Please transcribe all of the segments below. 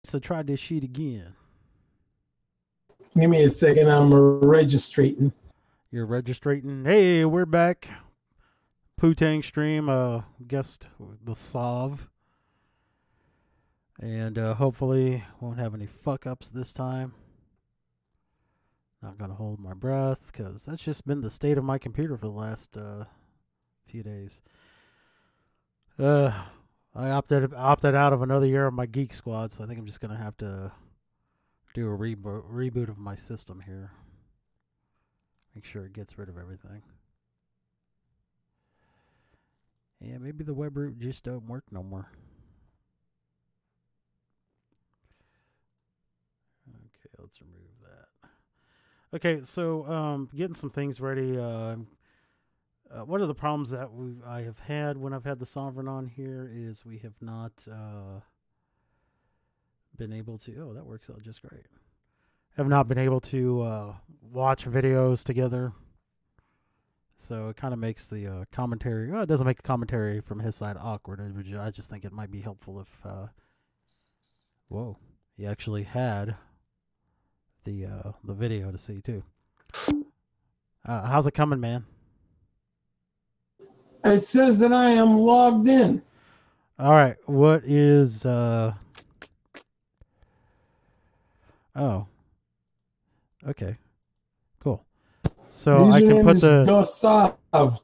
So try this sheet again. Give me a second. I'm registrating. You're registering. Hey, we're back. Poo-Tang stream. Guest the Sov. And hopefully won't have any fuck ups this time. Not gonna hold my breath because that's just been the state of my computer for the last few days. I opted out of another year of my Geek Squad, so I think I'm just gonna have to do a reboot of my system here. Make sure it gets rid of everything. Yeah, maybe the web root just don't work no more. Okay, let's remove that. Okay, so getting some things ready. One of the problems that I have had when I've had the Sovereign on here is we have not been able to. Oh, that works out just great. Have not been able to watch videos together. So it kind of makes the commentary. Well, it doesn't make the commentary from his side awkward. I just think it might be helpful if. Whoa, he actually had the video to see too. How's it coming, man? It says that I am logged in. All right. What is Oh. Okay. Cool. So The I can username put is the Thesov,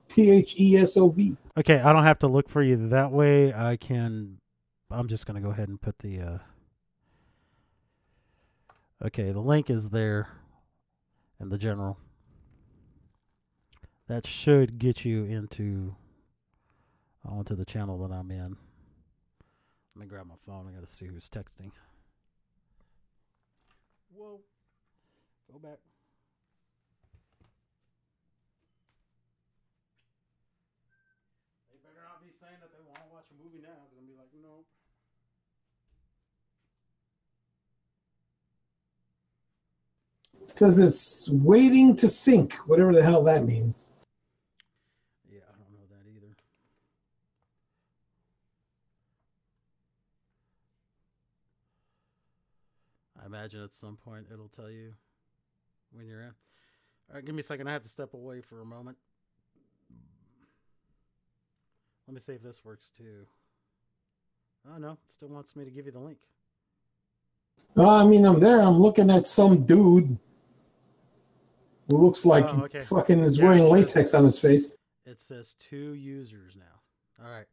THESOV. Okay, I don't have to look for you that way. I'm just going to go ahead and put the Okay, the link is there in the general. That should get you onto the channel that I'm in. Let me grab my phone. I got to see who's texting. Whoa. Go back. They better not be saying that they want to watch a movie now because I'm going to be like, nope. It says it's waiting to sync, whatever the hell that means. Yeah, I don't know that either. I imagine at some point it'll tell you when you're in. All right, give me a second. I have to step away for a moment. Let me see if this works too. Oh, no. It still wants me to give you the link. I mean, I'm there. I'm looking at some dude who looks like fucking is wearing latex on his face. It says 2 users now. All right.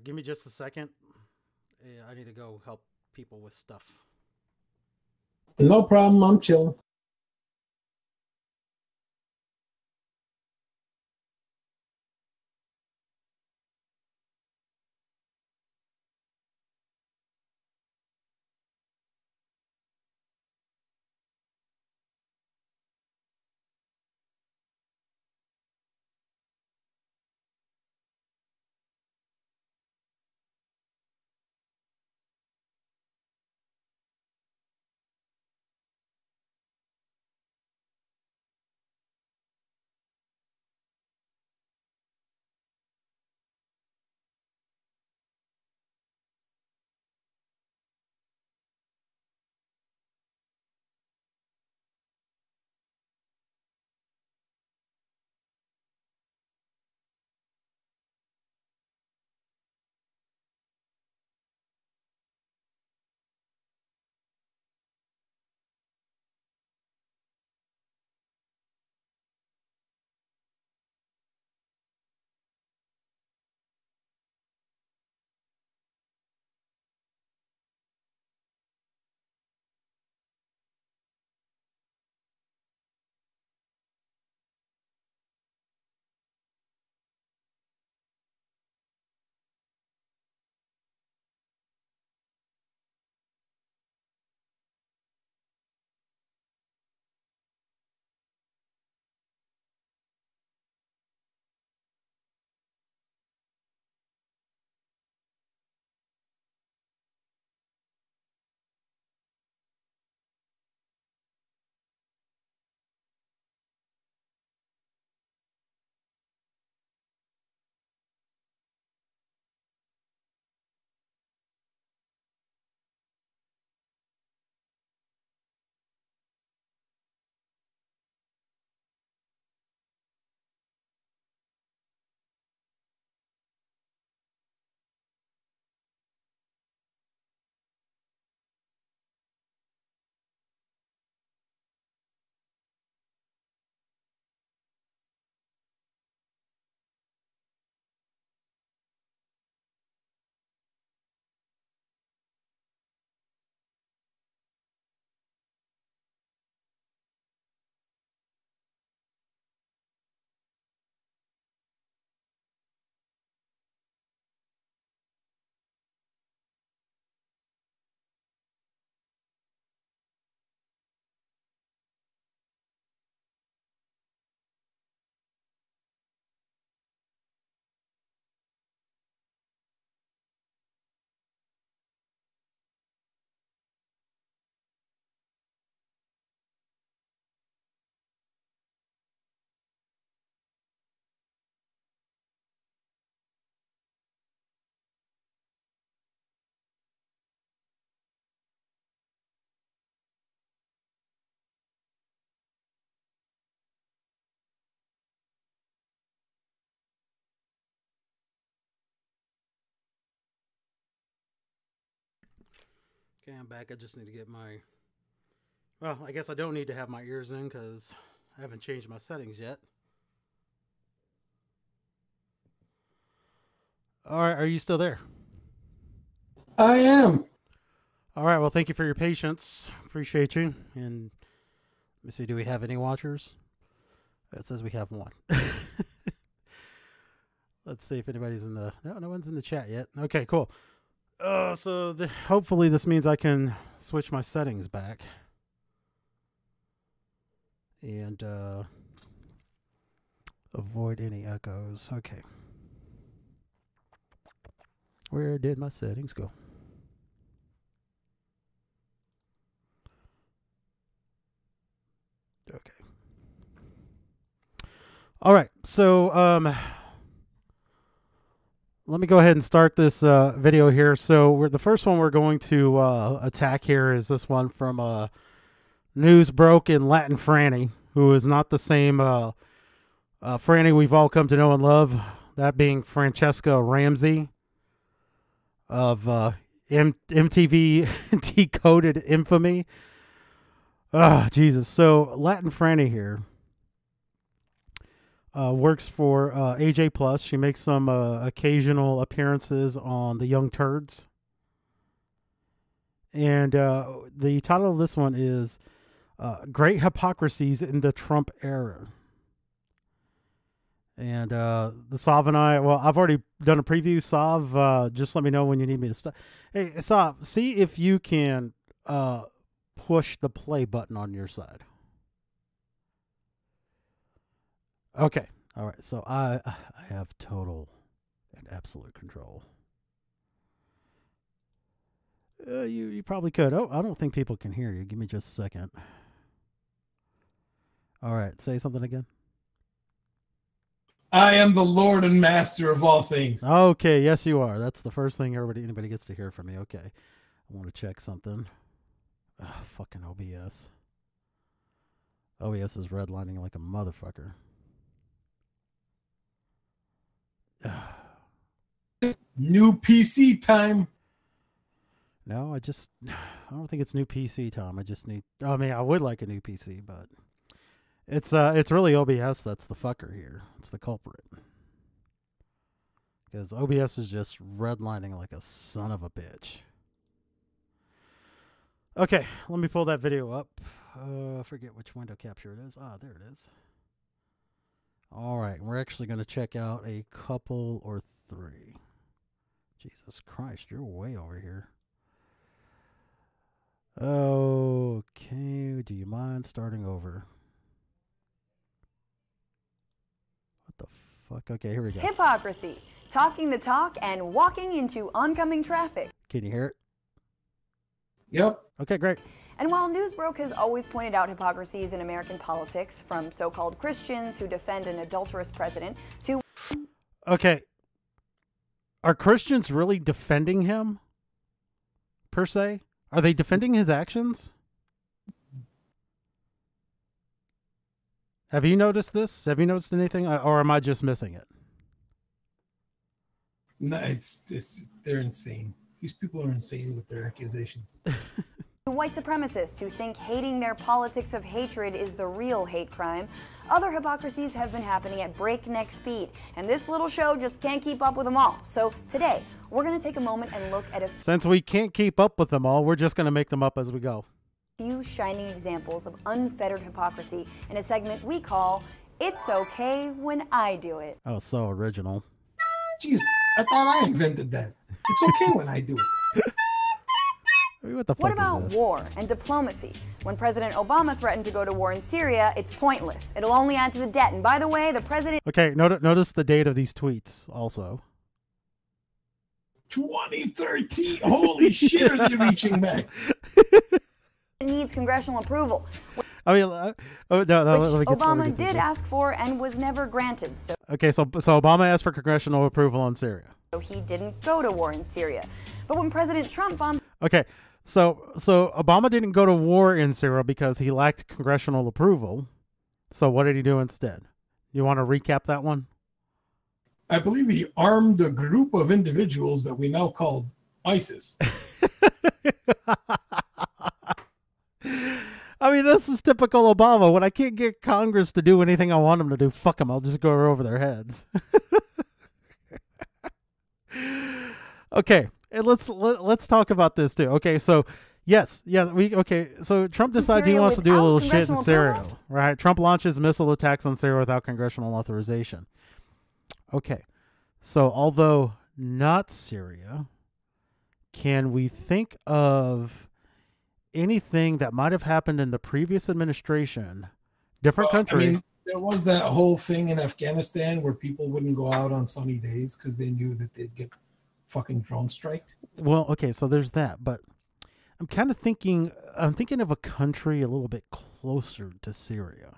Give me just a second. I need to go help people with stuff. No problem. I'm chilling. Okay, I'm back. I just need to get my... Well, I guess I don't need to have my ears in because I haven't changed my settings yet. All right, are you still there? I am. All right, well, thank you for your patience. Appreciate you. And let me see, do we have any watchers? It says we have one. Let's see if anybody's in the... No one's in the chat yet. Okay, cool. So hopefully this means I can switch my settings back. And avoid any echoes. Okay. Where did my settings go? Okay. All right. So let me go ahead and start this video here. So the first one we're going to attack here is this one from News Broke in Latin Franny, who is not the same Franny we've all come to know and love, that being Francesca Ramsey of MTV Decoded Infamy. Oh, Jesus. So Latin Franny here works for AJ Plus. She makes some occasional appearances on The Young Turds. And the title of this one is Great Hypocrisies in the Trump Era. And the Sav and I, well, I've already done a preview. Sav, just let me know when you need me to stop. Hey, Sav, see if you can push the play button on your side. Okay. All right. So I have total and absolute control. You probably could. Oh, I don't think people can hear you. Give me just a second. All right. Say something again. I am the Lord and Master of all things. Okay. Yes, you are. That's the first thing anybody gets to hear from me. Okay. I want to check something. Fucking OBS. OBS is redlining like a motherfucker. New PC time. No, I don't think it's new PC time. I would like a new PC, but it's really OBS that's the fucker here. It's the culprit. Because OBS is just redlining like a son of a bitch. Okay, let me pull that video up. I forget which window capture it is. Ah, there it is. All right, we're actually going to check out a couple or three. Jesus Christ, you're way over here. Okay, do you mind starting over? What the fuck? Okay, here we go. Hypocrisy. Talking the talk and walking into oncoming traffic. Can you hear it? Yep. Okay, great. And while Newsbroke has always pointed out hypocrisies in American politics, from so-called Christians who defend an adulterous president to... Okay. Are Christians really defending him, per se? Are they defending his actions? Have you noticed this? Have you noticed anything? Or am I just missing it? No, they're insane. These people are insane with their accusations. White supremacists who think hating their politics of hatred is the real hate crime. Other hypocrisies have been happening at breakneck speed, and this little show just can't keep up with them all. So today, we're going to take a moment and look at Since we can't keep up with them all, we're just going to make them up as we go. Few shining examples of unfettered hypocrisy in a segment we call It's Okay When I Do It. Oh, so original. Jeez, I thought I invented that. It's okay when I do it. What the fuck What about is this? war and diplomacy? When President Obama threatened to go to war in Syria, it's pointless. It'll only add to the debt. And by the way, the president... Okay, notice the date of these tweets also. 2013. Holy shit, are they reaching back? ...needs congressional approval. I mean, let me Obama did ask for and was never granted. So Obama asked for congressional approval on Syria. So he didn't go to war in Syria. But when President Trump bombed... Okay, so Obama didn't go to war in Syria because he lacked congressional approval. So what did he do instead? You want to recap that one? I believe he armed a group of individuals that we now call ISIS. I mean, this is typical Obama. When I can't get Congress to do anything I want them to do, fuck them. I'll just go over their heads. Okay, and let's talk about this too. Okay, so so Trump decides he wants to do a little shit in Syria, right? Trump launches missile attacks on Syria without congressional authorization. Okay, so although not Syria, can we think of anything that might have happened in the previous administration, different country? I mean, there was that whole thing in Afghanistan where people wouldn't go out on sunny days because they knew that they'd get fucking drone striked. Well, okay, so there's that, but I'm thinking of a country a little bit closer to Syria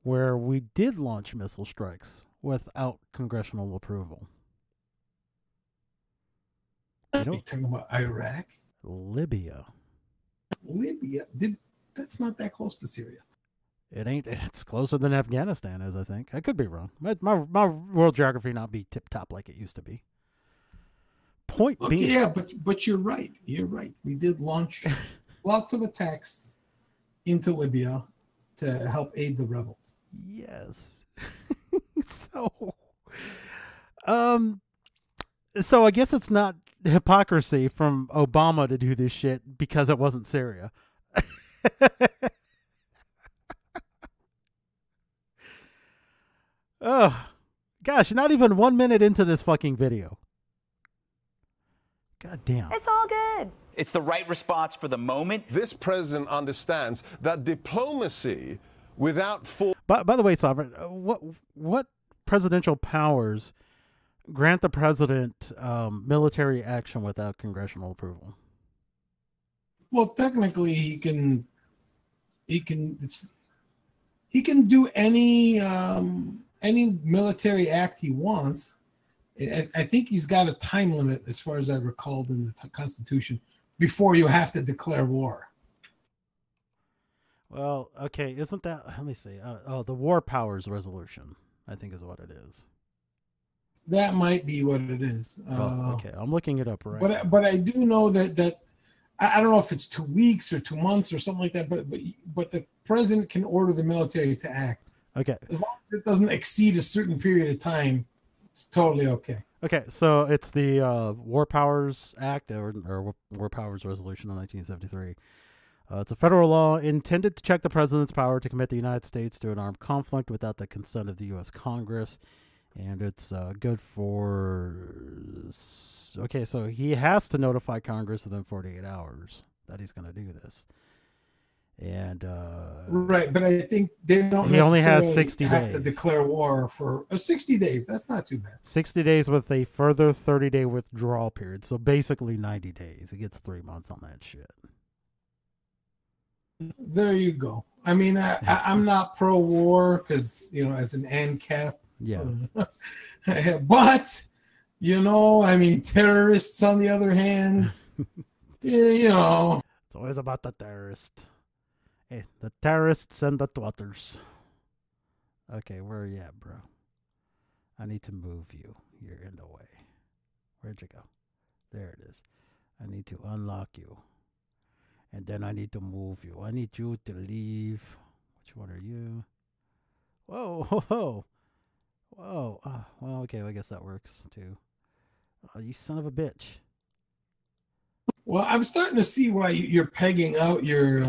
where we did launch missile strikes without congressional approval. Are you talking about Iraq? Libya. That's not that close to Syria. It ain't. It's closer than Afghanistan is, I think. I could be wrong. My world geography not be tip top like it used to be. Point being, yeah, but you're right. You're right. We did launch lots of attacks into Libya to help aid the rebels. Yes. So I guess it's not hypocrisy from Obama to do this shit because it wasn't Syria. Oh, gosh, not even 1 minute into this fucking video. God damn. It's all good. It's the right response for the moment. This president understands that diplomacy without force. By the way, Sovereign, what presidential powers grant the president military action without congressional approval? Well, technically, he can do any military act he wants. I think he's got a time limit, as far as I recalled in the Constitution, before you have to declare war. Well, okay, isn't that? Let me see. The War Powers Resolution, I think, is what it is. That might be what it is. Okay, I'm looking it up right now. But I do know that I don't know if it's 2 weeks or 2 months or something like that. But the president can order the military to act. Okay, as long as it doesn't exceed a certain period of time, it's totally okay. Okay, so it's the War Powers Act or War Powers Resolution of 1973. It's a federal law intended to check the president's power to commit the United States to an armed conflict without the consent of the U.S. Congress. And it's good for... Okay, so he has to notify Congress within 48 hours that he's going to do this. And right, but I think they don't. He only has 60 have days to declare war for 60 days. That's not too bad. 60 days with a further 30-day withdrawal period. So basically 90 days. He gets 3 months on that shit. There you go. I mean, I'm not pro-war because, as an ANCAP. Yeah. But, I mean, terrorists on the other hand, yeah, It's always about the terrorist. Hey, the terrorists and the twatters. Okay, where are you at, bro? I need to move you. You're in the way. Where'd you go? There it is. I need to unlock you. And then I need to move you. I need you to leave. Which one are you? Whoa, ho, ho. Whoa. Well, okay, I guess that works, too. Oh, you son of a bitch. Well, I'm starting to see why you're pegging out your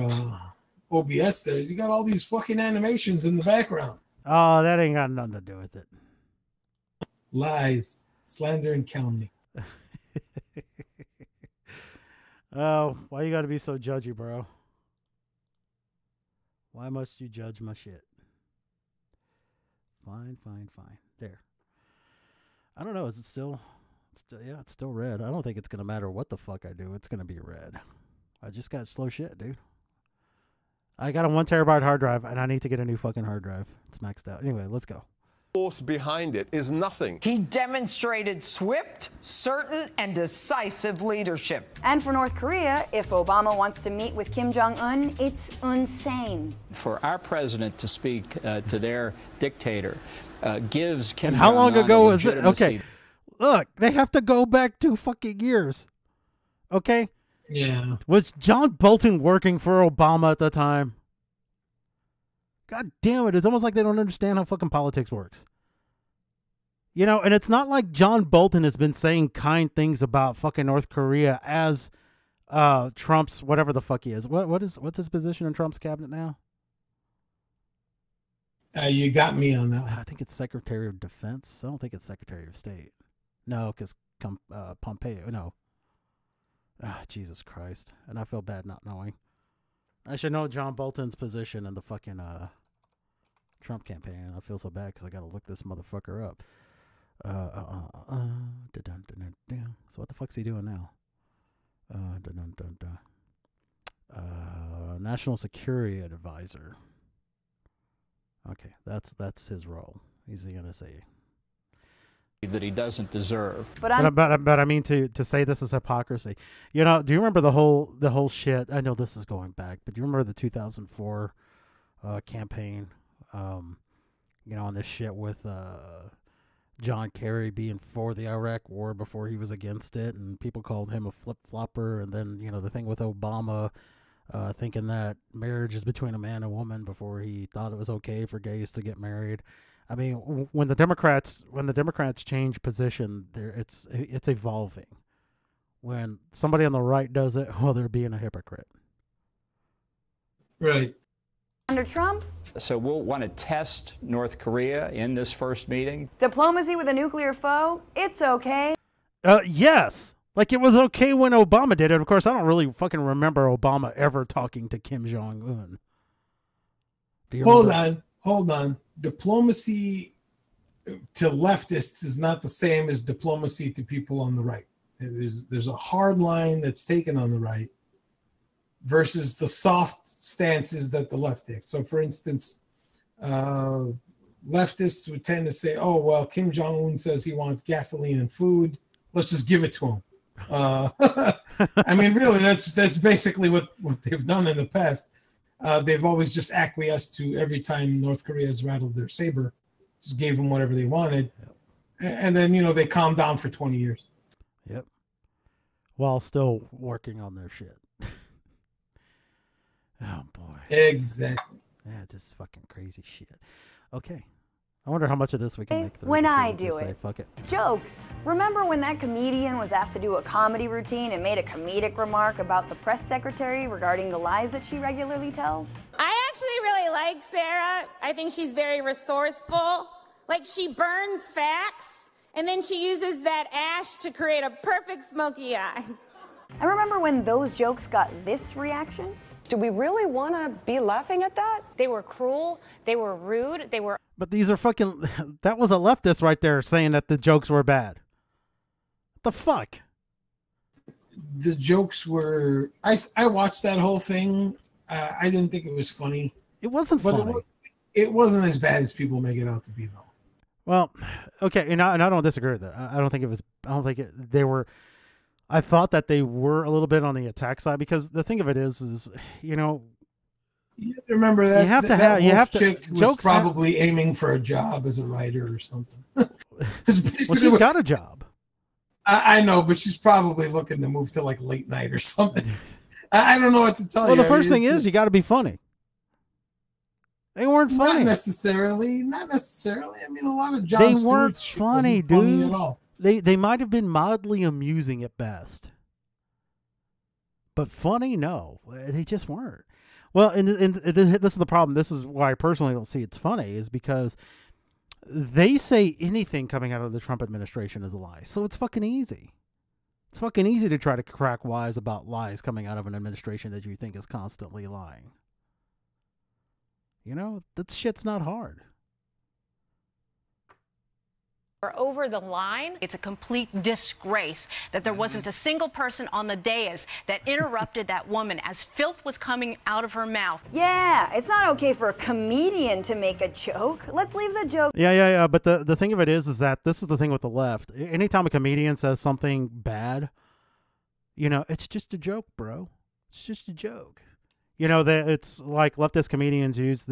OBS there. You got all these fucking animations in the background. Oh, that ain't got nothing to do with it. Lies, slander, and calumny. Oh, why you gotta be so judgy, bro? Why must you judge my shit? Fine. There. I don't know. Is it still? Yeah, it's still red. I don't think it's gonna matter what the fuck I do. It's gonna be red. I just got slow shit, dude. I got a 1 terabyte hard drive, and I need to get a new fucking hard drive. It's maxed out. Anyway, let's go. Force behind it is nothing. He demonstrated swift, certain, and decisive leadership. And for North Korea, if Obama wants to meet with Kim Jong-un, it's insane. For our president to speak to their dictator gives Kim And how long Jong-un ago a was it? legitimacy. Okay, look, they have to go back 2 fucking years. Okay? Yeah. Was John Bolton working for Obama at the time? God damn it. It's almost like they don't understand how fucking politics works. You know, and it's not like John Bolton has been saying kind things about fucking North Korea as Trump's whatever the fuck he is. What's his position in Trump's cabinet now? You got me on that one. I think it's Secretary of Defense. I don't think it's Secretary of State. No, because Pompeo. No. Ah, Jesus Christ. And I feel bad not knowing. I should know John Bolton's position in the fucking Trump campaign. I feel so bad because I got to look this motherfucker up. So what the fuck's he doing now? National Security Advisor. Okay, that's his role. He's gonna say that he doesn't deserve. But I mean to say this is hypocrisy. You know, do you remember the whole shit? I know this is going back, but do you remember the 2004 campaign? You know, on this shit with John Kerry being for the Iraq War before he was against it, and people called him a flip-flopper, and then, you know, the thing with Obama thinking that marriage is between a man and a woman before he thought it was okay for gays to get married. I mean, when the Democrats change position, it's evolving. When somebody on the right does it, well, they're being a hypocrite. Right. Under Trump? So we'll want to test North Korea in this first meeting. Diplomacy with a nuclear foe? It's okay. Yes. Like, it was okay when Obama did it. Of course, I don't really fucking remember Obama ever talking to Kim Jong-un. Hold on. Diplomacy to leftists is not the same as diplomacy to people on the right. There's a hard line that's taken on the right versus the soft stances that the left takes. So, for instance, leftists would tend to say, oh, well, Kim Jong-un says he wants gasoline and food. Let's just give it to him. I mean, really, that's basically what they've done in the past. They've always just acquiesced to every time North Korea has rattled their saber, just gave them whatever they wanted. And then, you know, they calmed down for 20 years. Yep. While still working on their shit. Oh, boy. Exactly. Yeah, just fucking crazy shit. Okay. I wonder how much of this we can make through. When I do it. Fuck it. Jokes. Remember when that comedian was asked to do a comedy routine and made a comedic remark about the press secretary regarding the lies that she regularly tells? I actually really like Sarah. I think she's very resourceful. Like, she burns facts, and then she uses that ash to create a perfect smoky eye. I remember when those jokes got this reaction. Do we really want to be laughing at that? They were cruel. They were rude. They were... But these are fucking... That was a leftist right there saying that the jokes were bad. What the fuck? The jokes were... I watched that whole thing. I didn't think it was funny. It wasn't funny. It wasn't as bad as people make it out to be, though. Well, okay, and I don't disagree with that. I don't think it was... I don't think they were... I thought that they were a little bit on the attack side because the thing of it is you know, you remember that you have to chick was probably aiming for a job as a writer or something. Well, she's got a job. I know, but she's probably looking to move to like late night or something. I don't know what to tell you. Well, the first thing is you got to be funny. They weren't funny. Not necessarily. I mean, a lot of jobs. They weren't funny, dude. Funny at all. They might have been mildly amusing at best. But funny, no. They just weren't. Well, and this is the problem. This is why I personally don't see it's funny, is because they say anything coming out of the Trump administration is a lie. So it's fucking easy. It's fucking easy to try to crack wise about lies coming out of an administration that you think is constantly lying. You know, that shit's not hard. Or over the line. It's a complete disgrace that there wasn't a single person on the dais that interrupted that woman as filth was coming out of her mouth. Yeah, it's not okay for a comedian to make a joke. Let's leave the joke. Yeah. But the thing of it is that this is the thing with the left. Anytime a comedian says something bad, you know, it's just a joke, bro. It's just a joke. You know, it's like leftist comedians use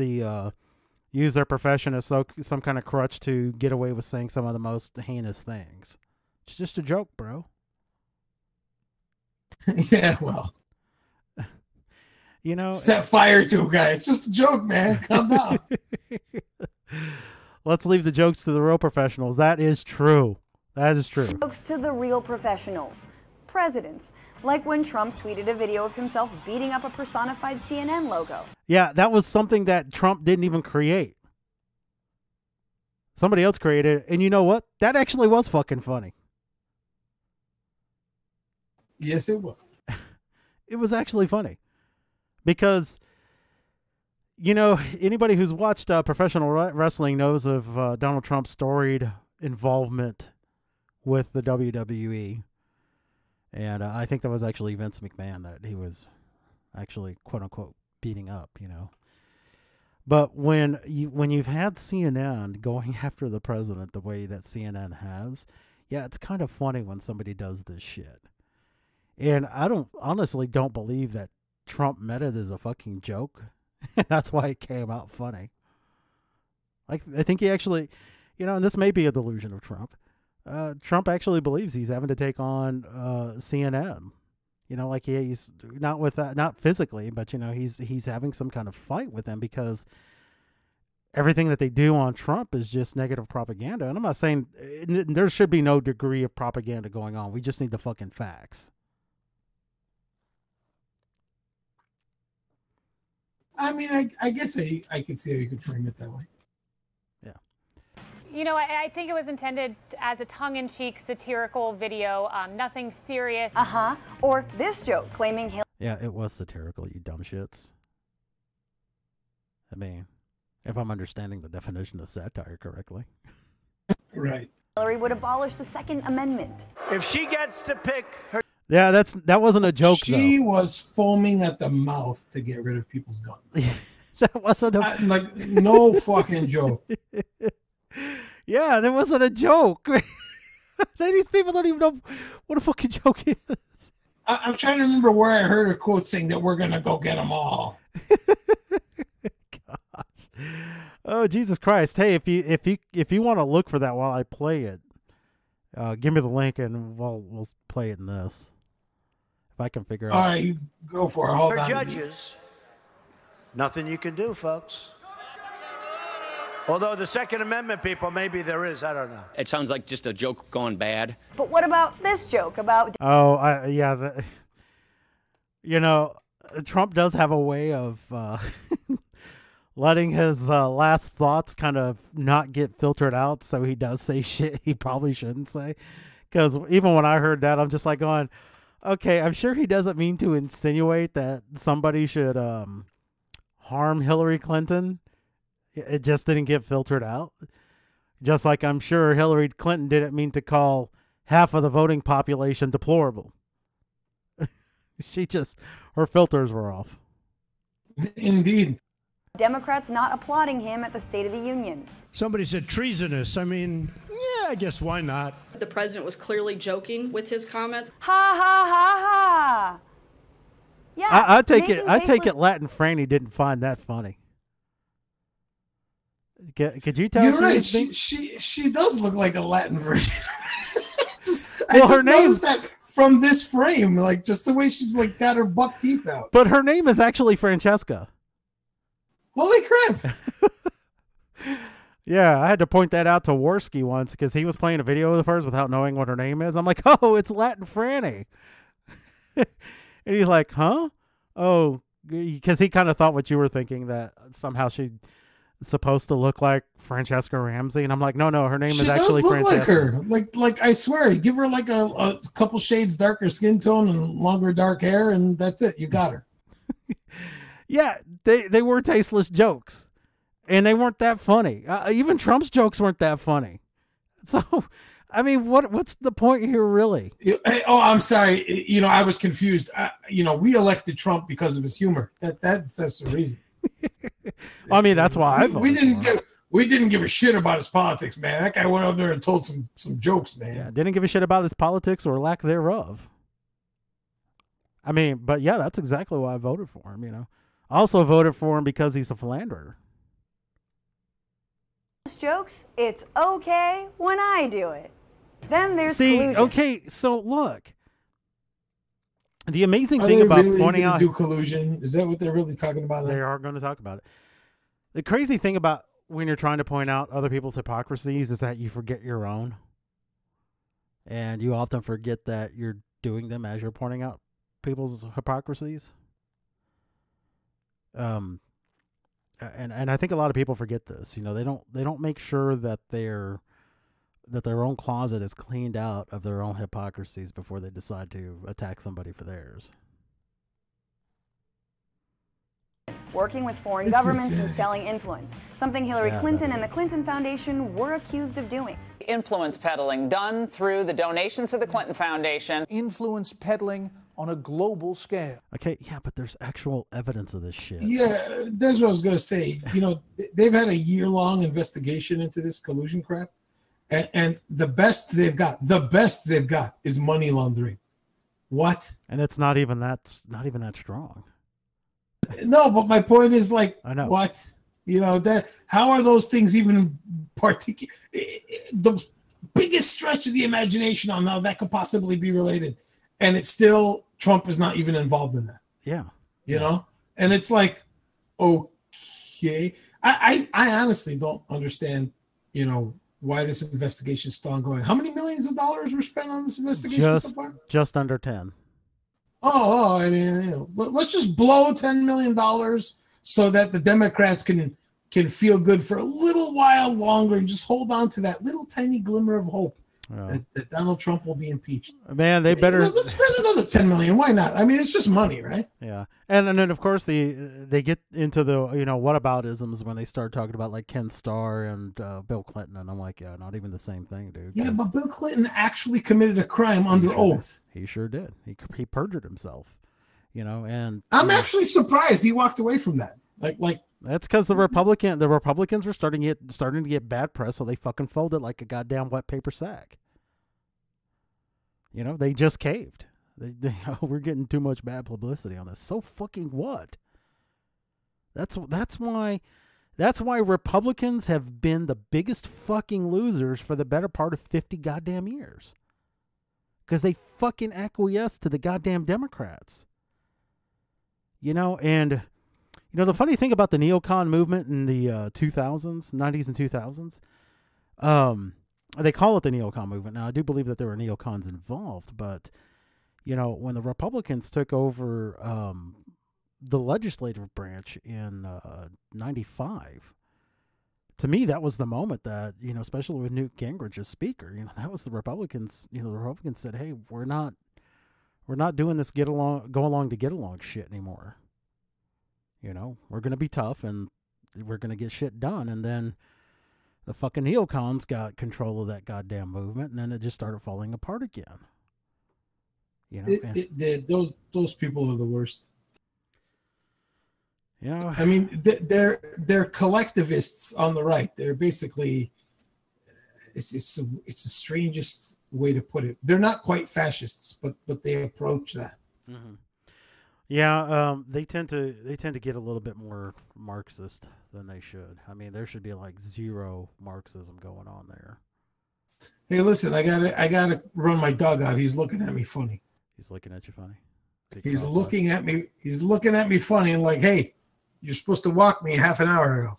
their profession as some kind of crutch to get away with saying some of the most heinous things. It's just a joke, bro. Yeah, well, you know, set fire to a guy. It's just a joke, man. Calm down. Let's leave the jokes to the real professionals. That is true. That is true. Jokes to the real professionals. Presidents. Like when Trump tweeted a video of himself beating up a personified CNN logo. Yeah, that was something that Trump didn't even create. Somebody else created it. And you know what? That actually was fucking funny. Yes, it was. It was actually funny. Because, you know, anybody who's watched professional wrestling knows of Donald Trump's storied involvement with the WWE. And I think that was actually Vince McMahon that he was actually, quote unquote, beating up, you know. But when you've had CNN going after the president the way that CNN has, yeah, it's kind of funny when somebody does this shit. And I honestly don't believe that Trump meant it as a fucking joke. That's why it came out funny. Like, I think he actually, you know, and this may be a delusion of Trump. Trump actually believes he's having to take on CNN. You know, like he's not with that, not physically, but you know, he's having some kind of fight with them because everything that they do on Trump is just negative propaganda. And I'm not saying there should be no degree of propaganda going on. We just need the fucking facts. I mean, I guess I could see how you could frame it that way. Yeah. You know, I think it was intended as a tongue-in-cheek satirical video, nothing serious. Or this joke claiming Hillary. Yeah, it was satirical, you dumb shits. I mean, if I'm understanding the definition of satire correctly. Right. Hillary would abolish the Second Amendment. If she gets to pick her... Yeah, that wasn't a joke, She though. was foaming at the mouth to get rid of people's guns. That wasn't a... like, no fucking joke. Yeah, that wasn't a joke. These people don't even know what a fucking joke is. I'm trying to remember where I heard a quote saying that we're going to go get them all. Gosh. Oh, Jesus Christ. Hey, if you want to look for that while I play it, give me the link and we'll play it in this. If I can figure out. All right, you go for it. Hold on. Judges, nothing you can do, folks. Although the Second Amendment people, maybe there is. I don't know. It sounds like just a joke gone bad. But what about this joke about... Oh, yeah. You know, Trump does have a way of letting his last thoughts kind of not get filtered out, so he does say shit he probably shouldn't say. Because even when I heard that, I'm just like going, okay, I'm sure he doesn't mean to insinuate that somebody should harm Hillary Clinton. It just didn't get filtered out. Just like I'm sure Hillary Clinton didn't mean to call half of the voting population deplorable. Her filters were off. Indeed. Democrats not applauding him at the State of the Union. Somebody said treasonous. I mean, yeah, I guess why not? The president was clearly joking with his comments. Ha ha ha ha. Yeah. I take it Latin Franny didn't find that funny. Could you tell? You're right. She does look like a Latin version. I her just name, noticed that from this frame, like just the way she's like got her buck teeth out. But her name is actually Francesca. Holy crap! Yeah, I had to point that out to Worski once because he was playing a video of hers without knowing what her name is. I'm like, oh, it's Latin Franny. And he's like, huh? Oh, because he kind of thought what you were thinking, that somehow she's supposed to look like Francesca Ramsey. And I'm like, no, her name is actually Francesca. Like her. Like I swear, give her like a couple shades darker skin tone and longer dark hair, and that's it. You got her. Yeah, they were tasteless jokes, and they weren't that funny. Even Trump's jokes weren't that funny. So, I mean, what's the point here, really? Oh, I'm sorry. You know, I was confused. You know, we elected Trump because of his humor. That's the reason. I mean, that's why I voted. We didn't give a shit about his politics, man. That guy went up there and told some jokes, man. Yeah, didn't give a shit about his politics or lack thereof. I mean, but yeah, that's exactly why I voted for him. You know, I also voted for him because he's a philanderer. Jokes, it's okay when I do it. Then there's collusion. Okay, so look. The amazing Are thing they about really pointing gonna out do collusion? Is that what they're really talking about? they are going to talk about it. The crazy thing about when you're trying to point out other people's hypocrisies is that you forget your own. And you often forget that you're doing them as you're pointing out people's hypocrisies. And I think a lot of people forget this. You know, they don't make sure that their own closet is cleaned out of their own hypocrisies before they decide to attack somebody for theirs. Working with foreign It's governments insane. and selling influence, something Hillary Yeah, Clinton that and the Clinton Foundation were accused of doing. Influence peddling done through the donations to the Clinton Foundation. Influence peddling on a global scale. Okay, yeah, but there's actual evidence of this shit. Yeah, that's what I was going to say. You know, they've had a year-long investigation into this collusion crap, and the best they've got is money laundering. What? And it's not even that strong. No, but my point is, like, I know. what? You know, that how are those things even particular? The biggest stretch of the imagination on how that could possibly be related, and it's still Trump is not even involved in that. Yeah. You know, and it's like, okay, I honestly don't understand, you know, why this investigation is still ongoing. How many millions of dollars were spent on this investigation so far? Just under 10. Oh, I mean, you know, let's just blow $10 million so that the Democrats can feel good for a little while longer and just hold on to that little tiny glimmer of hope that Donald Trump will be impeached. Man, they better let's spend another $10 million. Why not? I mean, it's just money, right? Yeah, and then of course they get into the whataboutisms when they start talking about like Ken Starr and Bill Clinton, and I'm like, yeah, not even the same thing, dude. Yeah, but Bill Clinton actually committed a crime under oath. He sure did. He perjured himself, you know, and I'm actually surprised he walked away from that. Like that's because the Republicans were starting to get bad press, so they fucking folded like a goddamn wet paper sack. You know, they just caved. We're getting too much bad publicity on this. So fucking what? That's why Republicans have been the biggest fucking losers for the better part of 50 goddamn years. Because they fucking acquiesced to the goddamn Democrats. You know, and you know the funny thing about the neocon movement in the 90s and 2000s, they call it the neocon movement. Now, I do believe that there were neocons involved, but you know, when the Republicans took over the legislative branch in 95, to me, that was the moment that, you know, especially with Newt Gingrich as speaker, you know, that was the Republicans. You know, the Republicans said, "Hey, we're not doing this go along to get along shit anymore. You know, we're gonna be tough and we're gonna get shit done." And then the fucking neocons got control of that goddamn movement, and then it just started falling apart again. You know, it did. Those people are the worst. You know, I mean, they're collectivists on the right. They're basically it's the strangest way to put it. They're not quite fascists, but they approach that. Mm-hmm. Yeah, they tend to get a little bit more Marxist than they should. I mean, there should be like zero Marxism going on there. Hey, listen, I gotta run my dog out. He's looking at me funny. He's looking at you funny. He's looking at me. He's looking at me funny and like, hey, you're supposed to walk me half an hour ago.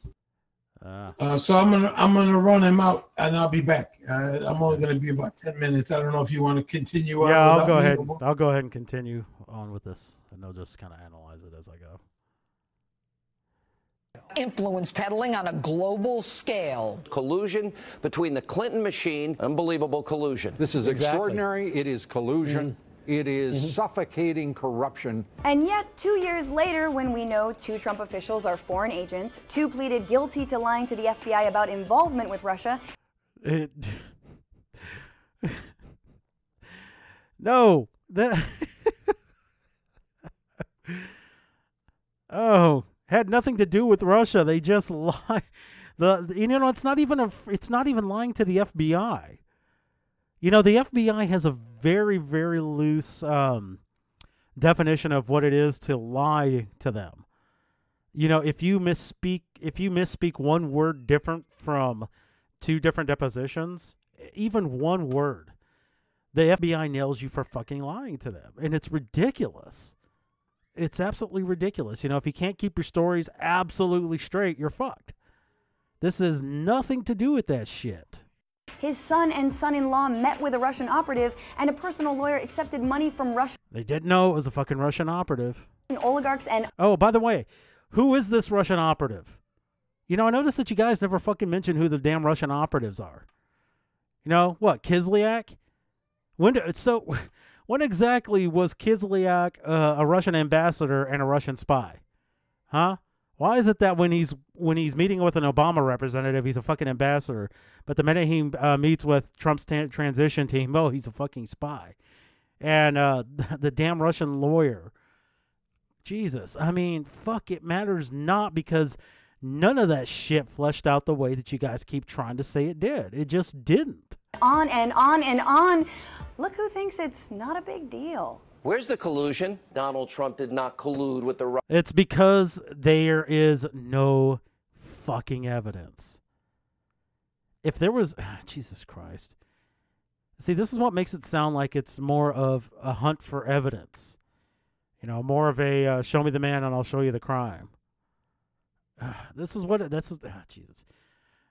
So I'm gonna run him out and I'll be back. I'm only gonna be about 10 minutes. I don't know if you want to continue. Yeah, I'll go ahead. I'll go ahead and continue on with this, and I'll just kind of analyze it as I go. Influence peddling on a global scale. Collusion between the Clinton machine, unbelievable collusion. This is extraordinary. It is collusion. It is suffocating corruption. And yet, 2 years later, when we know 2 Trump officials are foreign agents, 2 pleaded guilty to lying to the FBI about involvement with Russia. No, that had nothing to do with Russia. They just lie. It's not even lying to the FBI. You know, the FBI has a very, very loose definition of what it is to lie to them. You know, if you misspeak one word different from 2 different depositions, even one word, the FBI nails you for fucking lying to them. And it's ridiculous. It's absolutely ridiculous. You know, if you can't keep your stories absolutely straight, you're fucked. This has nothing to do with that shit. His son and son-in-law met with a Russian operative, and a personal lawyer accepted money from Russian They didn't know it was a fucking Russian operative. oligarchs and... Oh, by the way, who is this Russian operative? You know, I noticed that you guys never fucking mention who the damn Russian operatives are. You know, what, Kislyak? When exactly was Kislyak a Russian ambassador and a Russian spy? Huh? Why is it that when he's meeting with an Obama representative, he's a fucking ambassador, but the minute he meets with Trump's transition team, oh, he's a fucking spy? And the damn Russian lawyer. Jesus, I mean, fuck, it matters not, because none of that shit fleshed out the way that you guys keep trying to say it did. It just didn't. On and on and on. Look who thinks it's not a big deal. Where's the collusion? Donald Trump did not collude with the... It's because there is no fucking evidence. If there was... Jesus Christ. See, this is what makes it sound like it's more of a hunt for evidence. You know, more of a show me the man and I'll show you the crime. This is what... Jesus.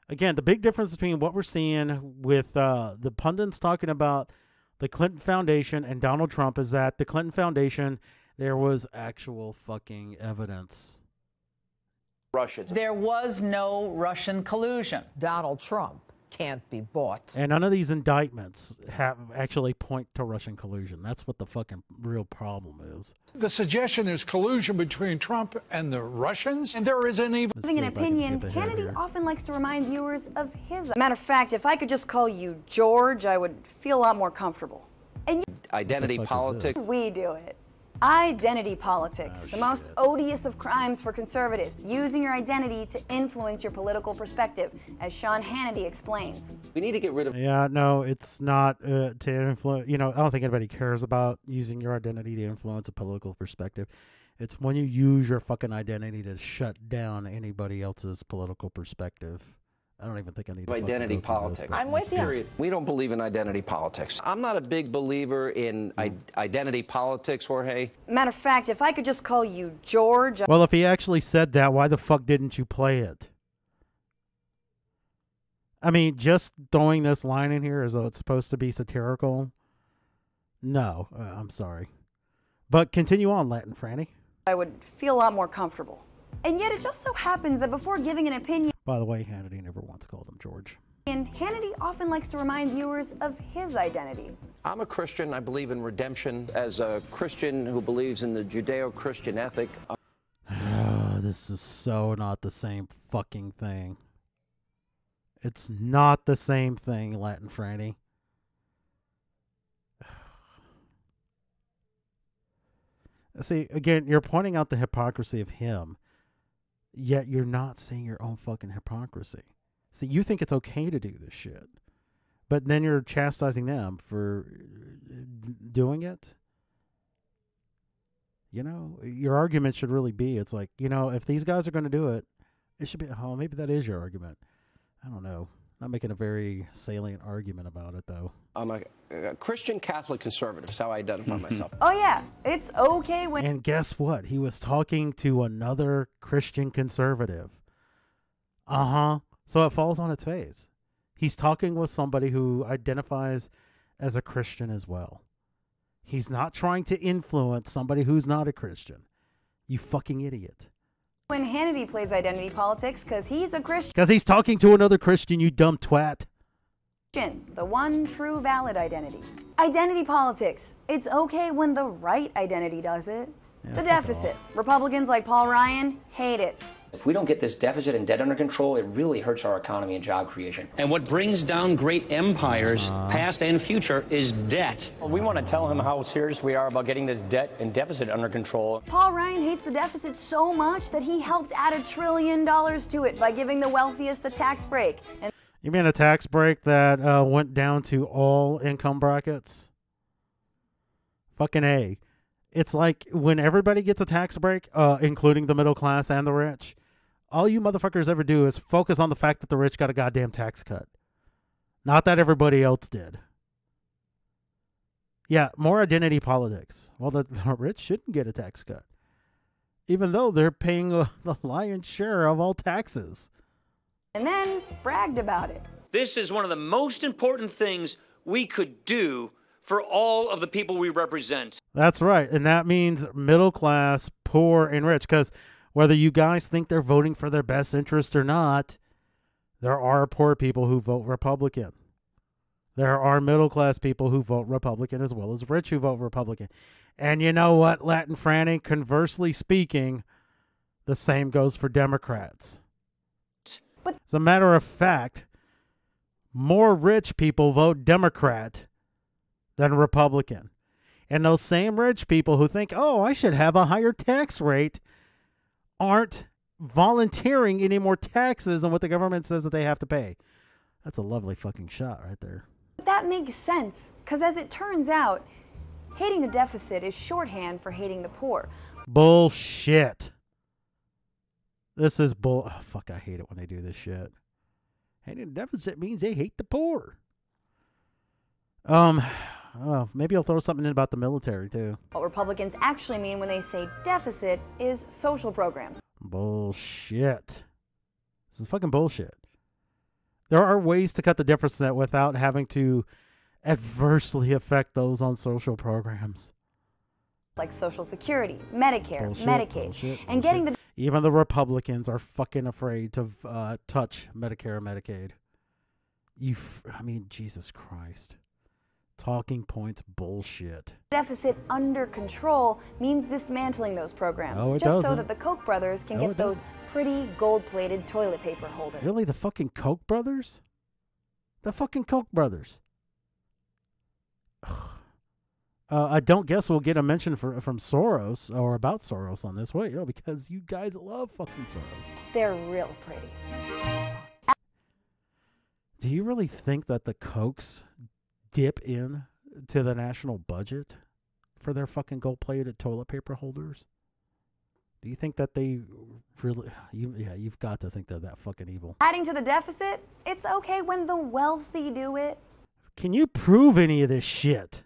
Again, the big difference between what we're seeing with the pundits talking about the Clinton Foundation and Donald Trump is that the Clinton Foundation, there was actual fucking evidence. Russians. There was no Russian collusion. Donald Trump can't be bought. And none of these indictments have actually point to Russian collusion. That's what the fucking real problem is. The suggestion there's collusion between Trump and the Russians, and there isn't even... Having an opinion, Kennedy often likes to remind viewers of his... Matter of fact, if I could just call you George, I would feel a lot more comfortable. And Identity politics. we do it. Identity politics, the most odious of crimes for conservatives, using your identity to influence your political perspective, as Sean Hannity explains. We need to get rid of... Yeah, no, it's not to influence... You know, I don't think anybody cares about using your identity to influence a political perspective. It's when you use your fucking identity to shut down anybody else's political perspective. I don't even think I need to identity politics. I'm with you. We don't believe in identity politics. I'm not a big believer in identity politics, Jorge. Matter of fact, if I could just call you George... Well, if he actually said that, why the fuck didn't you play it? I mean, just throwing this line in here as though it's supposed to be satirical? No, I'm sorry. But continue on, Latin Franny. I would feel a lot more comfortable. And yet it just so happens that before giving an opinion... By the way, Hannity never once called him George. And Hannity often likes to remind viewers of his identity. I'm a Christian. I believe in redemption. As a Christian who believes in the Judeo-Christian ethic... This is so not the same fucking thing. It's not the same thing, Latin Franny. See, again, you're pointing out the hypocrisy of him, yet you're not seeing your own fucking hypocrisy. See, you think it's okay to do this shit, but then you're chastising them for doing it. You know, your argument should really be, it's like, you know, if these guys are going to do it, it should be, oh, maybe that is your argument. I don't know. Not making a very salient argument about it, though. I'm a Christian Catholic conservative, is how I identify myself. Oh, yeah. It's okay when... And guess what? He was talking to another Christian conservative. Uh-huh. So it falls on its face. He's talking with somebody who identifies as a Christian as well. He's not trying to influence somebody who's not a Christian. You fucking idiot. When Hannity plays identity politics, because he's a Christian. Because he's talking to another Christian, you dumb twat. The one true valid identity. Identity politics. It's okay when the right identity does it. Yeah, the deficit. Republicans like Paul Ryan hate it. If we don't get this deficit and debt under control, it really hurts our economy and job creation. And what brings down great empires, past and future, is debt. Well, we want to tell him how serious we are about getting this debt and deficit under control. Paul Ryan hates the deficit so much that he helped add $1 trillion to it by giving the wealthiest a tax break. And you mean a tax break that went down to all income brackets? Fucking A. It's like when everybody gets a tax break, including the middle class and the rich, all you motherfuckers ever do is focus on the fact that the rich got a goddamn tax cut. Not that everybody else did. Yeah, more identity politics. Well, the rich shouldn't get a tax cut, even though they're paying the lion's share of all taxes. And then bragged about it. This is one of the most important things we could do for all of the people we represent. That's right. And that means middle class, poor, and rich. Because whether you guys think they're voting for their best interest or not, there are poor people who vote Republican. There are middle class people who vote Republican as well as rich who vote Republican. And you know what, Latin Franny? Conversely speaking, the same goes for Democrats. But as a matter of fact, more rich people vote Democrat than Republican. And those same rich people who think, oh, I should have a higher tax rate, aren't volunteering any more taxes than what the government says that they have to pay. That's a lovely fucking shot right there. that makes sense, because as it turns out, hating the deficit is shorthand for hating the poor. Bullshit. This is bull. Oh, fuck, I hate it when they do this shit. Hating the deficit means they hate the poor. Maybe I'll throw something in about the military, too. What Republicans actually mean when they say deficit is social programs. Bullshit. This is fucking bullshit. There are ways to cut the deficit without having to adversely affect those on social programs. Like Social Security, Medicare, Bullshit, Medicaid, bullshit, and getting the... Even the Republicans are fucking afraid to touch Medicare or Medicaid. I mean, Jesus Christ. Talking points bullshit. deficit under control means dismantling those programs, No, it just so doesn't. that the Koch brothers can No, get it those doesn't. pretty gold-plated toilet paper holders. Really, the fucking Koch brothers? The fucking Koch brothers. I don't guess we'll get a mention from Soros or about Soros on this way, because you guys love fucking Soros. They're real pretty. Do you really think that the Kochs dip in to the national budget for their fucking gold-plated toilet paper holders? Do you think that they really... you've got to think they're that fucking evil. Adding to the deficit, it's okay when the wealthy do it. Can you prove any of this shit?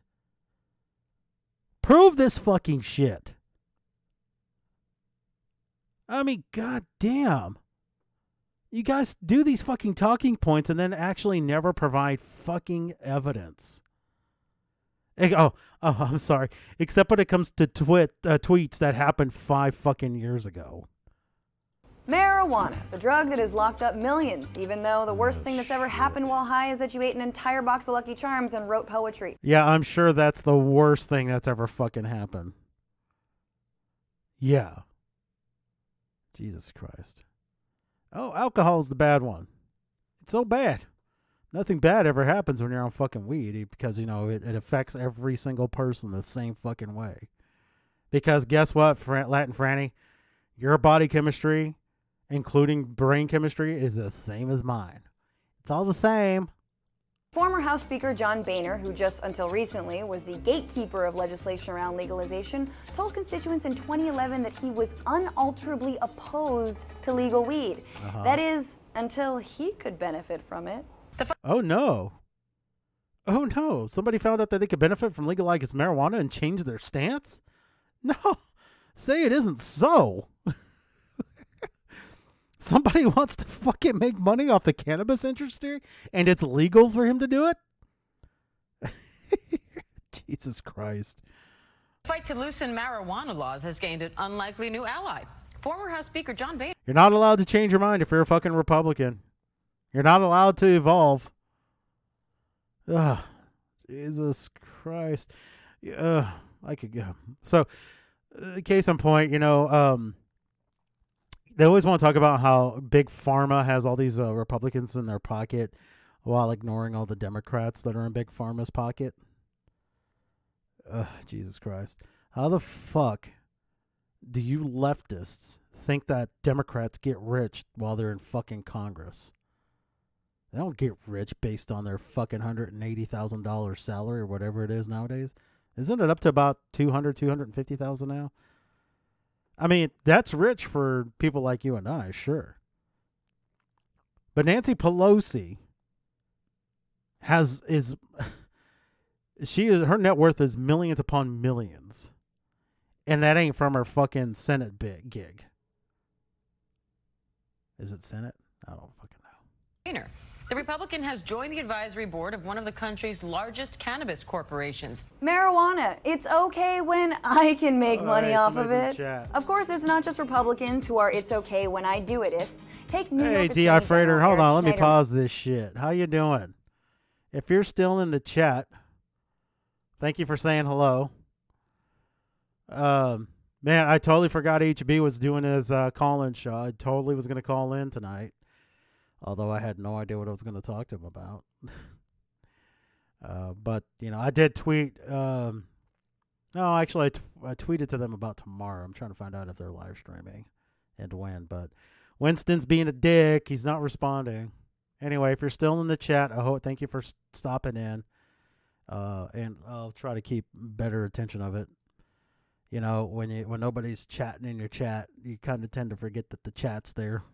Prove this fucking shit. I mean, goddamn. You guys do these fucking talking points and then actually never provide fucking evidence. Oh, I'm sorry. Except when it comes to tweets that happened 5 fucking years ago. Marijuana, the drug that has locked up millions, even though the worst thing that's ever happened while high is that you ate an entire box of Lucky Charms and wrote poetry. Yeah, I'm sure that's the worst thing that's ever fucking happened. Yeah. Jesus Christ. Oh, alcohol's the bad one. It's so bad. Nothing bad ever happens when you're on fucking weed because, it affects every single person the same fucking way. Because guess what, Latin Franny? Your body chemistry, including brain chemistry, is the same as mine. It's all the same. Former House Speaker John Boehner, who just until recently was the gatekeeper of legislation around legalization, told constituents in 2011 that he was unalterably opposed to legal weed. That is, until he could benefit from it. Oh, no. Oh, no. Somebody found out that they could benefit from legalizing marijuana and change their stance? No. Say it isn't so. Somebody wants to fucking make money off the cannabis industry and it's legal for him to do it? Jesus Christ. The fight to loosen marijuana laws has gained an unlikely new ally. Former House Speaker John Boehner. You're not allowed to change your mind if you're a fucking Republican. You're not allowed to evolve. Ugh. Jesus Christ. I could go. So, case in point, they always want to talk about how Big Pharma has all these Republicans in their pocket while ignoring all the Democrats that are in Big Pharma's pocket. Jesus Christ. How the fuck do you leftists think that Democrats get rich while they're in fucking Congress? They don't get rich based on their fucking $180,000 salary or whatever it is nowadays. Isn't it up to about $250,000 now? I mean, that's rich for people like you and I, sure. But Nancy Pelosi is Her net worth is millions upon millions. And that ain't from her fucking Senate gig. Is it Senate? I don't fucking know. The Republican has joined the advisory board of one of the country's largest cannabis corporations. Marijuana. It's okay when I can make money off of somebody's in it. the chat. Of course, it's not just Republicans who are it's okay when I do it-ists. Take New Hey, York Attorney D.I. Freighter, General hold on. Eric Let me Schneider. pause this shit. How you doing? If you're still in the chat, thank you for saying hello. Man, I totally forgot HB was doing his call-in show. I totally was going to call in tonight, although I had no idea what I was going to talk to him about. But, you know, I did tweet. No, actually, I tweeted to them about tomorrow. I'm trying to find out if they're live streaming and when. But Winston's being a dick. He's not responding. Anyway, if you're still in the chat, thank you for stopping in. And I'll try to keep better attention of it. You know, when nobody's chatting in your chat, you kind of tend to forget that the chat's there.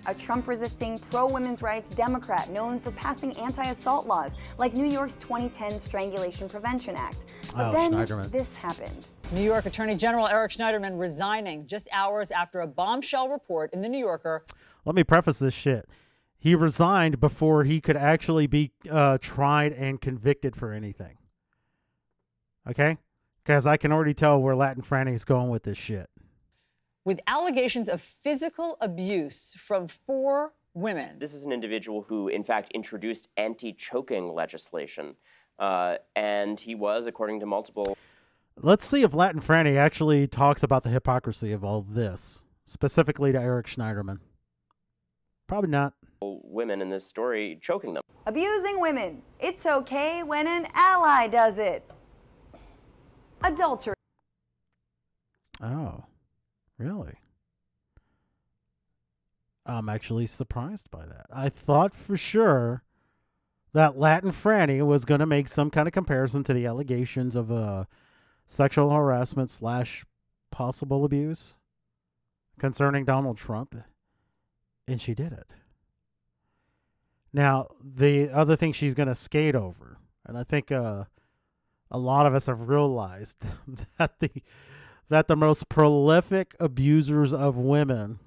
A Trump-resisting pro-women's rights Democrat known for passing anti-assault laws like New York's 2010 Strangulation Prevention Act. But then Schneiderman. this happened. New York Attorney General Eric Schneiderman resigning just hours after a bombshell report in The New Yorker. Let me preface this shit. He resigned before he could actually be tried and convicted for anything. Okay? Because I can already tell where Latin Franny's going with this shit. With allegations of physical abuse from 4 women. This is an individual who, in fact, introduced anti-choking legislation. And he was, according to multiple... Let's see if Latin Franny actually talks about the hypocrisy of all this, specifically to Eric Schneiderman. Probably not. Women in this story choking them. Abusing women. It's okay when an ally does it. Adultery. Oh, really? I'm actually surprised by that. I thought for sure that Latin Franny was going to make some kind of comparison to the allegations of sexual harassment / possible abuse concerning Donald Trump, and she did it. Now, the other thing she's going to skate over, and I think a lot of us have realized that the most prolific abusers of women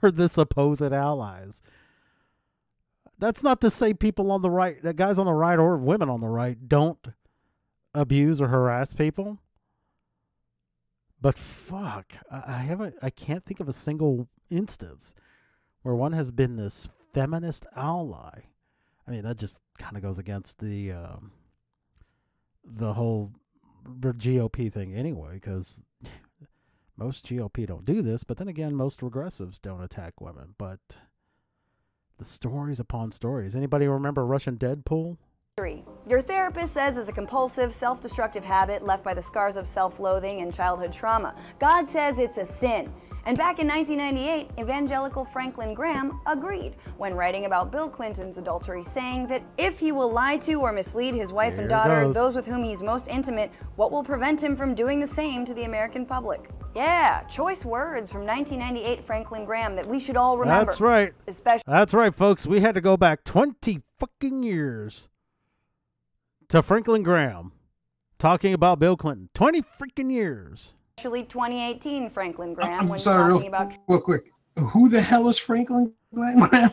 are the supposed allies. That's not to say people on the right, that guys on the right or women on the right don't abuse or harass people. But fuck, I can't think of a single instance where one has been this feminist ally. I mean, that just kind of goes against the whole GOP thing anyway, because most GOP don't do this, but then again, most progressives don't attack women. But the stories upon stories. Anybody remember Russian Deadpool? Your therapist says it's a compulsive, self-destructive habit left by the scars of self-loathing and childhood trauma. God says it's a sin. And back in 1998, evangelical Franklin Graham agreed when writing about Bill Clinton's adultery, saying that if he will lie to or mislead his wife and daughter, those with whom he's most intimate, what will prevent him from doing the same to the American public? Yeah, choice words from 1998 Franklin Graham that we should all remember. That's right. Especially That's right, folks. We had to go back 20 fucking years to Franklin Graham talking about Bill Clinton. 20 freaking years. Especially 2018 Franklin Graham when sorry, talking about... real quick. Who the hell is Franklin Graham?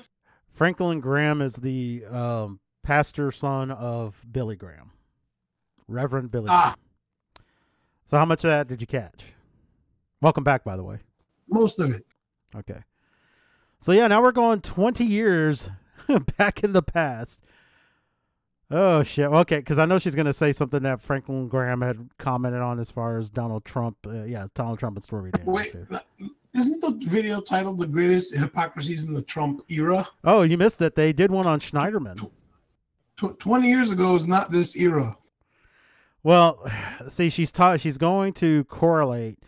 Franklin Graham is the pastor son of Billy Graham. Reverend Billy Graham. So how much of that did you catch? Welcome back, by the way. Most of it. Okay. So yeah, now we're going 20 years back in the past. Oh, shit. Okay, because I know she's going to say something that Franklin Graham had commented on as far as Donald Trump. Donald Trump and Stormy Daniels. Wait, here. isn't the video titled The Greatest Hypocrisies in the Trump Era? Oh, you missed it. They did one on Schneiderman. 20 years ago is not this era. Well, see, she's going to correlate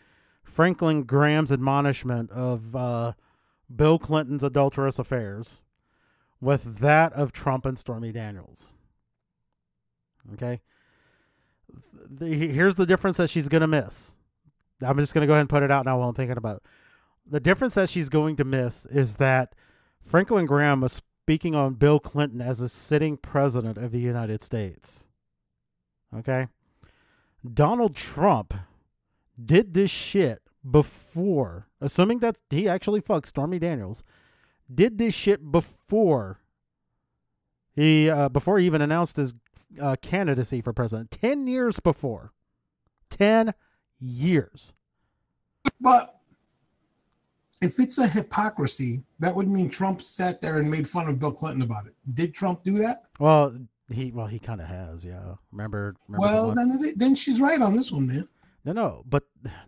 Franklin Graham's admonishment of Bill Clinton's adulterous affairs with that of Trump and Stormy Daniels. Okay? Here's the difference that she's going to miss. I'm just going to go ahead and put it out now while I'm thinking about it. The difference that she's going to miss is that Franklin Graham was speaking on Bill Clinton as a sitting president of the United States. Okay? Donald Trump did this shit before, assuming that he actually fucked Stormy Daniels, did this shit before he even announced his candidacy for president. 10 years before. 10 years. But if it's a hypocrisy, that would mean Trump sat there and made fun of Bill Clinton about it. Did Trump do that? Well, he kind of has, yeah. Remember Well, then she's right on this one, man. No, but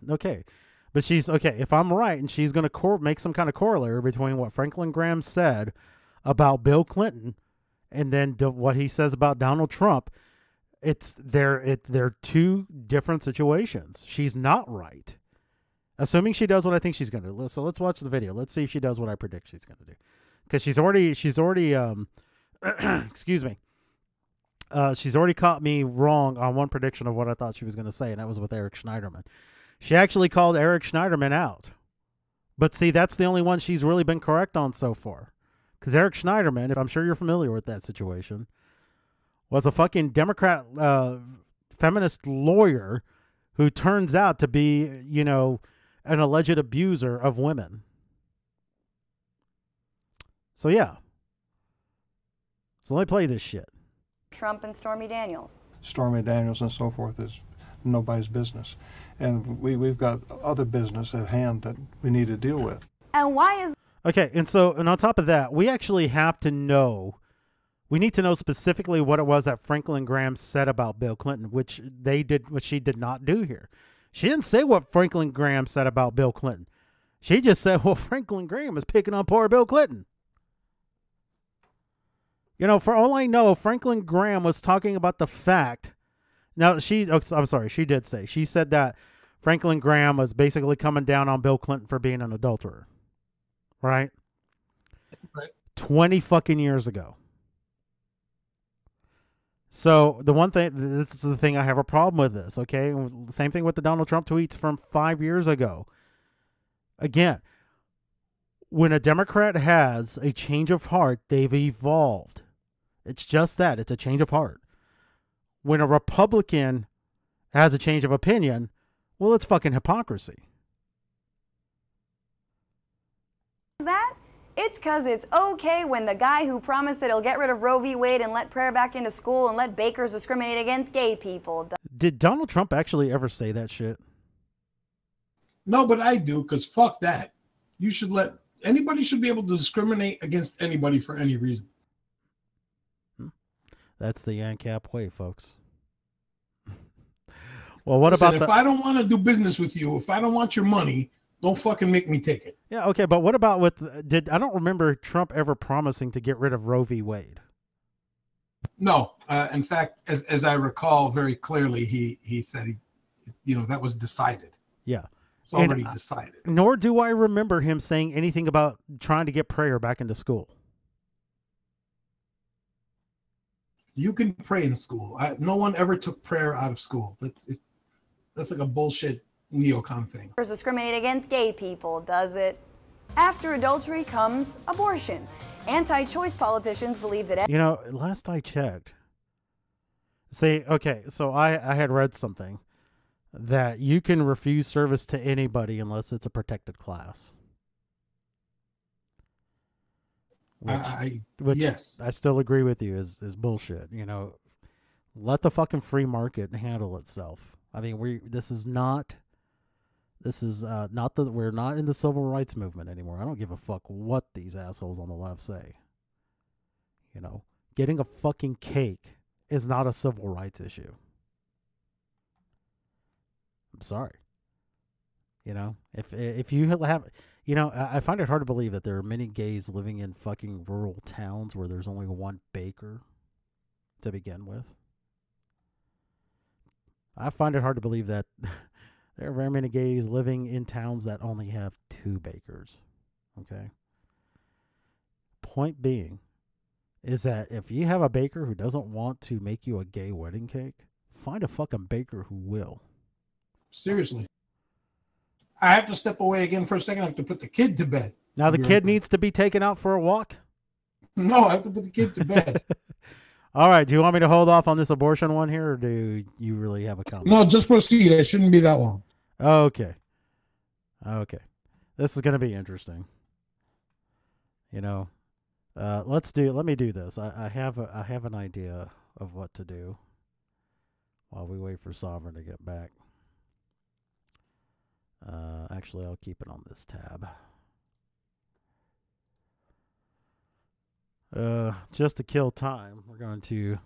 okay. But she's okay. If I'm right, and she's going to make some kind of corollary between what Franklin Graham said about Bill Clinton and then what he says about Donald Trump, they're two different situations. She's not right. Assuming she does what I think she's going to do. So let's watch the video. Let's see if she does what I predict she's going to do. Because she's already excuse me. She's already caught me wrong on one prediction of what I thought she was going to say, and that was with Eric Schneiderman. She actually called Eric Schneiderman out. But see, that's the only one she's really been correct on so far. Because Eric Schneiderman, if I'm sure you're familiar with that situation, was a fucking Democrat feminist lawyer who turns out to be, an alleged abuser of women. So yeah. So let me play this shit. Trump and Stormy Daniels. Stormy Daniels and so forth is nobody's business. And we've got other business at hand that we need to deal with. And why is... Okay, and on top of that, we actually have to know, we need to know specifically what it was that Franklin Graham said about Bill Clinton, which she did not do here. She didn't say what Franklin Graham said about Bill Clinton. She just said, well, Franklin Graham is picking on poor Bill Clinton. For all I know, Franklin Graham was talking about the fact. Now, I'm sorry, she did say. She said that Franklin Graham was basically coming down on Bill Clinton for being an adulterer. Right? 20 fucking years ago. So, this is the thing I have a problem with this, okay? Same thing with the Donald Trump tweets from 5 years ago. Again, when a Democrat has a change of heart, they've evolved. It's just that. It's a change of heart. When a Republican has a change of opinion, well, it's fucking hypocrisy. That? It's because it's okay when the guy who promised that he'll get rid of Roe v. Wade and let prayer back into school and let bakers discriminate against gay people. Did Donald Trump actually ever say that shit? No, but I do, because fuck that. Anybody should be able to discriminate against anybody for any reason. That's the ANCAP way, folks. Well, what about if I don't want to do business with you, if I don't want your money, don't fucking make me take it. Yeah, okay, but what about I don't remember Trump ever promising to get rid of Roe v. Wade. No, in fact, as I recall very clearly, he said that was decided. Yeah. It's already decided. Nor do I remember him saying anything about trying to get prayer back into school. You can pray in school. No one ever took prayer out of school. That's like a bullshit neocon thing. Discriminate against gay people, does it? After adultery comes abortion. Anti-choice politicians believe that... Last I checked. See, okay, so I had read something that you can refuse service to anybody unless it's a protected class. Which yes, I still agree with you is bullshit. Let the fucking free market handle itself. I mean, we're not in the civil rights movement anymore. I don't give a fuck what these assholes on the left say. Getting a fucking cake is not a civil rights issue. I'm sorry. If you have, I find it hard to believe that there are many gays living in fucking rural towns where there's only one baker to begin with. I find it hard to believe that there are very many gays living in towns that only have 2 bakers. Okay? Point being is that if you have a baker who doesn't want to make you a gay wedding cake, find a fucking baker who will. Seriously. I have to step away again for a second. I have to put the kid to bed. Now the kid needs to be taken out for a walk? No, I have to put the kid to bed. All right. Do you want me to hold off on this abortion one here, or do you really have a comment? No, just proceed. It shouldn't be that long. Okay. Okay. This is going to be interesting. You know, let me do this. I have an idea of what to do while we wait for Sovereign to get back. Actually, I'll keep it on this tab. Just to kill time, we're going to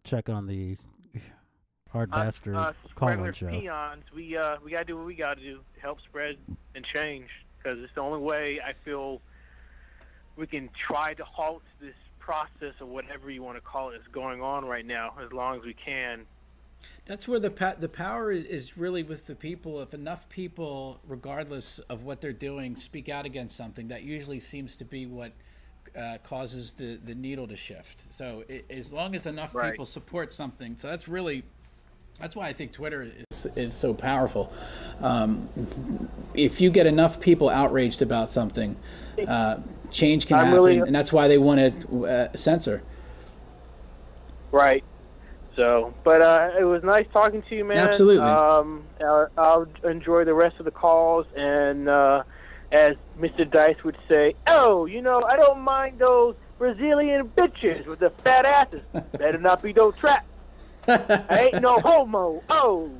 check on the Hard Bastard call-in regular show. peons, we gotta do what we gotta do to help spread and change, because it's the only way I feel we can try to halt this process or whatever you want to call it that's going on right now, as long as we can. That's where the power is really with the people. If enough people, regardless of what they're doing, speak out against something, that usually seems to be what causes the needle to shift. So as long as enough people support something, so that's why I think Twitter is so powerful. If you get enough people outraged about something, change can happen, and that's why they want to censor. Right. So, but it was nice talking to you, man. Absolutely. I'll enjoy the rest of the calls, and as Mr. Dice would say, oh, I don't mind those Brazilian bitches with the fat asses. Better not be no trap. I ain't no homo. Oh.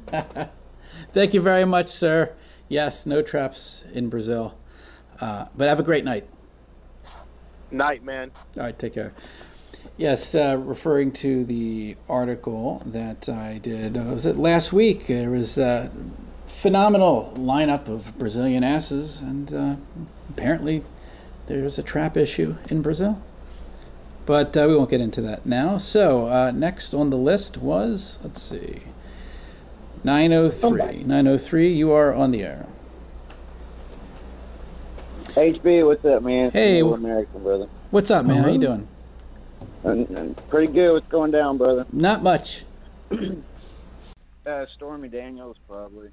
Thank you very much, sir. Yes, no traps in Brazil. But have a great night. Night, man. All right, take care. Yes, referring to the article that I did, was it last week? There was a phenomenal lineup of Brazilian asses, and apparently there's a trap issue in Brazil. But we won't get into that now. So next on the list was, let's see, 903. 903, you are on the air. HB, what's up, man? Hey. American, brother. What's up, man? How you doing? Pretty good. What's going down, brother? Not much. Stormy Daniels, probably.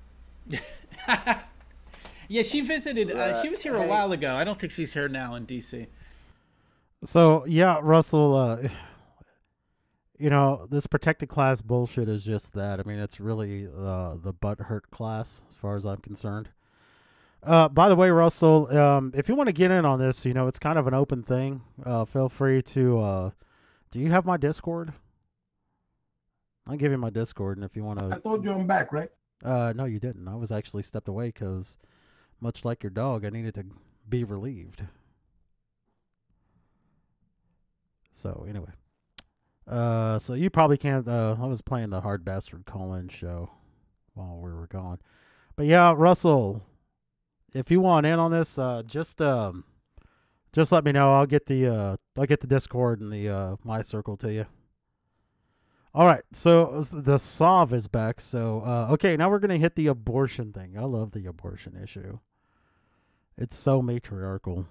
Yeah, she visited. She was here a while ago. I don't think she's here now in D.C. So, yeah, Russell, this protected class bullshit is just that. I mean, it's really the butthurt class, as far as I'm concerned. By the way, Russell, if you want to get in on this, it's kind of an open thing. Feel free to... do you have my Discord? I'll give you my Discord, and if you want to... I told you I'm back, right? No, you didn't. I was actually stepped away because, much like your dog, I needed to be relieved. So, anyway. So you probably can't... I was playing the Hard Bastard call-in show while we were gone. But yeah, Russell, if you want in on this, just let me know. I'll get the Discord and the my circle to you. All right, so the Sov is back. So okay, now we're gonna hit the abortion thing. I love the abortion issue. It's so matriarchal.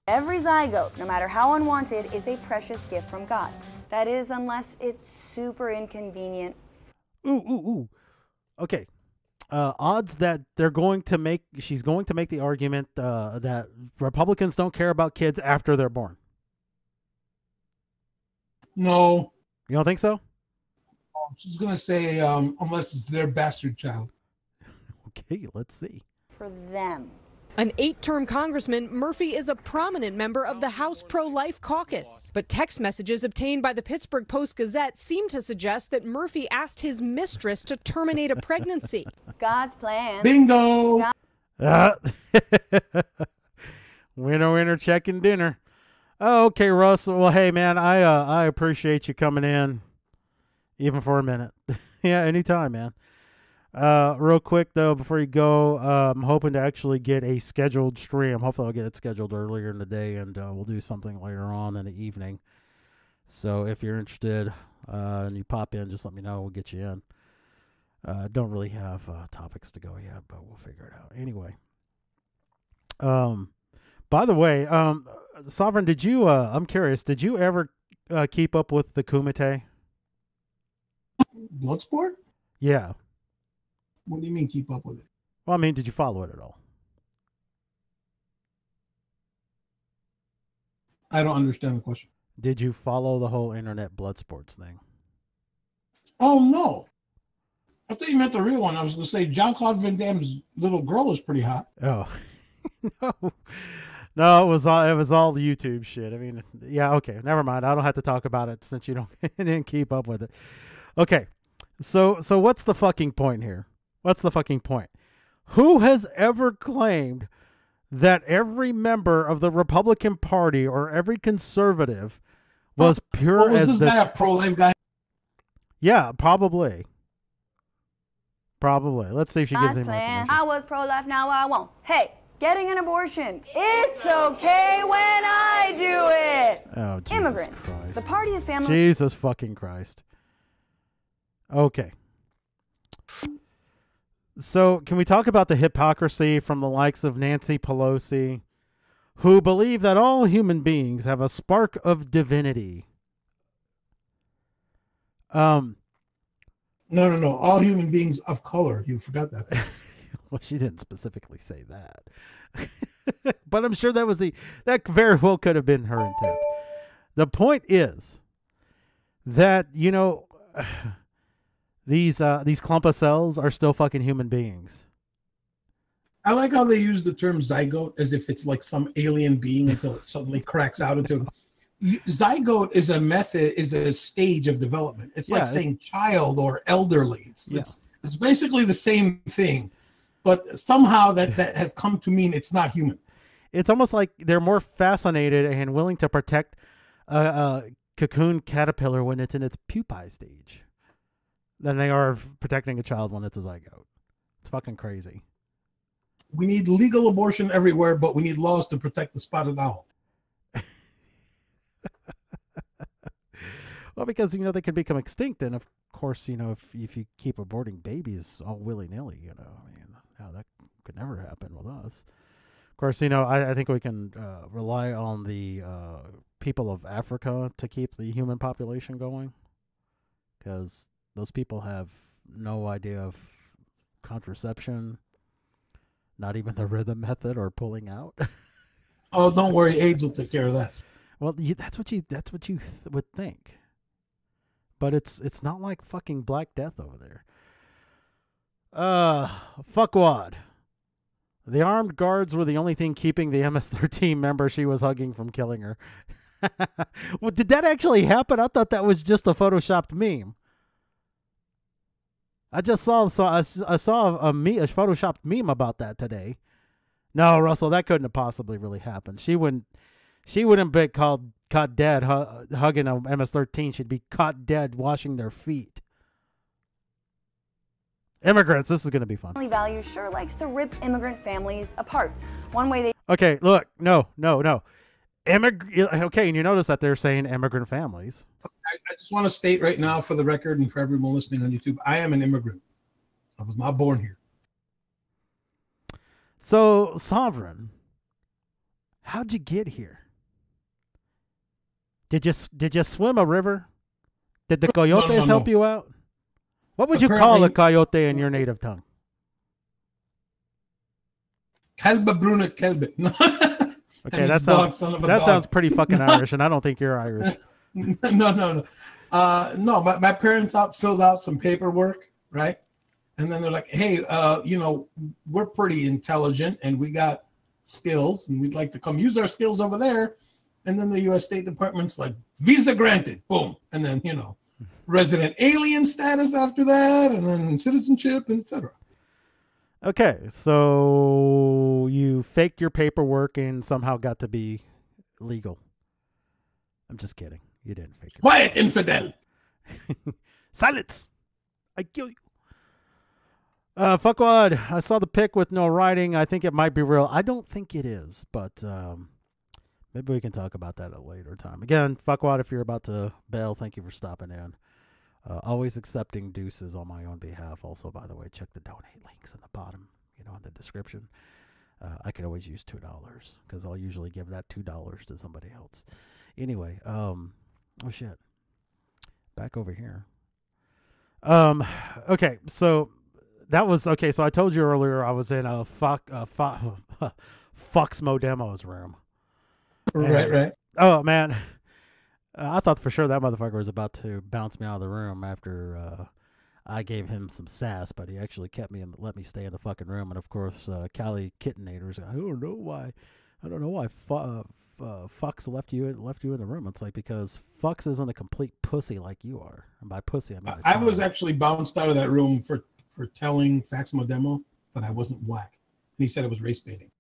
Every zygote, no matter how unwanted, is a precious gift from God. That is, unless it's super inconvenient. Ooh. Okay. Odds that she's going to make the argument that Republicans don't care about kids after they're born. No. You don't think so? She's going to say, unless it's their bastard child. Okay, let's see. For them. An 8-term congressman, Murphy is a prominent member of the House pro-life caucus. But text messages obtained by the Pittsburgh Post-Gazette seem to suggest that Murphy asked his mistress to terminate a pregnancy. God's plan. Bingo! Winner, chicken dinner. Oh, okay, Russ. Well, hey, man, I appreciate you coming in, even for a minute. Yeah, anytime, man. Real quick, though, before you go, I'm hoping to actually get a scheduled stream. Hopefully I'll get it scheduled earlier in the day, and we'll do something later on in the evening. So if you're interested and you pop in, just let me know. We'll get you in. Don't really have topics to go yet, but we'll figure it out. Anyway. By the way, Sovereign, did you, I'm curious, did you ever keep up with the Kumite? Bloodsport? Yeah. What do you mean keep up with it? Well, I mean, did you follow it at all? I don't understand the question. Did you follow the whole internet blood sports thing? Oh no. I thought you meant the real one. I was going to say Jean-Claude Van Damme's little girl is pretty hot. Oh, no, it was all the YouTube shit. I mean, yeah, okay, never mind. I don't have to talk about it since you didn't keep up with it. Okay, so what's the fucking point here? What's the fucking point? Who has ever claimed that every member of the Republican Party or every conservative was pure was as this guy a pro-life guy? Yeah, probably. Probably. Let's see if she gives any more information. I was pro-life, now I won't. Hey, getting an abortion. It's okay when I do it. Oh, Jesus Immigrants. Christ. The party of family. Jesus fucking Christ. Okay. So, can we talk about the hypocrisy from the likes of Nancy Pelosi, who believe that all human beings have a spark of divinity? No. All human beings of color. You forgot that. Well, she didn't specifically say that. But I'm sure that very well could have been her intent. The point is that, these clump of cells are still fucking human beings. I like how they use the term zygote as if it's like some alien being until it suddenly cracks out into zygote is a method, is a stage of development. It's like saying child or elderly. It's basically the same thing, but somehow that has come to mean it's not human. It's almost like they're more fascinated and willing to protect a cocoon caterpillar when it's in its pupae stage than they are protecting a child when it's a zygote. It's fucking crazy. We need legal abortion everywhere, but we need laws to protect the spotted owl. Well, because, they can become extinct. And, of course, if you keep aborting babies all willy-nilly, that could never happen with us. Of course, I think we can rely on the people of Africa to keep the human population going, because those people have no idea of contraception, not even the rhythm method or pulling out. Oh, don't worry, AIDS will take care of that. Well, that's what you would think, but it's not like fucking Black Death over there. Fuckwad. The armed guards were the only thing keeping the MS-13 member she was hugging from killing her. Well, did that actually happen? I thought that was just a photoshopped meme. I saw a photoshopped meme about that today. No, Russell, that couldn't have possibly really happened. She wouldn't be caught dead hugging a MS-13. She'd be caught dead washing their feet. Immigrants, this is going to be fun. Family values sure likes to rip immigrant families apart. One way they... Okay, look, no. Okay, and you notice that they're saying immigrant families. I just want to state right now for the record and for everyone listening on YouTube, I am an immigrant. I was not born here. So, Sovereign, how'd you get here? Did you swim a river? Did the coyotes help you out? What would you call a coyote in your native tongue? Kalbe brunet kelbe. Okay, that sounds pretty fucking Irish, and I don't think you're Irish. No. My parents filled out some paperwork, right? And then they're like, hey, we're pretty intelligent and we got skills and we'd like to come use our skills over there. And then the U.S. State Department's like, visa granted, boom. And then, resident alien status after that, and then citizenship, and etc. Okay, so you faked your paperwork and somehow got to be legal. I'm just kidding. You didn't fake it. Quiet, infidel. Silence. I kill you. Fuckwad, I saw the pic with no writing. I think it might be real. I don't think it is, but maybe we can talk about that at a later time. Again, Fuckwad, if you're about to bail, thank you for stopping in. Always accepting deuces on my own behalf. Also, by the way, check the donate links in the bottom, in the description. I could always use $2 because I'll usually give that $2 to somebody else. Anyway, oh shit. Back over here. Okay, so that was okay. So I told you earlier I was in a Foxmo Demos room. Right. Oh man. I thought for sure that motherfucker was about to bounce me out of the room after I gave him some sass, but he actually kept me and let me stay in the fucking room. And of course, Callie Kittenators, I don't know why Fox left you in the room. It's like, because Fox isn't a complete pussy like you are. And by pussy, I mean I was actually bounced out of that room for telling Faximo Demo that I wasn't black. And he said it was race baiting.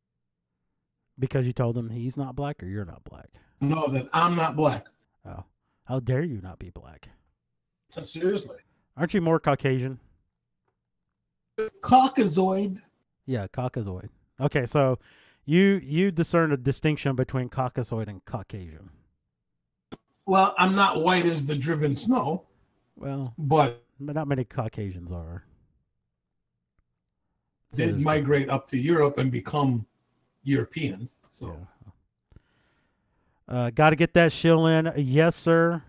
Because you told him he's not black or you're not black? No, that I'm not black. Oh. How dare you not be black? Seriously. Aren't you more Caucasian? Caucasoid. Yeah, Caucasoid. Okay, so you discern a distinction between Caucasoid and Caucasian. Well, I'm not white as the driven snow. Well, but not many Caucasians are. Did migrate up to Europe and become Europeans. So, got to get that shill in. Yes, sir.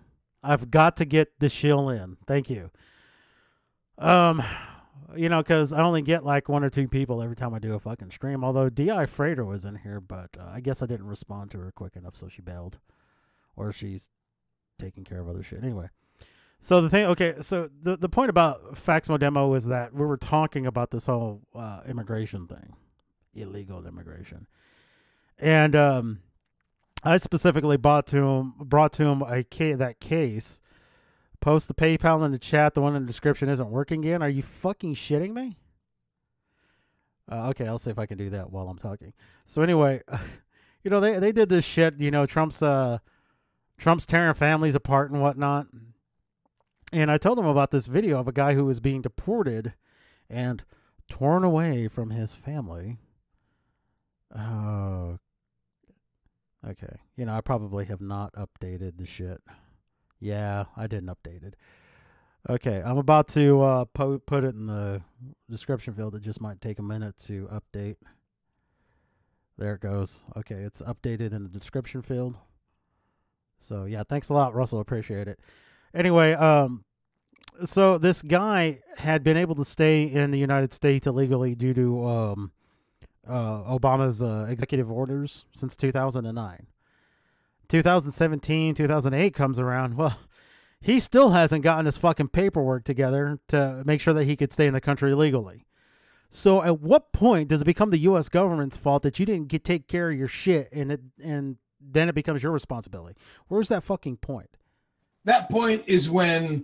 I've got to get the shill in. Thank you. You know, because I only get like 1 or 2 people every time I do a fucking stream. Although D.I. Freighter was in here, but I guess I didn't respond to her quick enough, so she bailed, or she's taking care of other shit. Anyway, so the thing, okay, so the point about Faxmo Demo is that we were talking about this whole immigration thing, illegal immigration, and I specifically brought to him that case. Post the PayPal in the chat. The one in the description isn't working again. Are you fucking shitting me? Okay, I'll see if I can do that while I'm talking. So anyway, you know, they did this shit. You know, Trump's tearing families apart and whatnot. And I told them about this video of a guy who was being deported and torn away from his family. Oh, okay. You know, I probably have not updated the shit. Yeah, I didn't update it. Okay, I'm about to put it in the description field. It just might take a minute to update. There it goes. Okay, it's updated in the description field. So, yeah, thanks a lot, Russell. Appreciate it. Anyway, so this guy had been able to stay in the United States illegally due to Obama's executive orders since 2009. 2017, 2008 comes around. Well, he still hasn't gotten his fucking paperwork together to make sure that he could stay in the country legally. So at what point does it become the U.S. government's fault that you didn't take care of your shit and then it becomes your responsibility? Where's that fucking point? That point is when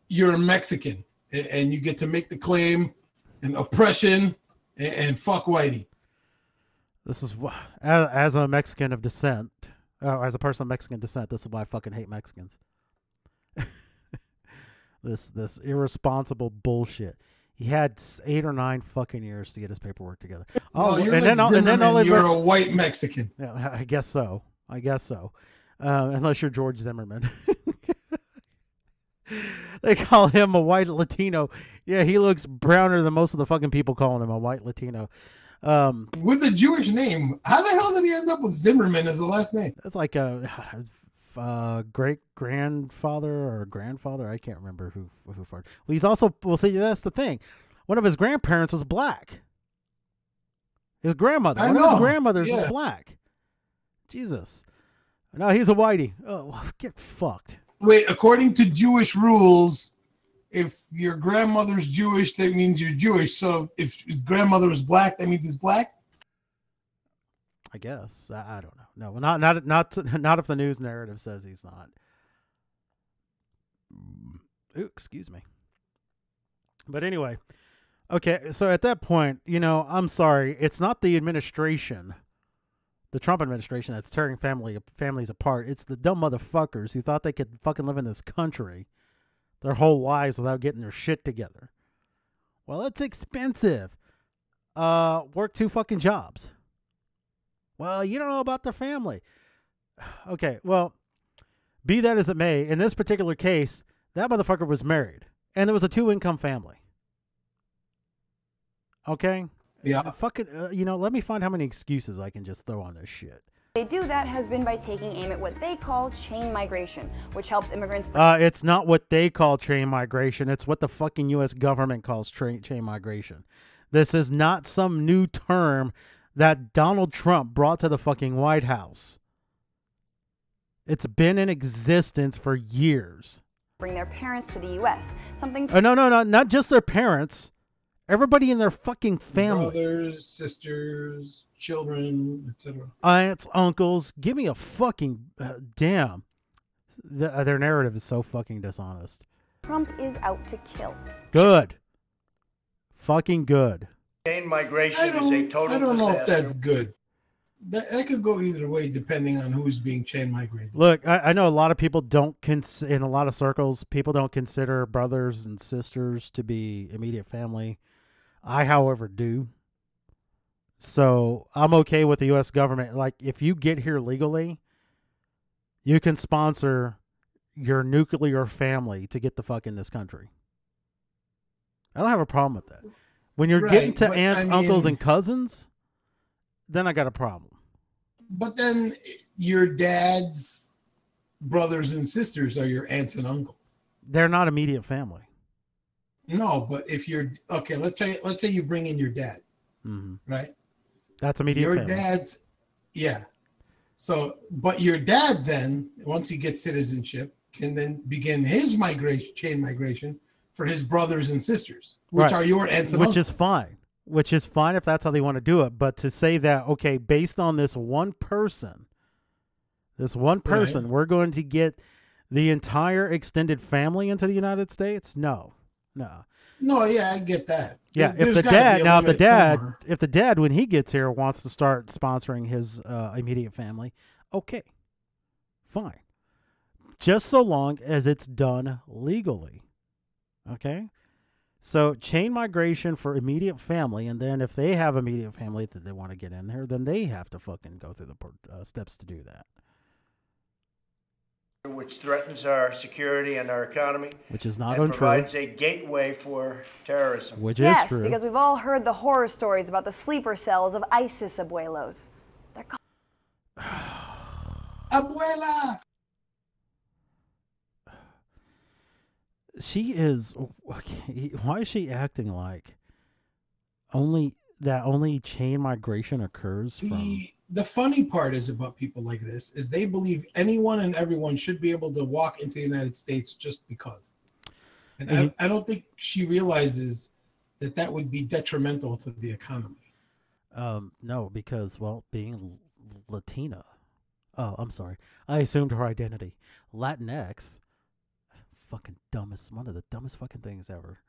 you're a Mexican and you get to make the claim and oppression and fuck whitey. This is as a Mexican of descent. As a person of Mexican descent, this is why I fucking hate Mexicans. This irresponsible bullshit. He had 8 or 9 fucking years to get his paperwork together. Oh, you're a white Mexican. Yeah, I guess so. Unless you're George Zimmerman. They call him a white Latino. Yeah, he looks browner than most of the fucking people calling him a white Latino. With a Jewish name. How the hell did he end up with Zimmerman as the last name? It's like a great grandfather or grandfather. I can't remember who farted. Well, he's also, well, see, that's the thing. One of his grandparents was black. His grandmother. One of his grandmothers was black. Jesus. No, he's a whitey. Oh, get fucked. Wait, according to Jewish rules, if your grandmother's Jewish, that means you're Jewish. So if his grandmother is black, that means he's black? I guess. I don't know. No, not if the news narrative says he's not. Ooh, excuse me. But anyway, okay, so at that point, you know, I'm sorry. It's not the administration, the Trump administration, that's tearing families apart. It's the dumb motherfuckers who thought they could fucking live in this country their whole lives without getting their shit together. Well, it's expensive. Work 2 fucking jobs. Well, you don't know about their family. Okay, well, be that as it may, in this particular case, that motherfucker was married. And there was a 2-income family. Okay? Yeah. Fucking, you know, let me find how many excuses I can just throw on this shit. They do that has been by taking aim at what they call chain migration, which helps immigrants. It's not what they call chain migration. It's what the fucking U.S. government calls chain migration. This is not some new term that Donald Trump brought to the fucking White House. It's been in existence for years. Bring their parents to the U.S. Something. No, not just their parents. Everybody in their fucking family. Brothers, sisters, children, etc. Aunts, uncles. Give me a fucking damn. Their narrative is so fucking dishonest. Trump is out to kill. Good. Fucking good. Chain migration is a total I don't know if disaster. that's good. That could go either way depending on who's being chain migrated. Look, I know a lot of people don't in a lot of circles, people don't consider brothers and sisters to be immediate family. I, however, do. So I'm okay with the U.S. government. Like, if you get here legally, you can sponsor your nuclear family to get the fuck in this country. I don't have a problem with that. When you're getting to aunts, uncles, and cousins, then I got a problem. But then your dad's brothers and sisters are your aunts and uncles. They're not immediate family. No, but if you're okay, let's say you bring in your dad, right? That's immediate Your family. dad's, yeah. So, but your dad then, once he gets citizenship, can then begin his chain migration for his brothers and sisters, which are your aunts and uncles. Which is fine if that's how they want to do it. But to say that, okay, based on this one person, we're going to get the entire extended family into the United States? No. No, yeah, I get that. Yeah, if the dad, when he gets here, wants to start sponsoring his immediate family, okay, fine. Just so long as it's done legally. Okay? So chain migration for immediate family, and then if they have immediate family that they want to get in there, then they have to fucking go through the steps to do that. Which threatens our security and our economy. Which is not and untrue. provides a gateway for terrorism. Which Yes, is true. because we've all heard the horror stories about the sleeper cells of ISIS abuelos. They're Abuela! She is. Okay, why is she acting like only chain migration occurs from? The funny part is about people like this is they believe anyone and everyone should be able to walk into the United States just because. And I don't think she realizes that would be detrimental to the economy. No, because, well, being Latina. Oh, I'm sorry. I assumed her identity. Latinx. Fucking dumbest. One of the dumbest fucking things ever.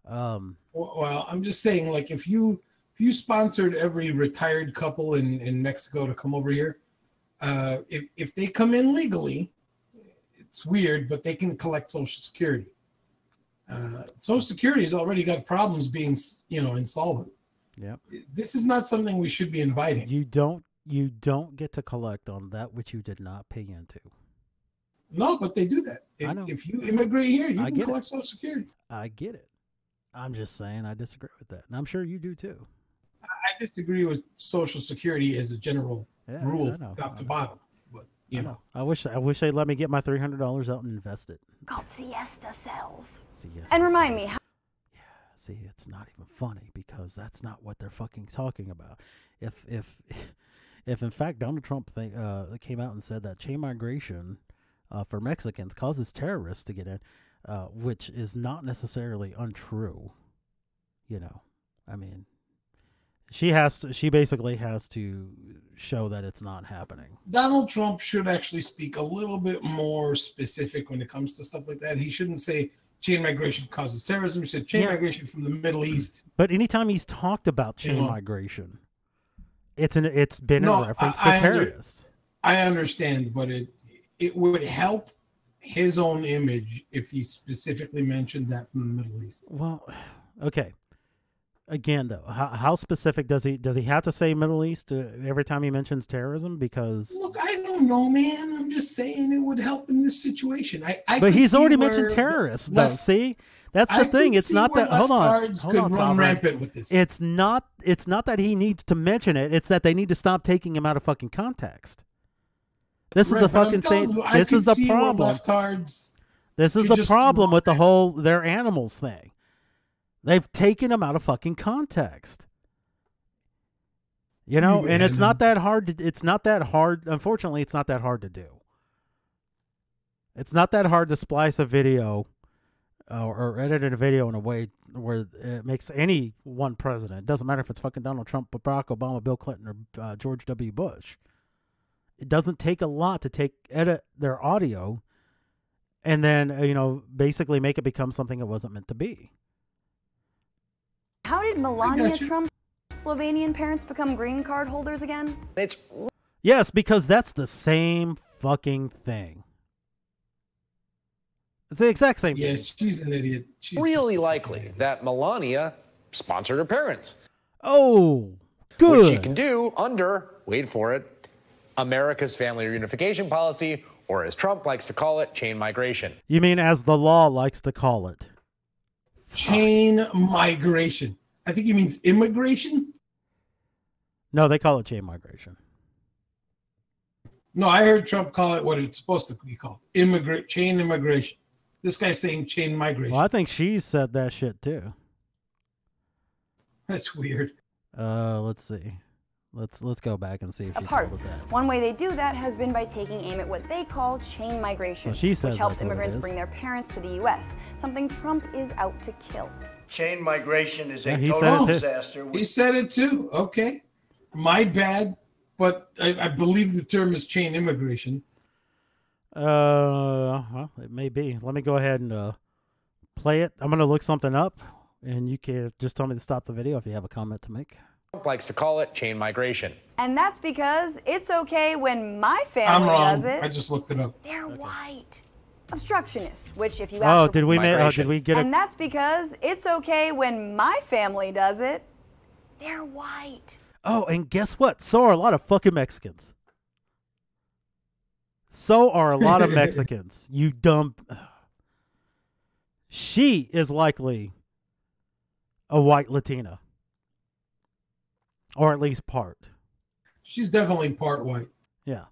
Well, I'm just saying, like, if you sponsored every retired couple in Mexico to come over here, if they come in legally, it's weird, but they can collect Social Security. Social Security has already got problems being, insolvent. Yep. This is not something we should be inviting. You don't get to collect on that which you did not pay into. No, but they do that. I know. If you immigrate here, you can collect Social Security. I get it. I'm just saying I disagree with that. And I'm sure you do too. I disagree with Social Security as a general rule, top to bottom. But you know, I wish they'd let me get my $300 out and invest it. called siesta cells. Siesta And remind cells. me, See, it's not even funny because that's not what they're fucking talking about. If in fact Donald Trump came out and said that chain migration for Mexicans causes terrorists to get in, which is not necessarily untrue. I mean, she basically has to show that it's not happening. Donald Trump should actually speak a little bit more specific when it comes to stuff like that. He shouldn't say chain migration causes terrorism. He said chain migration from the Middle East. But anytime he's talked about chain migration, it's been in reference to terrorists. I understand, but it would help his own image if he specifically mentioned that from the Middle East. Well, okay. Again, though, how specific does he have to say Middle East every time he mentions terrorism? Because look, I don't know, man. I'm just saying it would help in this situation. But he's already mentioned terrorists, though. See, that's the thing. It's not that. Hold on, run rampant with this. It's not that he needs to mention it. It's that they need to stop taking him out of fucking context. This is the fucking same. This is the problem. This is the problem with the whole "they're animals" thing. They've taken them out of fucking context. And it's not that hard. It's not that hard. Unfortunately, it's not that hard to do. It's not that hard to splice a video or edit a video in a way where it makes any one president. It doesn't matter if it's fucking Donald Trump, Barack Obama, Bill Clinton, or George W. Bush. It doesn't take a lot to edit their audio and then, basically make it become something it wasn't meant to be. How did Melania Trump's Slovenian parents become green card holders again? Yes, because that's the same fucking thing. It's the exact same thing. Yeah, she's an idiot. She's really likely that Melania sponsored her parents. Oh, good. Which she can do under, wait for it, America's family reunification policy, or as Trump likes to call it, chain migration. You mean as the law likes to call it? Chain migration. I think he means immigration. No, they call it chain migration. No, I heard Trump call it what it's supposed to be called. Chain immigration. This guy's saying chain migration. Well, I think she said that shit too. That's weird. Let's see. Let's go back and see if she Apart. called it that. One way they do that has been by taking aim at what they call chain migration, So she says which helps that's what it immigrants is. bring their parents to the U.S., something Trump is out to kill. Chain migration is Yeah, a he said total it too. disaster. He said it too. Okay. My bad. But I believe the term is chain immigration. Well, it may be. Let me go ahead and play it. I'm going to look something up, and you can just tell me to stop the video if you have a comment to make. Trump likes to call it chain migration. And that's because it's okay when my family I'm wrong. does it. I just looked it up. They're white. Obstructionists, which if you Oh, ask did we get And it? that's because it's okay when my family does it. They're white. Oh, and guess what? So are a lot of fucking Mexicans. So are a lot of Mexicans. You dumb. She is likely a white Latina. Or at least part. She's definitely part white. Yeah.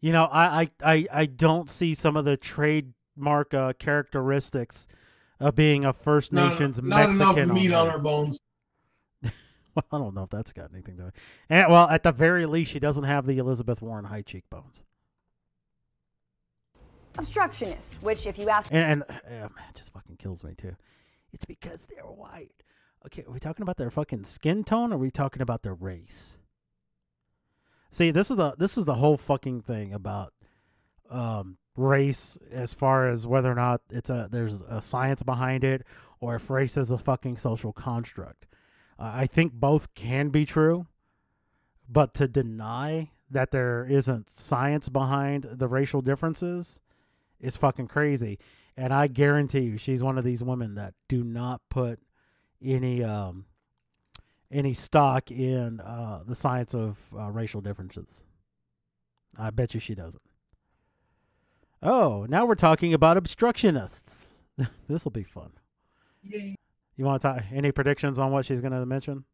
I don't see some of the trademark characteristics of being a First Nations not Mexican. enough meat on there. her bones. Well, I don't know if that's got anything to do with it. And, well, at the very least, she doesn't have the Elizabeth Warren high cheekbones. Obstructionists, which if you ask And it just fucking kills me, too. It's because they're white. Okay, are we talking about their fucking skin tone, or are we talking about their race? See, this is the whole fucking thing about race, as far as whether or not there's a science behind it, or if race is a fucking social construct. I think both can be true, but to deny that there isn't science behind the racial differences is fucking crazy. And I guarantee you, she's one of these women that do not put any stock in the science of racial differences. I bet you she doesn't. Oh, now we're talking about obstructionists. This will be fun. Yay. You want to talk any predictions on what she's going to mention?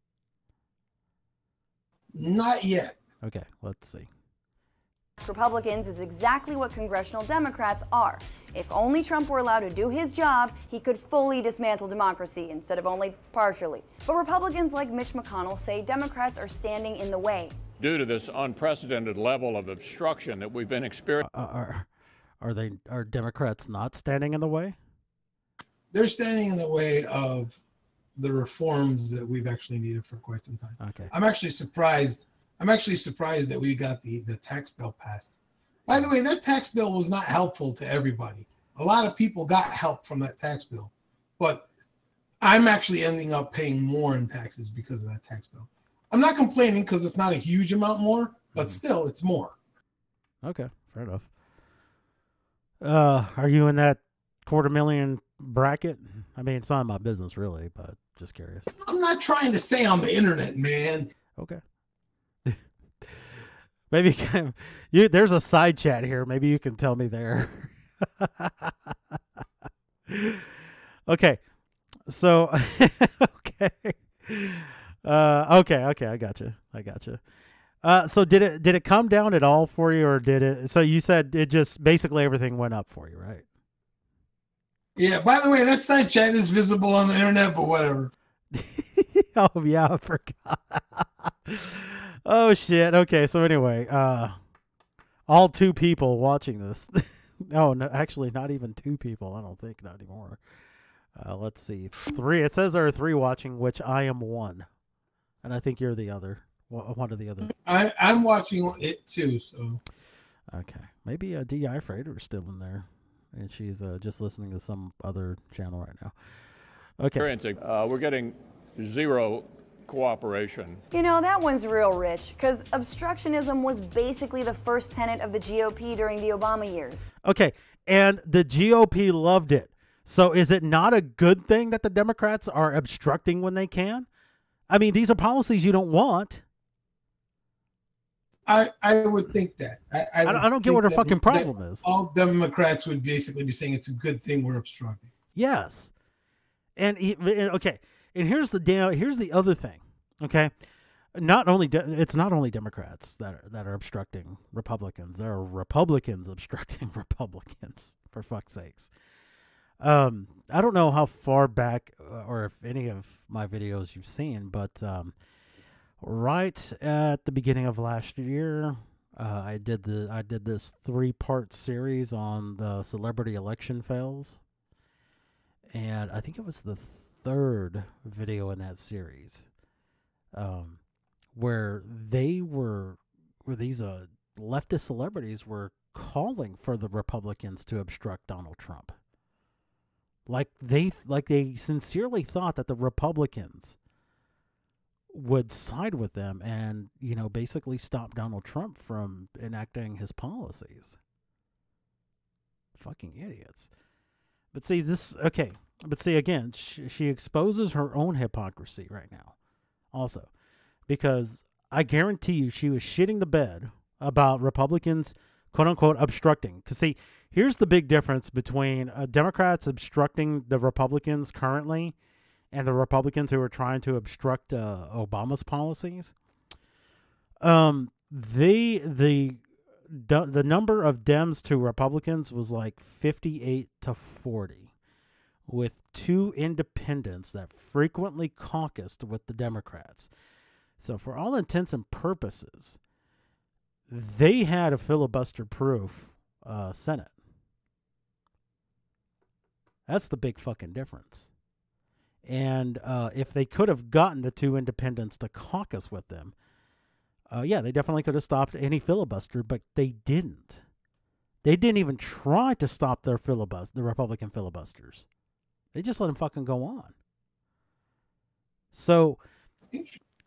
Not yet. Okay, let's see. Republicans is exactly what congressional Democrats are. If only Trump were allowed to do his job, he could fully dismantle democracy instead of only partially. But Republicans like Mitch McConnell say Democrats are standing in the way. Due to this unprecedented level of obstruction that we've been experiencing. Are Democrats not standing in the way? They're standing in the way of the reforms that we've actually needed for quite some time. Okay. I'm actually surprised that we got the tax bill passed. By the way, that tax bill was not helpful to everybody. A lot of people got help from that tax bill, but I'm actually ending up paying more in taxes because of that tax bill. I'm not complaining because it's not a huge amount more, but still, it's more. Okay, fair enough. Are you in that $250,000 bracket? I mean, it's not my business really, but just curious. I'm not trying to say on the internet, man. Okay. Maybe there's a side chat here. Maybe you can tell me there. Okay. So, okay. Okay. I got you. So did it come down at all for you, or did it? So you said it just basically everything went up for you, right? Yeah. By the way, that side chat is visible on the internet, but whatever. Oh yeah, I forgot. Oh shit. Okay. So anyway, all two people watching this. Oh, no, actually, not even 2 people. I don't think, not anymore. Let's see. 3. It says there are 3 watching, which I am one. And I think you're the other. One of the other. I'm watching it too, so. Okay. Maybe D.I. Freighter's still in there. And she's just listening to some other channel right now. Okay. We're getting 0 cooperation. You know, that one's real rich, because obstructionism was basically the first tenet of the GOP during the Obama years. Okay. And the GOP loved it. So is it not a good thing that the Democrats are obstructing when they can? I mean, these are policies you don't want. I would think that. I don't get what her fucking problem is. All Democrats would basically be saying it's a good thing we're obstructing. Yes. And okay. And here's the other thing. Okay. It's not only Democrats that are obstructing Republicans. There are Republicans obstructing Republicans, for fuck's sakes. I don't know how far back or if any of my videos you've seen, but right at the beginning of last year, I did this 3-part series on the celebrity election fails, and I think it was the 3rd video in that series, where these leftist celebrities were calling for the Republicans to obstruct Donald Trump. Like they sincerely thought that the Republicans would side with them and, basically stop Donald Trump from enacting his policies. Fucking idiots. But see, again, she exposes her own hypocrisy right now. Also, because I guarantee you she was shitting the bed about Republicans, quote unquote, obstructing. Because see, here's the big difference between Democrats obstructing the Republicans currently and the Republicans who are trying to obstruct Obama's policies. The number of Dems to Republicans was like 58-40, with 2 independents that frequently caucused with the Democrats. So for all intents and purposes, they had a filibuster-proof Senate. That's the big fucking difference. And if they could have gotten the 2 independents to caucus with them, yeah, they definitely could have stopped any filibuster, but they didn't. They didn't even try to stop the Republican filibusters. They just let them fucking go on. So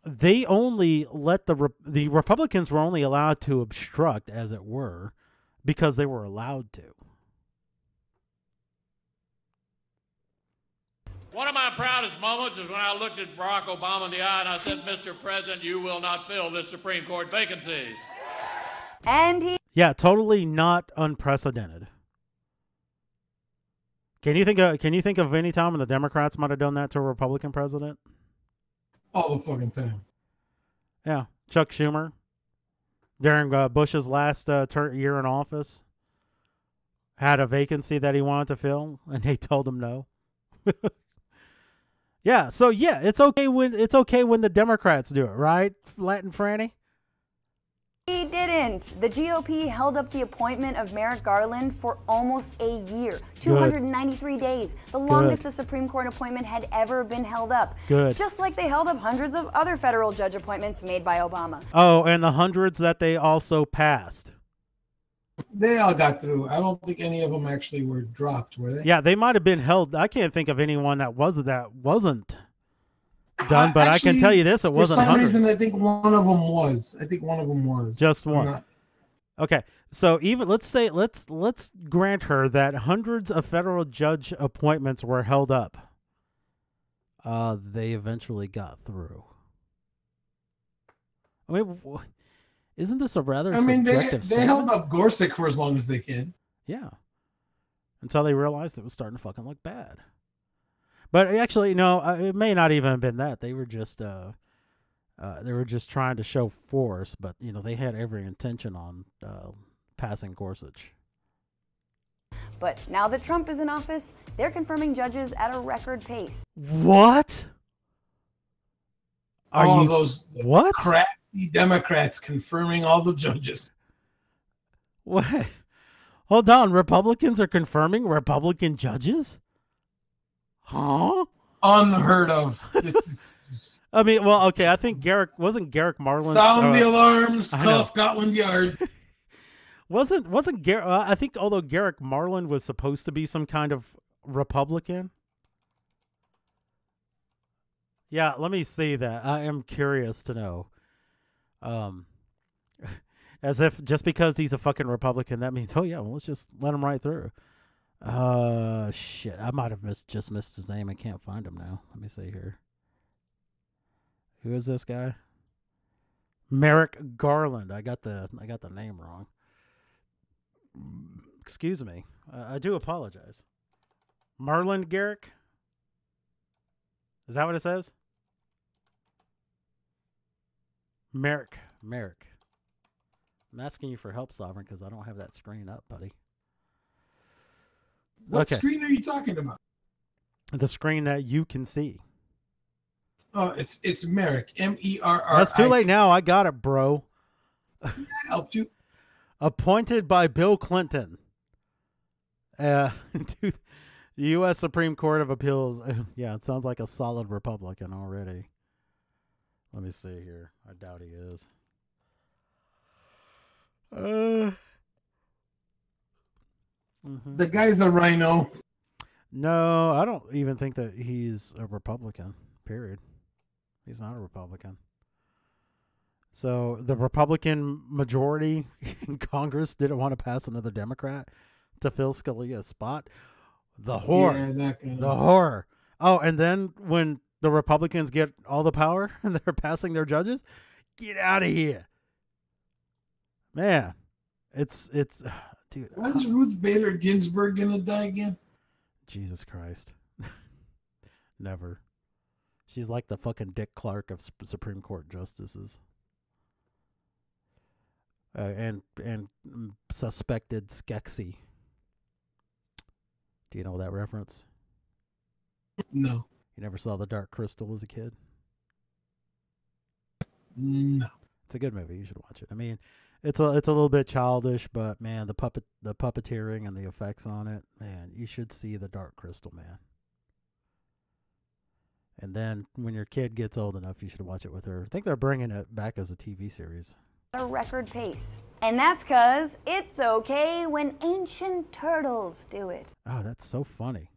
they only let the Republicans were only allowed to obstruct, as it were, because they were allowed to. One of my proudest moments is when I looked at Barack Obama in the eye and I said, Mr. President, you will not fill this Supreme Court vacancy. And yeah, totally not unprecedented. Can you think of any time when the Democrats might have done that to a Republican president? All the fucking time. Yeah, Chuck Schumer during Bush's last year in office had a vacancy that he wanted to fill, and they told him no. Yeah, so yeah, it's okay when the Democrats do it, right, Latin Franny? He didn't. The GOP held up the appointment of Merrick Garland for almost a year, 293 days, the longest a Supreme Court appointment had ever been held up. Good. Just like they held up hundreds of other federal judge appointments made by Obama. Oh, and the hundreds that they also passed. They all got through. I don't think any of them actually were dropped, were they? Yeah, they might have been held. I can't think of anyone that wasn't done, but actually, I can tell you this: it wasn't hundreds. For some reason, I think one of them was. Just one. Okay, so even let's grant her that hundreds of federal judge appointments were held up. They eventually got through. I mean, isn't this a rather subjective they held up Gorsuch for as long as they could. Yeah. Until they realized it was starting to fucking look bad. But actually, no, it may not even have been that. They were just trying to show force, but they had every intention on passing Gorsuch. But now that Trump is in office, they're confirming judges at a record pace. What? All those crappy Democrats confirming all the judges. What? Hold on, Republicans are confirming Republican judges? Huh? Unheard of. This is I mean, well, okay, I think Garrick Marlin. sound the alarms, call Scotland Yard. Wasn't Garrick? I think although Garrick Marlin was supposed to be some kind of Republican. Yeah, let me see that. I am curious to know. As if just because he's a fucking Republican, that means, oh yeah, well, let's just let him right through. Shit, I might have just missed his name. I can't find him now. Let me see here. Who is this guy? Merrick Garland. I got the name wrong. Excuse me. I do apologize. Marlin Garrick? Is that what it says? Merrick. I'm asking you for help, Sovereign, because I don't have that screen up, buddy. What screen are you talking about? The screen that you can see. Oh, it's Merrick. Merrick. That's too late now. I got it, bro. I helped you. Appointed by Bill Clinton. To the U.S. Supreme Court of Appeals. Yeah, it sounds like a solid Republican already. Let me see here. I doubt he is. The guy's a rhino. No, I don't even think that he's a Republican, period. He's not a Republican. So the Republican majority in Congress didn't want to pass another Democrat to fill Scalia's spot. The horror. Yeah, the horror. Oh, and then when the Republicans get all the power and they're passing their judges, get out of here. Man, it's dude. When's Ruth Bader Ginsburg gonna die again? Jesus Christ. Never. She's like the fucking Dick Clark of Supreme Court justices. And suspected Skeksis. Do you know that reference? No. You never saw The Dark Crystal as a kid? No. It's a good movie. You should watch it. I mean, it's a little bit childish, but man, the puppeteering and the effects on it, man, you should see The Dark Crystal, man. And then when your kid gets old enough, you should watch it with her. I think they're bringing it back as a TV series. A record pace. And that's because it's okay when ancient turtles do it. Oh, that's so funny.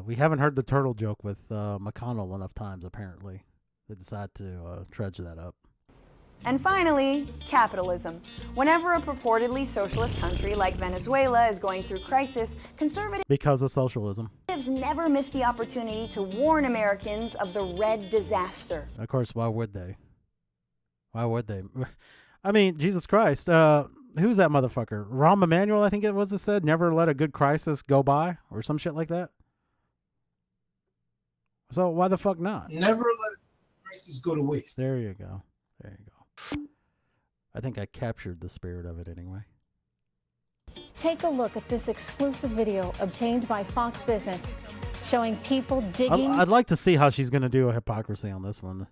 We haven't heard the turtle joke with McConnell enough times, apparently. They decide to trudge that up. And finally, capitalism. Whenever a purportedly socialist country like Venezuela is going through crisis, conservatives Because of socialism. never miss the opportunity to warn Americans of the red disaster. Of course, why would they? Why would they? I mean, Jesus Christ. Who's that motherfucker? Rahm Emanuel, I think it was it said, never let a good crisis go by or some shit like that. So why the fuck not? Never let crisis go to waste. There you go. There you go. I think I captured the spirit of it anyway. Take a look at this exclusive video obtained by Fox Business showing people digging. I'd like to see how she's going to do a hypocrisy on this one,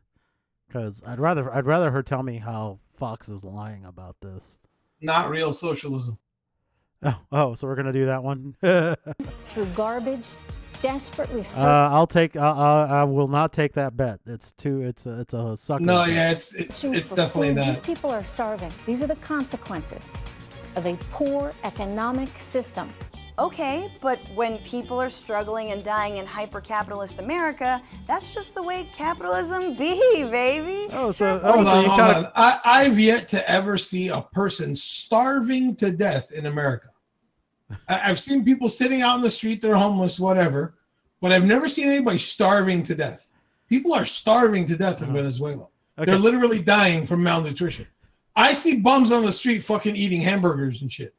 because I'd rather her tell me how Fox is lying about this. Not real socialism. Oh, so we're going to do that one. Through garbage, desperately searching. I will not take that bet. It's a sucker. No, bet. yeah, it's definitely These not. people are starving. These are the consequences of a poor economic system. Okay, but when people are struggling and dying in hyper-capitalist America, that's just the way capitalism be, baby. Hold on. I've yet to ever see a person starving to death in America. I've seen people sitting out in the street, they're homeless, whatever, but I've never seen anybody starving to death. People are starving to death in Venezuela. Okay. They're literally dying from malnutrition. I see bums on the street fucking eating hamburgers and shit.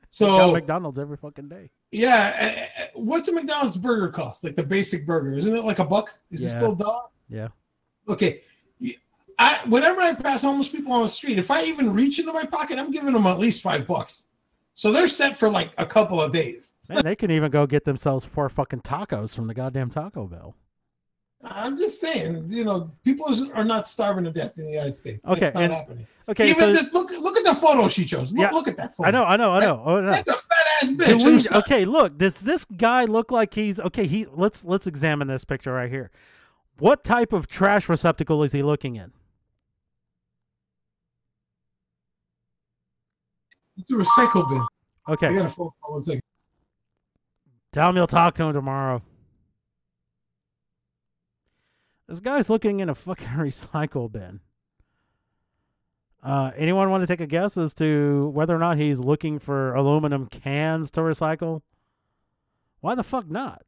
So Got McDonald's every fucking day. yeah, what's a McDonald's burger cost? Like the basic burger, isn't it like $1? Is it still $1? Yeah. Okay. Whenever I pass homeless people on the street, if I even reach into my pocket, I'm giving them at least $5. So they're set for like a couple of days. Man, they can even go get themselves 4 fucking tacos from the goddamn Taco Bell. I'm just saying, you know, people are not starving to death in the United States. Okay, That's not and- happening. okay, Even so- this, look at the photo she chose. Look at that photo. I know. Right? Oh, no. That's a fat ass Do bitch. we- okay, look. Does this guy look like he's okay? Let's examine this picture right here. What type of trash receptacle is he looking in? It's a recycle bin. Okay. I got a phone call. 1 second. Tell him you'll talk to him tomorrow. This guy's looking in a fucking recycle bin. Anyone want to take a guess as to whether or not he's looking for aluminum cans to recycle? Why the fuck not?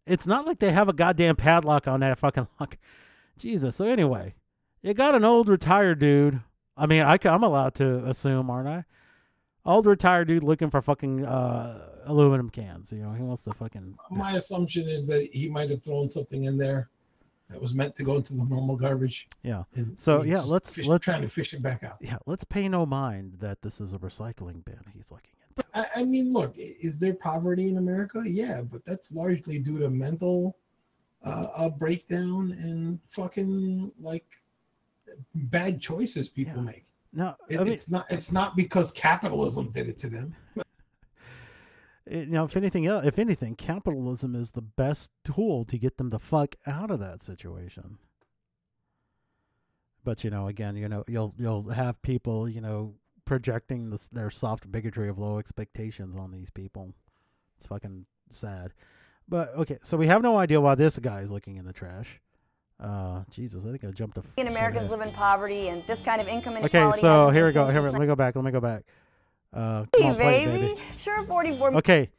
It's not like they have a goddamn padlock on that fucking lock. Jesus. So anyway, you got an old retired dude. I mean, I'm allowed to assume, aren't I? Old retired dude looking for fucking aluminum cans. You know, he wants to fucking. My assumption is that he might have thrown something in there that was meant to go into the normal garbage. Yeah. And So he's yeah, just let's trying to fish it back out. Yeah, let's pay no mind that this is a recycling bin he's looking into. I mean, look, is there poverty in America? Yeah, but that's largely due to mental breakdown and fucking like bad choices people make. No, it's not because capitalism did it to them. You know, if anything, capitalism is the best tool to get them the fuck out of that situation. But you know, again, you know, you'll have people, you know, projecting their soft bigotry of low expectations on these people. It's fucking sad. But okay, so we have no idea why this guy is looking in the trash. Jesus, I think I jumped a. Americans live in poverty, and this kind of income inequality. Okay, so hasn't here we been go. seen Here, since let me go back. Let me go back. Come Hey, on, play it, baby. Sure, 44. Okay.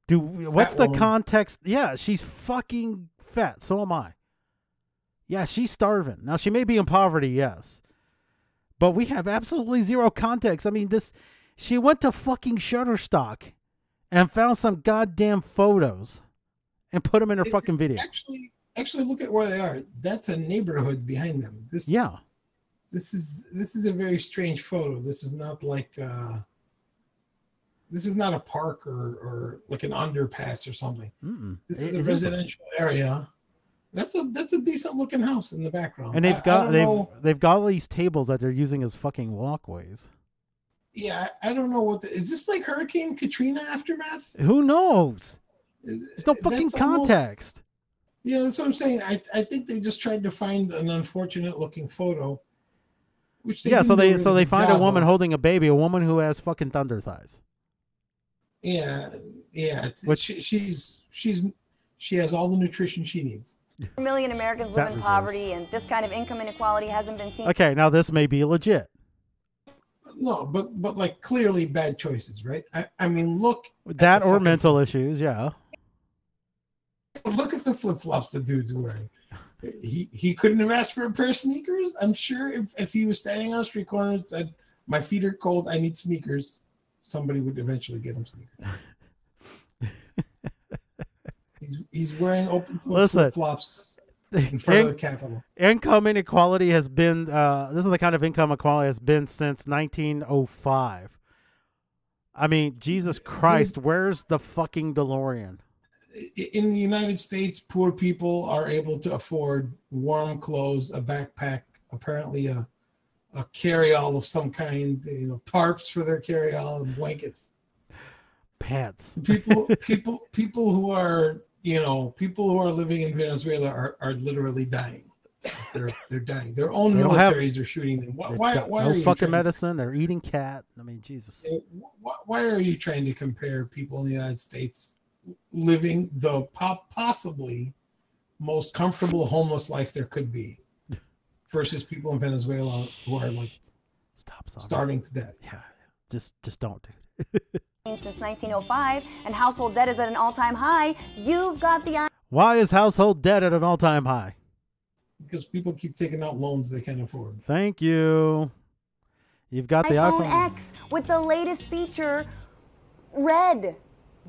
What's the woman. context? Yeah, she's fucking fat. So am I. Yeah, she's starving. Now, she may be in poverty, yes. But we have absolutely zero context. I mean, she went to fucking Shutterstock and found some goddamn photos and put them in her fucking video. Actually, look at where they are. That's a neighborhood behind them. This is a very strange photo. This is not like this is not a park or like an underpass or something. This is a residential area. That's a decent looking house in the background. And they've got all these tables that they're using as fucking walkways. Yeah, I don't know is this like Hurricane Katrina aftermath? Who knows? There's no fucking context. Yeah, that's what I'm saying. I think they just tried to find an unfortunate looking photo. Which they So didn't do they a good find a job woman of. holding a baby, a woman who has fucking thunder thighs. Yeah. She has all the nutrition she needs. 4 million Americans live in poverty, and this kind of income inequality hasn't been seen. Okay, now this may be legit. No, but like clearly bad choices, right? I mean, look. That or mental issues, yeah. Look at the flip flops the dude's wearing. He couldn't have asked for a pair of sneakers. I'm sure if he was standing on a street corner and said, "My feet are cold, I need sneakers," somebody would eventually get him sneakers. He's wearing open flip flops in front of the Capitol. Income inequality has been this is the kind of income inequality has been since 1905. I mean, Jesus Christ, where's the fucking DeLorean? In the United States, poor people are able to afford warm clothes, a backpack, apparently a carry-all of some kind, you know, tarps for their carry-all and blankets. Pants. People who are, you know, people who are living in Venezuela are literally dying. They're dying. Their own militaries are shooting them. Why no are you fucking medicine? They're eating cat. I mean, Jesus. Why are you trying to compare people in the United States living the possibly most comfortable homeless life there could be versus people in Venezuela who are like starving to death? Yeah, just don't, dude. Since 1905, and household debt is at an all-time high. You've got the Why is household debt at an all-time high? Because people keep taking out loans they can't afford. Thank you. You've got the iPhone X with the latest feature, Red.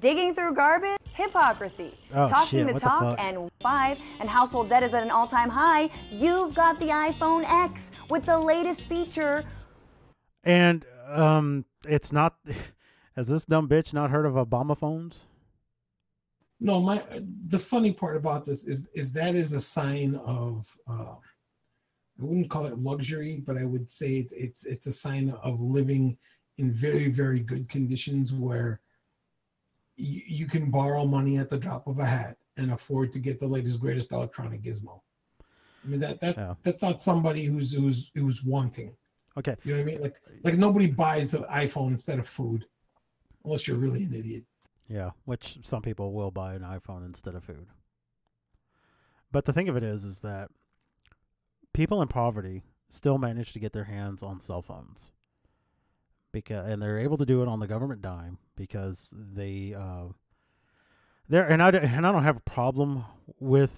Digging through garbage, hypocrisy. Oh, Talking shit, the what the talk fuck? and 5, and household debt is at an all-time high. You've got the iPhone X with the latest feature. And it's not. Has this dumb bitch not heard of Obama phones? No, the funny part about this is that is a sign of I wouldn't call it luxury, but I would say it's a sign of living in very, very good conditions where you can borrow money at the drop of a hat and afford to get the latest greatest electronic gizmo. I mean that's not somebody who's wanting. Okay. You know what I mean? Like nobody buys an iPhone instead of food, unless you're really an idiot. Yeah, which some people will buy an iPhone instead of food. But the thing of it is that people in poverty still manage to get their hands on cell phones, and they're able to do it on the government dime because I don't have a problem with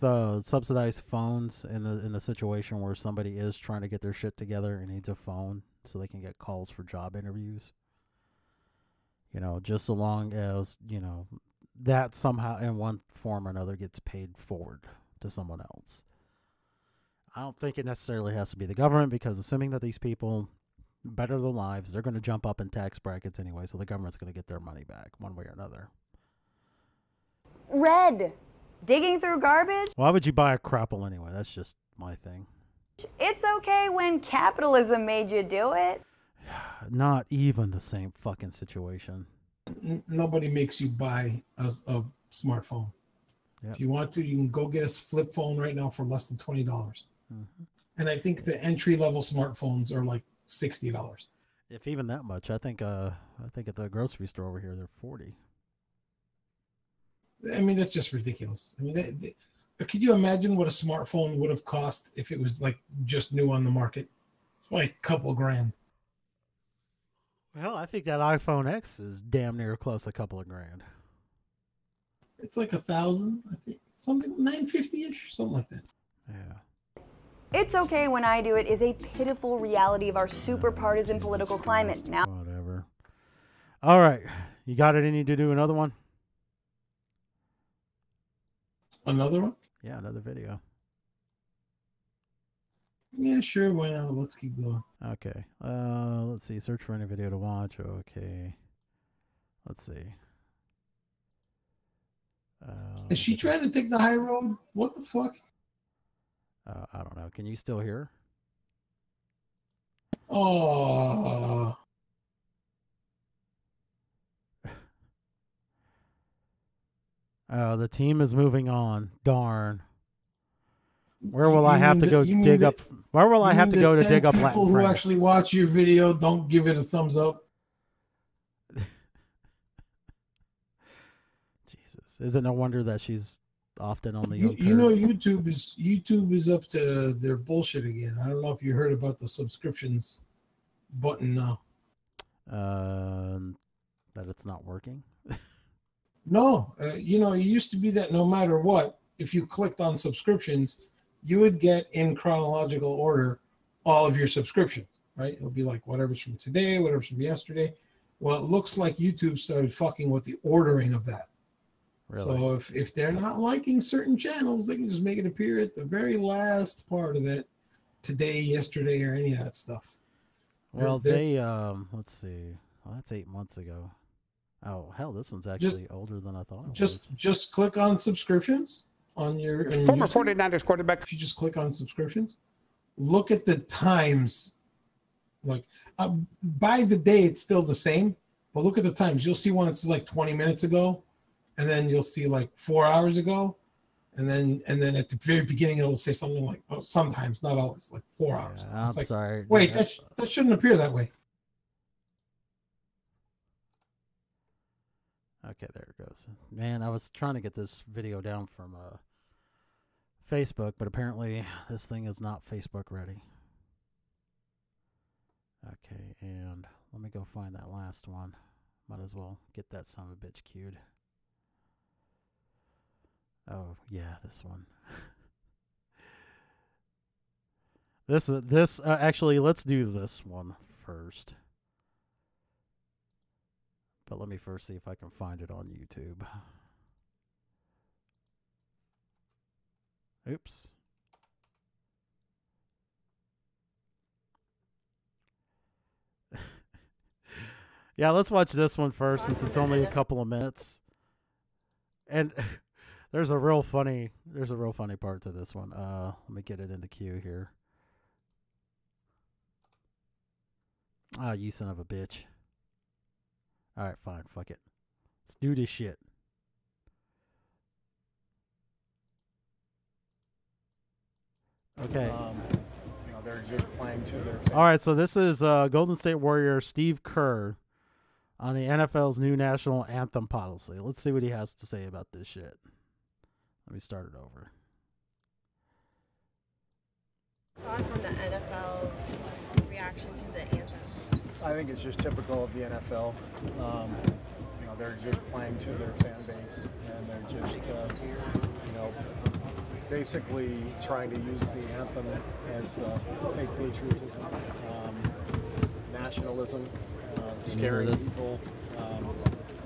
subsidized phones in the situation where somebody is trying to get their shit together and needs a phone so they can get calls for job interviews. You know, just so long as, you know, that somehow in one form or another gets paid forward to someone else. I don't think it necessarily has to be the government, because assuming that these people better their lives, they're going to jump up in tax brackets anyway, so the government's going to get their money back one way or another. Red, digging through garbage? Why would you buy a crapple anyway? That's just my thing. It's okay when capitalism made you do it. Not even the same fucking situation. Nobody makes you buy a smartphone. Yep. If you want to, you can go get a flip phone right now for less than $20. Mm-hmm. And I think the entry-level smartphones are like $60. If even that much. I think at the grocery store over here, they're $40. I mean, that's just ridiculous. I mean, could you imagine what a smartphone would have cost if it was like just new on the market? Like a couple grand. Well, I think that iPhone X is damn near close a couple of grand. It's like 1,000, I think. Something $950-ish, something like that. Yeah. It's okay when I do it is a pitiful reality of our super partisan political climate. Now, whatever. All right. You got it in you to do another one? Another one? Yeah, another video. Yeah, sure. Why not? Let's keep going. Okay. Let's see. Search for any video to watch. Okay. Let's see. Is she trying to take the high road? What the fuck? I don't know. Can you still hear? Oh. The team is moving on. Darn. Where will I have to go dig up? Where will I have to go to dig up Latin people who actually watch your video don't give it a thumbs up? Jesus. Is it no wonder that she's often on the you know YouTube is up to their bullshit again. I don't know if you heard about the subscriptions button now. That it's not working. No, it used to be that no matter what, if you clicked on subscriptions, you would get in chronological order all of your subscriptions, right? It'll be like whatever's from today, whatever's from yesterday. Well, it looks like YouTube started fucking with the ordering of that. Really? So if they're not liking certain channels, they can just make it appear at the very last part of that, today, yesterday, or any of that stuff. Well, let's see. Well, that's 8 months ago. Oh, hell, this one's actually older than I thought it was. Just click on subscriptions on your former 49ers quarterback. If you just click on subscriptions, look at the times. Like by the day, it's still the same, but look at the times. You'll see one that's like 20 minutes ago, and then you'll see like 4 hours ago, and then at the very beginning it'll say something like, oh, sometimes, not always, like 4 hours. I'm like, sorry. Wait, that shouldn't appear that way. Okay, there it goes. Man, I was trying to get this video down from Facebook, but apparently this thing is not Facebook ready. Okay, and let me go find that last one. Might as well get that son of a bitch queued. Oh, yeah, this one. Actually, let's do this one first. But let me first see if I can find it on YouTube. Oops. Yeah, let's watch this one first since it's only a couple of minutes. And There's a real funny part to this one. Let me get it in the queue here. Ah, you son of a bitch. All right, fine, fuck it. Let's do this shit. Okay. You know, they're just playing to their. All right, so this is Golden State Warrior Steve Kerr on the NFL's new national anthem policy. Let's see what he has to say about this shit. Let me start it over. Thoughts on the NFL's reaction to the anthem? I think it's just typical of the NFL. You know, they're just playing to their fan base, and they're just, you know, basically trying to use the anthem as fake patriotism, nationalism, scaring people.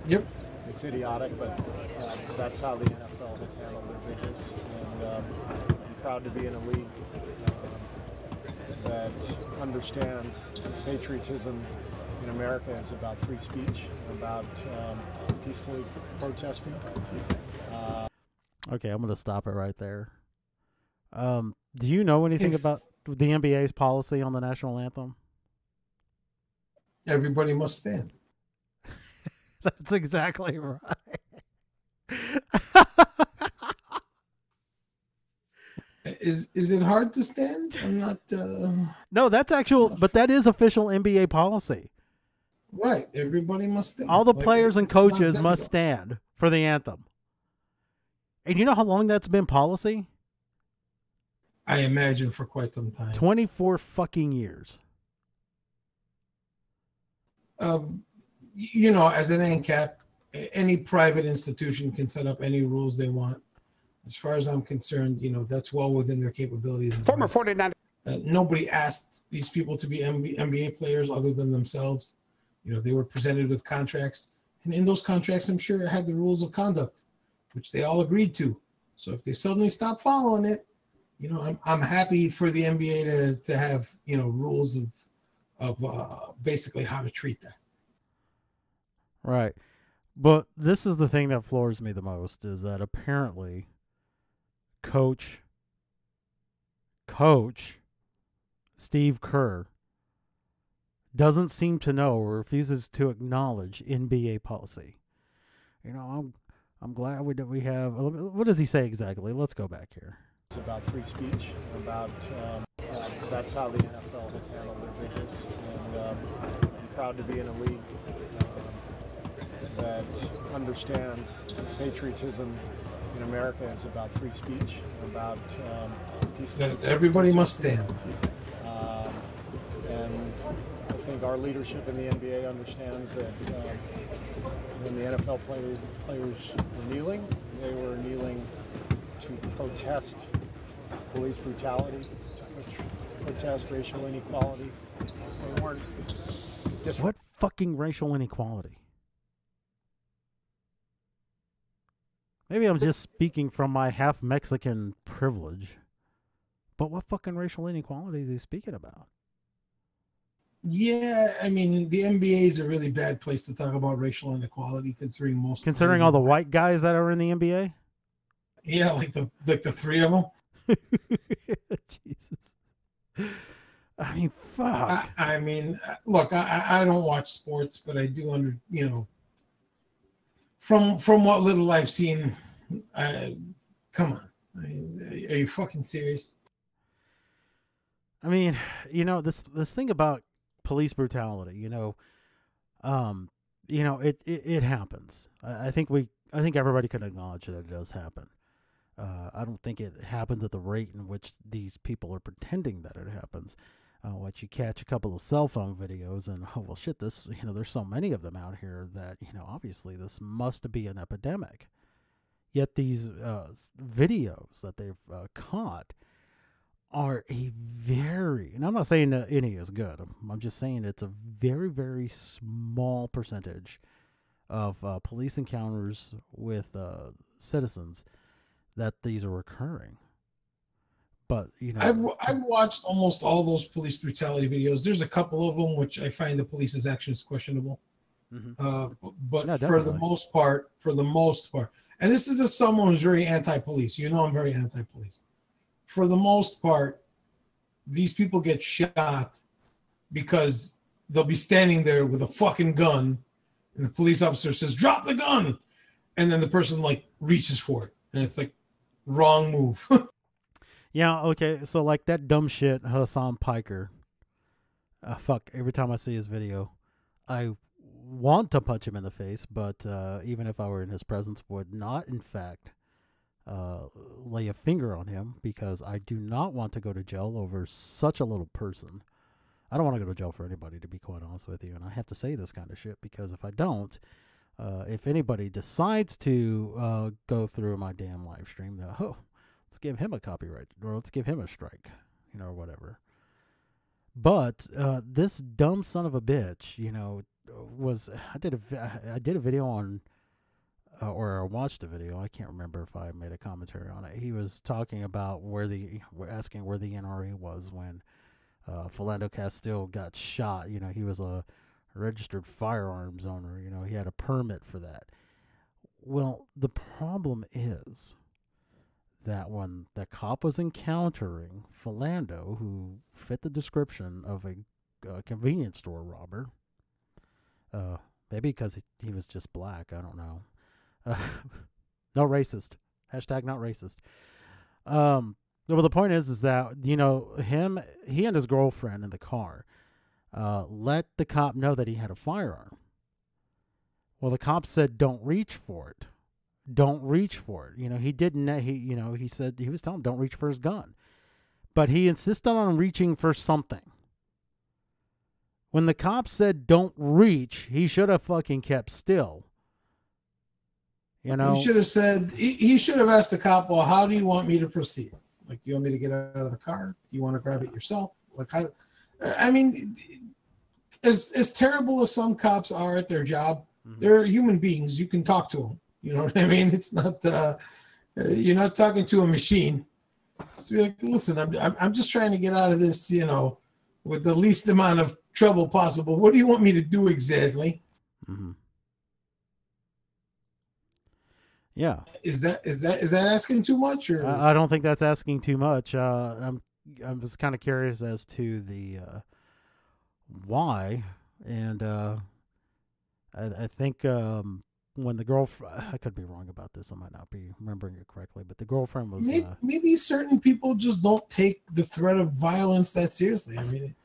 Yep. It's idiotic, but that's how the NFL has handled their business. And I'm proud to be in a league that understands patriotism in America is about free speech, about peacefully protesting. Okay, I'm going to stop it right there. Do you know anything about the NBA's policy on the national anthem? Everybody must stand. That's exactly right. Is it hard to stand? I'm not. No, that's actual, but that is official NBA policy. Right, everybody must stand. All the players and coaches must stand for the anthem. And you know how long that's been policy? I imagine for quite some time. 24 fucking years. You know, as an ANCAP, any private institution can set up any rules they want. As far as I'm concerned, you know, that's well within their capabilities. Former 49. Nobody asked these people to be NBA players other than themselves. You know, they were presented with contracts. And in those contracts, I'm sure it had the rules of conduct, which they all agreed to. So if they suddenly stop following it, you know, I'm happy for the NBA to have, you know, rules of basically how to treat that. Right. But this is the thing that floors me the most, is that apparently Coach Steve Kerr doesn't seem to know or refuses to acknowledge NBA policy. You know, I'm glad we have. What does he say exactly? Let's go back here. It's about free speech, about that's how the NFL has handled their business, and I'm proud to be in a league that understands patriotism in America is about free speech, about peaceful. Everybody must stand. And I think our leadership in the NBA understands that when the NFL players were kneeling, they were kneeling to protest police brutality, to protest racial inequality. They weren't what fucking racial inequality? Maybe I'm just speaking from my half Mexican privilege, but what fucking racial inequality is he speaking about? Yeah, I mean, the NBA is a really bad place to talk about racial inequality, considering all the white guys that are in the NBA. Yeah, like the three of them. Jesus. I mean, fuck. I mean, look, I don't watch sports, but I do you know, from what little I've seen, come on. I mean, are you fucking serious? I mean, you know, this thing about police brutality, you know, it happens. I think everybody can acknowledge that it does happen. I don't think it happens at the rate in which these people are pretending that it happens. What you catch a couple of cell phone videos and, oh, well, shit, this, you know, there's so many of them out here that, you know, obviously this must be an epidemic. Yet these videos that they've caught are a very, and I'm not saying that any is good. I'm just saying it's a very, very small percentage of police encounters with citizens that these are occurring. But, you know, I've watched almost all those police brutality videos. There's a couple of them which I find the police's actions questionable. Mm-hmm. But Yeah, for the most part, and this is as someone who's very anti-police. You know I'm very anti-police. For the most part, these people get shot because they'll be standing there with a fucking gun, and the police officer says, "Drop the gun," and then the person like reaches for it, and it's like, wrong move. Yeah, okay, so like that dumb shit, Hassan Piker. Fuck, every time I see his video, I want to punch him in the face, but even if I were in his presence, would not, in fact, lay a finger on him, because I do not want to go to jail over such a little person. I don't want to go to jail for anybody, to be quite honest with you, and I have to say this kind of shit, because if I don't, if anybody decides to go through my damn live stream, let's give him a copyright, or let's give him a strike, or whatever. But this dumb son of a bitch, I did a video on, or I watched a video. I can't remember if I made a commentary on it. He was talking about asking where the NRA was when Philando Castile got shot. He was a registered firearms owner. He had a permit for that. Well, the problem is that when the cop was encountering Philando, who fit the description of a convenience store robber, maybe because he was just black, I don't know. No racist. Hashtag not racist. Well, the point is that, he and his girlfriend in the car let the cop know that he had a firearm. Well, the cop said, "Don't reach for it. Don't reach for it." He didn't, he said, he was telling him, don't reach for his gun. But he insisted on reaching for something. When the cop said, "Don't reach," he should have fucking kept still. He should have said, he should have asked the cop, "Well, how do you want me to proceed? Like, do you want me to get out of the car? Do you want to grab it yourself?" Like, I mean, as terrible as some cops are at their job, they're human beings. You can talk to them. You know what I mean? It's not, you're not talking to a machine. So be like, "Listen, I'm just trying to get out of this, with the least amount of trouble possible. What do you want me to do exactly?" Mm-hmm. Yeah. Is that asking too much, or? I don't think that's asking too much. I'm just kind of curious as to the why, and I think when the girlfriend, I could be wrong about this, I might not be remembering it correctly, but the girlfriend was maybe certain people just don't take the threat of violence that seriously. I mean,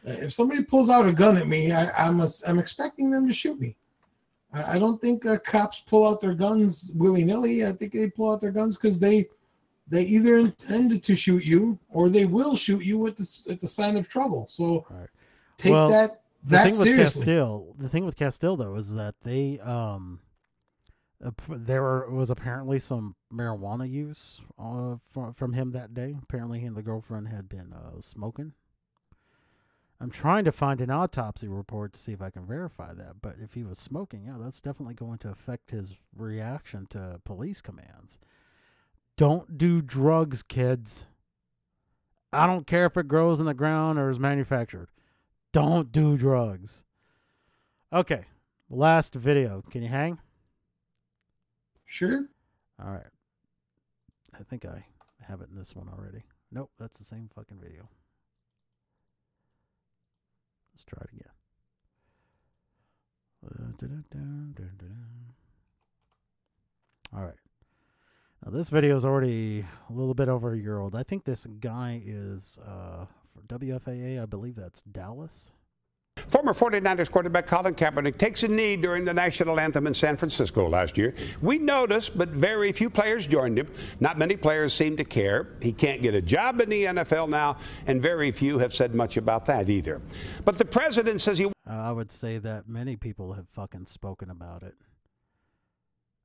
if somebody pulls out a gun at me, I'm expecting them to shoot me. I don't think cops pull out their guns willy-nilly. I think they pull out their guns because they either intended to shoot you or they will shoot you at the sign of trouble. So take that seriously. The thing with Castile, though, is that there was apparently some marijuana use from him that day. Apparently he and the girlfriend had been smoking. I'm trying to find an autopsy report to see if I can verify that. But if he was smoking, yeah, that's definitely going to affect his reaction to police commands. Don't do drugs, kids. I don't care if it grows in the ground or is manufactured. Don't do drugs. Okay, last video. Can you hang? Sure. All right. I think I have it in this one already. Nope, that's the same fucking video. Let's try it again. All right. Now, this video is already a little bit over a year old. I think this guy is for WFAA. I believe that's Dallas. Former 49ers quarterback Colin Kaepernick takes a knee during the national anthem in San Francisco last year. We noticed, but very few players joined him. Not many players seem to care. He can't get a job in the NFL now, and very few have said much about that either. But the president says he... I would say that many people have fucking spoken about it.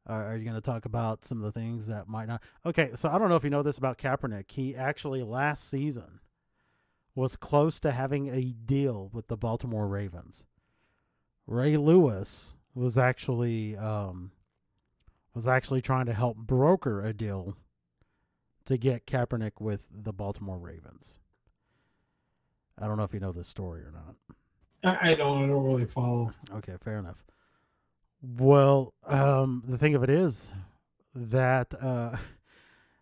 Are you going to talk about some of the things that might not... Okay, so I don't know if you know this about Kaepernick. He actually, last season, was close to having a deal with the Baltimore Ravens. Ray Lewis was actually trying to help broker a deal to get Kaepernick with the Baltimore Ravens. I don't know if you know this story or not. I don't really follow. Okay, fair enough. Well, the thing of it is that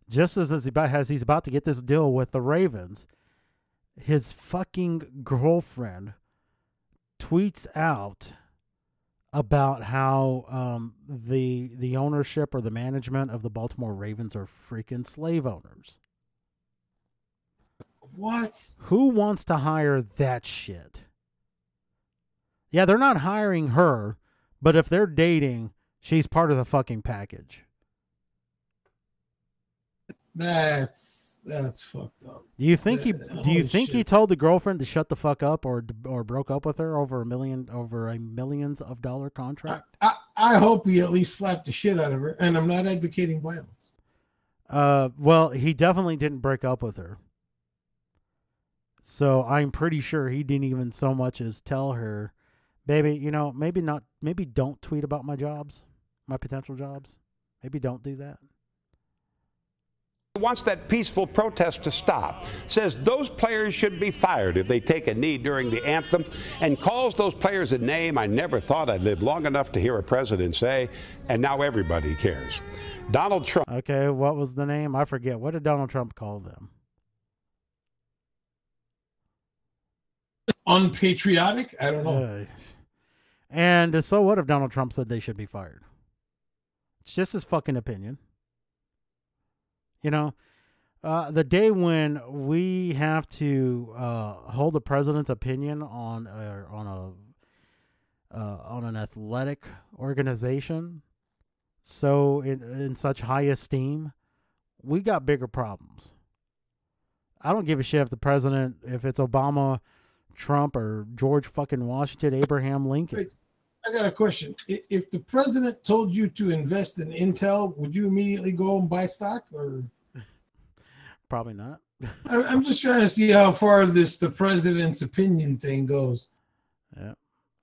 just as he's about to get this deal with the Ravens, his fucking girlfriend tweets out about how the ownership or the management of the Baltimore Ravens are freaking slave owners. What? Who wants to hire that shit? Yeah, they're not hiring her, but if they're dating, she's part of the fucking package. That's fucked up. Do you think he told the girlfriend to shut the fuck up or broke up with her over a millions of dollar contract? I hope he at least slapped the shit out of her, and I'm not advocating violence. Well, he definitely didn't break up with her. So I'm pretty sure he didn't even so much as tell her, baby, maybe don't tweet about my jobs, my potential jobs. Maybe don't do that. Wants that peaceful protest to stop, says those players should be fired if they take a knee during the anthem, and calls those players a name I never thought I'd live long enough to hear a president say, and now everybody cares. Donald Trump. Okay, what was the name? I forget. What did Donald Trump call them? Unpatriotic? I don't know. And so what if Donald Trump said they should be fired? It's just his fucking opinion. The day when we have to hold the president's opinion on an athletic organization, so in such high esteem, we got bigger problems. I don't give a shit if the president, if it's Obama, Trump, or George fucking Washington, Abraham Lincoln. I got a question. If the president told you to invest in Intel, would you immediately go and buy stock, or? Probably not. I'm just trying to see how far the president's opinion thing goes. Yeah.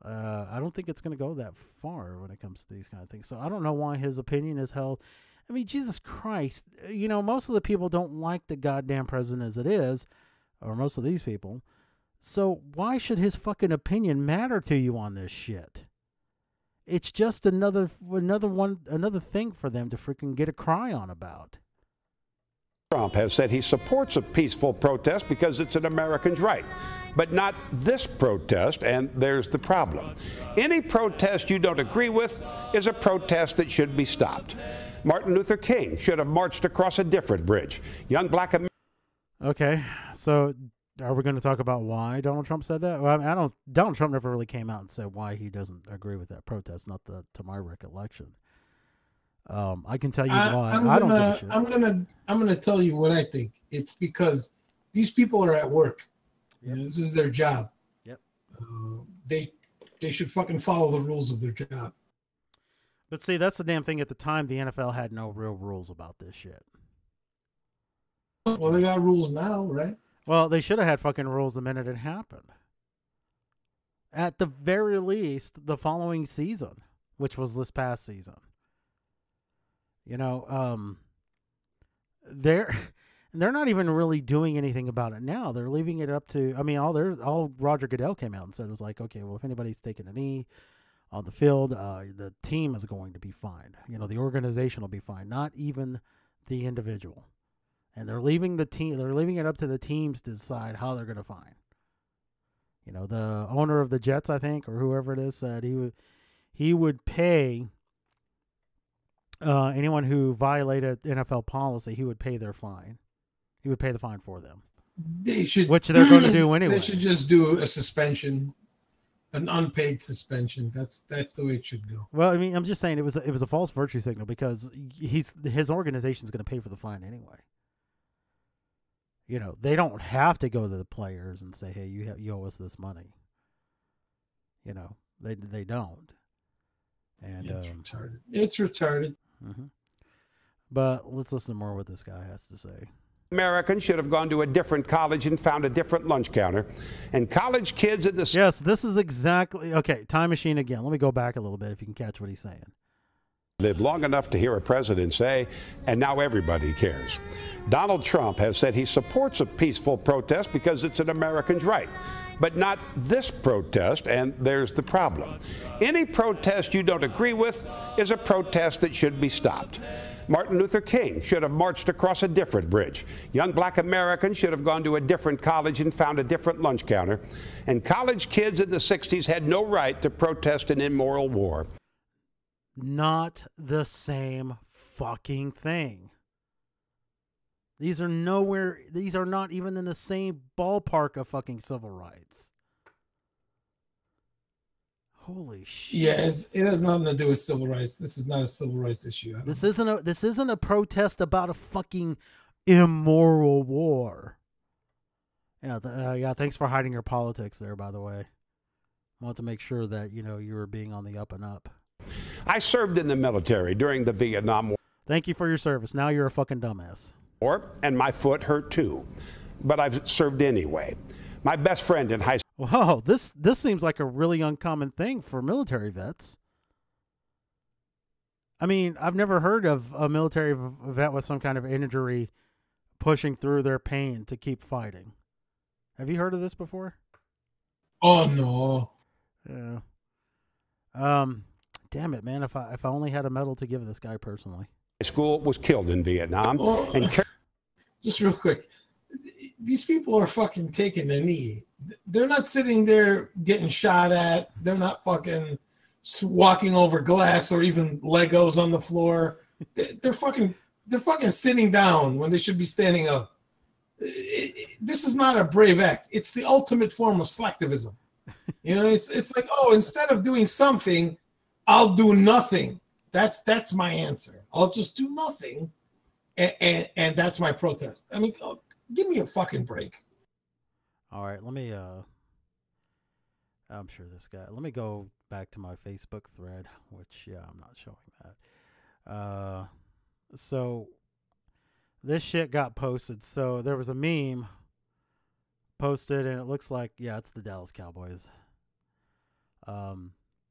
I don't think it's going to go that far when it comes to these kind of things. So I don't know why his opinion is held. I mean, Jesus Christ. Most of the people don't like the goddamn president as it is, or most of these people. So why should his fucking opinion matter to you on this shit? It's just another thing for them to freaking get a cry on about. Trump has said he supports a peaceful protest because it's an American's right, but not this protest, and there's the problem. Any protest you don't agree with is a protest that should be stopped. Martin Luther King should have marched across a different bridge. Young black Americans. Okay, so are we going to talk about why Donald Trump said that? Well, Donald Trump never really came out and said why he doesn't agree with that protest, not to my recollection. I can tell you why. I don't give a shit. I'm gonna tell you what I think. It's because these people are at work. This is their job. Yep. They should fucking follow the rules of their job. But see, that's the damn thing. At the time, the NFL had no real rules about this shit. Well, they got rules now, right? Well, they should have had fucking rules the minute it happened. At the very least, the following season, which was this past season. They're not even really doing anything about it now. They're leaving it up to, all Roger Goodell came out and said was like, okay, well, if anybody's taking a knee on the field, the team is going to be fined. The organization will be fined, not even the individual. And they're leaving it up to the teams to decide how they're going to fine. The owner of the Jets, I think, or whoever it is, said he would pay anyone who violated NFL policy, he would pay their fine. He would pay the fine for them. They should, which they're going to do anyway. They should just do a suspension, an unpaid suspension. That's the way it should go. Well, I'm just saying it was a false virtue signal because his organization's going to pay for the fine anyway. They don't have to go to the players and say, "Hey, you owe us this money." They don't. And it's retarded. It's retarded. Mm-hmm. But let's listen to more what this guy has to say. Americans should have gone to a different college and found a different lunch counter. And college kids in the... Yes, this is exactly... Okay, time machine again. Let me go back a little bit if you can catch what he's saying. Lived long enough to hear a president say, and now everybody cares. Donald Trump has said he supports a peaceful protest because it's an American's right, but not this protest, and there's the problem. Any protest you don't agree with is a protest that should be stopped. Martin Luther King should have marched across a different bridge. Young black Americans should have gone to a different college and found a different lunch counter. And college kids in the 60s had no right to protest an immoral war. Not the same fucking thing. These are not even in the same ballpark of fucking civil rights. Holy shit. Yeah, it has nothing to do with civil rights. This is not a civil rights issue. This isn't a protest about a fucking immoral war. Yeah, thanks for hiding your politics there, by the way. I want to make sure that, you were being on the up and up. I served in the military during the Vietnam War. Thank you for your service. Now you're a fucking dumbass. And my foot hurt too. But I've served anyway. My best friend in high school. Whoa, this seems like a really uncommon thing for military vets. I mean, I've never heard of a military vet with some kind of injury pushing through their pain to keep fighting. Have you heard of this before? Oh no. Yeah. Damn it, man! If I only had a medal to give this guy personally. High school was killed in Vietnam. Just real quick, these people are fucking taking the knee. They're not sitting there getting shot at. They're not fucking walking over glass or even Legos on the floor. They're fucking sitting down when they should be standing up. This is not a brave act. It's the ultimate form of slacktivism. It's like, oh, instead of doing something, I'll do nothing. That's my answer. I'll just do nothing, and that's my protest. I mean, give me a fucking break. All right, let me. I'm sure this guy. Let me go back to my Facebook thread, which I'm not showing that. So this shit got posted. So there was a meme posted, and it looks like it's the Dallas Cowboys.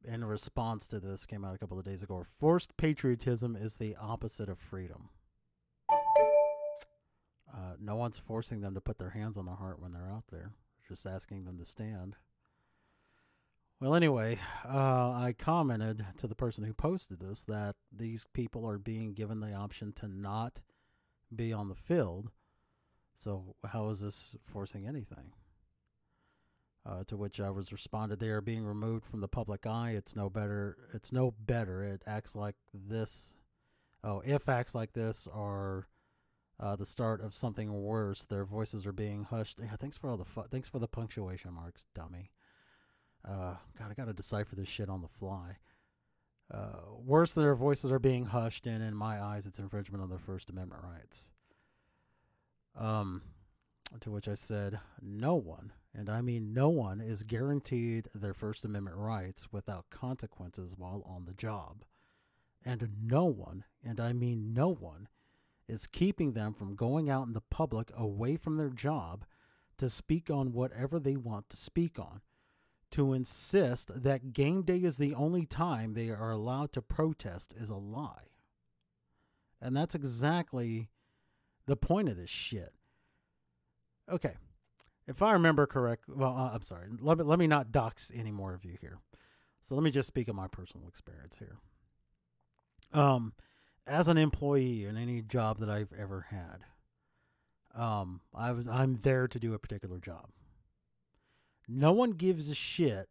In response to this, came out a couple of days ago. Forced patriotism is the opposite of freedom. No one's forcing them to put their hands on the heart when they're out there. Just asking them to stand. Well, anyway, I commented to the person who posted this that these people are being given the option to not be on the field. So how is this forcing anything? To which I was responded, they are being removed from the public eye. It's no better. It acts like this. If acts like this are the start of something worse, their voices are being hushed. Yeah, thanks for the punctuation marks, dummy. God, I gotta decipher this shit on the fly. Worse, their voices are being hushed, and in my eyes, it's infringement of their First Amendment rights. To which I said, no one, and I mean no one, is guaranteed their First Amendment rights without consequences while on the job. And no one, and I mean no one, is keeping them from going out in the public away from their job to speak on whatever they want to speak on. To insist that game day is the only time they are allowed to protest is a lie. And that's exactly the point of this shit. Okay, if I remember correct, I'm sorry. Let me not dox any more of you here. So let me just speak of my personal experience here. As an employee in any job that I've ever had, I'm there to do a particular job. No one gives a shit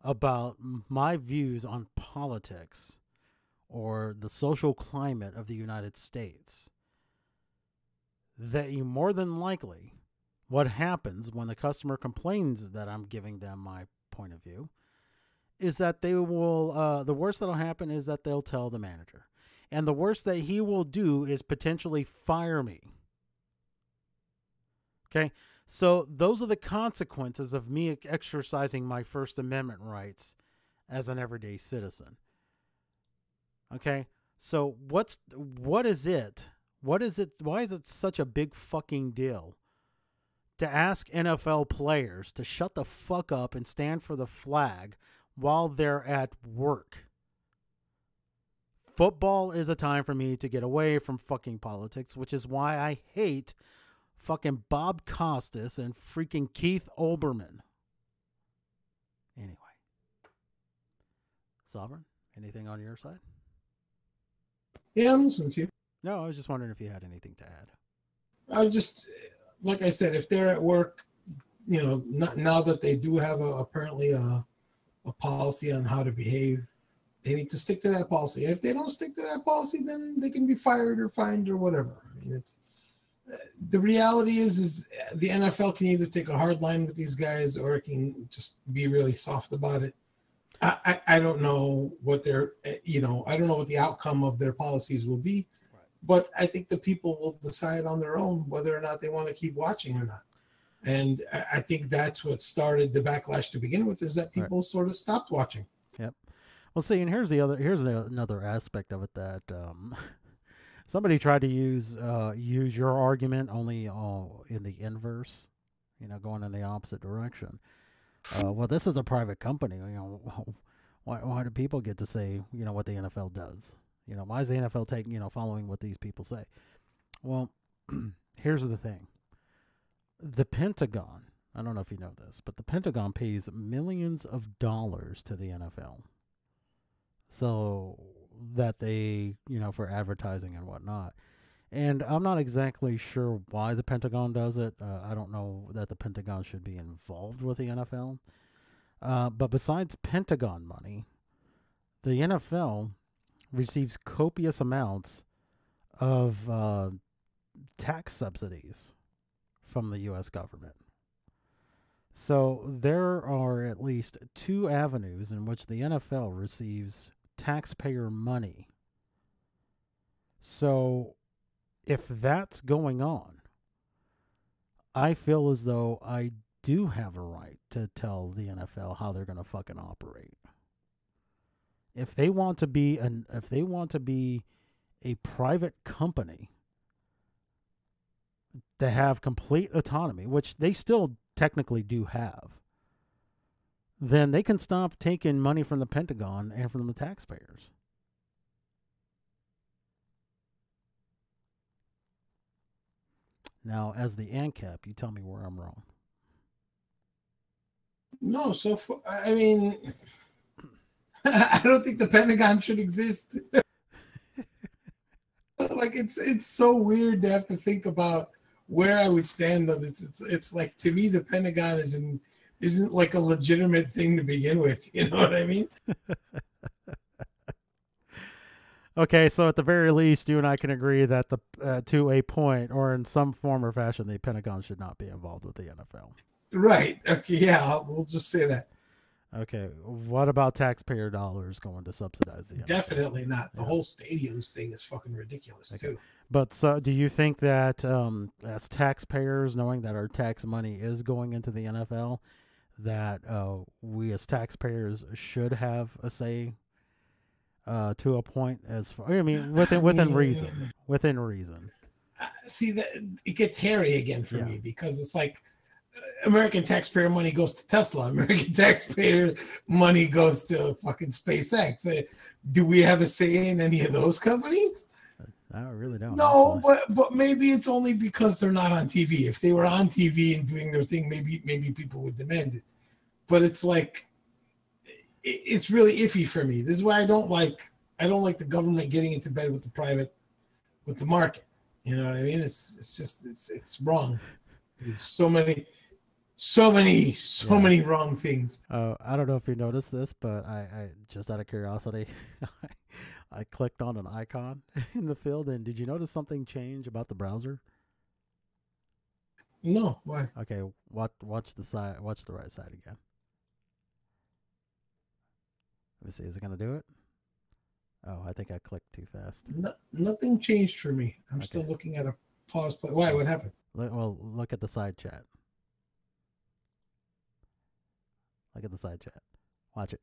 about my views on politics or the social climate of the United States. That you more than likely, what happens when the customer complains that I'm giving them my point of view is that they will, the worst that'll happen is that they'll tell the manager. And the worst that he will do is potentially fire me. Okay? So those are the consequences of me exercising my First Amendment rights as an everyday citizen. Okay? So what is it? What is it? Why is it such a big fucking deal to ask NFL players to shut the fuck up and stand for the flag while they're at work? Football is a time for me to get away from fucking politics, which is why I hate fucking Bob Costas and freaking Keith Olbermann. Anyway. Sovereign, anything on your side? Yeah, I'm listening to you. No, I was just wondering if you had anything to add. I just, like I said, if they're at work, now that they do have apparently a policy on how to behave, they need to stick to that policy. If they don't stick to that policy, then they can be fired or fined or whatever. I mean, it's the reality is the NFL can either take a hard line with these guys or it can just be really soft about it. I don't know what their, I don't know what the outcome of their policies will be, but I think the people will decide on their own whether or not they want to keep watching or not. And I think that's what started the backlash to begin with, is that people sort of stopped watching. Yep. Well, see, and here's another aspect of it that somebody tried to use your argument only in the inverse, going in the opposite direction. Well, this is a private company. Why do people get to say, what the NFL does? Why is the NFL following what these people say? Well, here's the thing. The Pentagon, I don't know if you know this, but the Pentagon pays millions of dollars to the NFL. So that they, for advertising and whatnot. And I'm not exactly sure why the Pentagon does it. I don't know that the Pentagon should be involved with the NFL. But besides Pentagon money, the NFL receives copious amounts of tax subsidies from the U.S. government. So there are at least two avenues in which the NFL receives taxpayer money. So if that's going on, I feel as though I do have a right to tell the NFL how they're going to fucking operate. If they want to be a private company to have complete autonomy, which they still technically do have, then they can stop taking money from the Pentagon and from the taxpayers. Now, as the ANCAP, you tell me where I'm wrong. No, I mean, I don't think the Pentagon should exist. Like, it's so weird to have to think about where I would stand on this. It's like, to me, the Pentagon isn't like a legitimate thing to begin with. You know what I mean? Okay, so at the very least, you and I can agree that to a point or in some form or fashion, the Pentagon should not be involved with the NFL. Right. Okay. Yeah. We'll just say that. Okay. What about taxpayer dollars going to subsidize the NFL? Definitely not. The whole stadiums thing is fucking ridiculous too. But so, do you think that as taxpayers, knowing that our tax money is going into the NFL, that we as taxpayers should have a say to a point? As far, I mean, within reason. Within reason. See, that it gets hairy again for me, because it's like American taxpayer money goes to Tesla. American taxpayer money goes to fucking SpaceX. Do we have a say in any of those companies? I really don't. No, but maybe it's only because they're not on TV. If they were on TV and doing their thing, maybe people would demand it. But it's like, it's really iffy for me. This is why I don't like the government getting into bed with the market. You know what I mean? It's wrong. There's so many wrong things. I don't know if you noticed this, but I just out of curiosity, I clicked on an icon in the field, and did you notice something change about the browser? No, why? Okay, watch the right side again. Let me see, is it gonna do it? Oh, I think I clicked too fast. Nothing changed for me. I'm still looking at a pause play. Why? What happened? Well, look at the side chat. Look at the side chat. Watch it.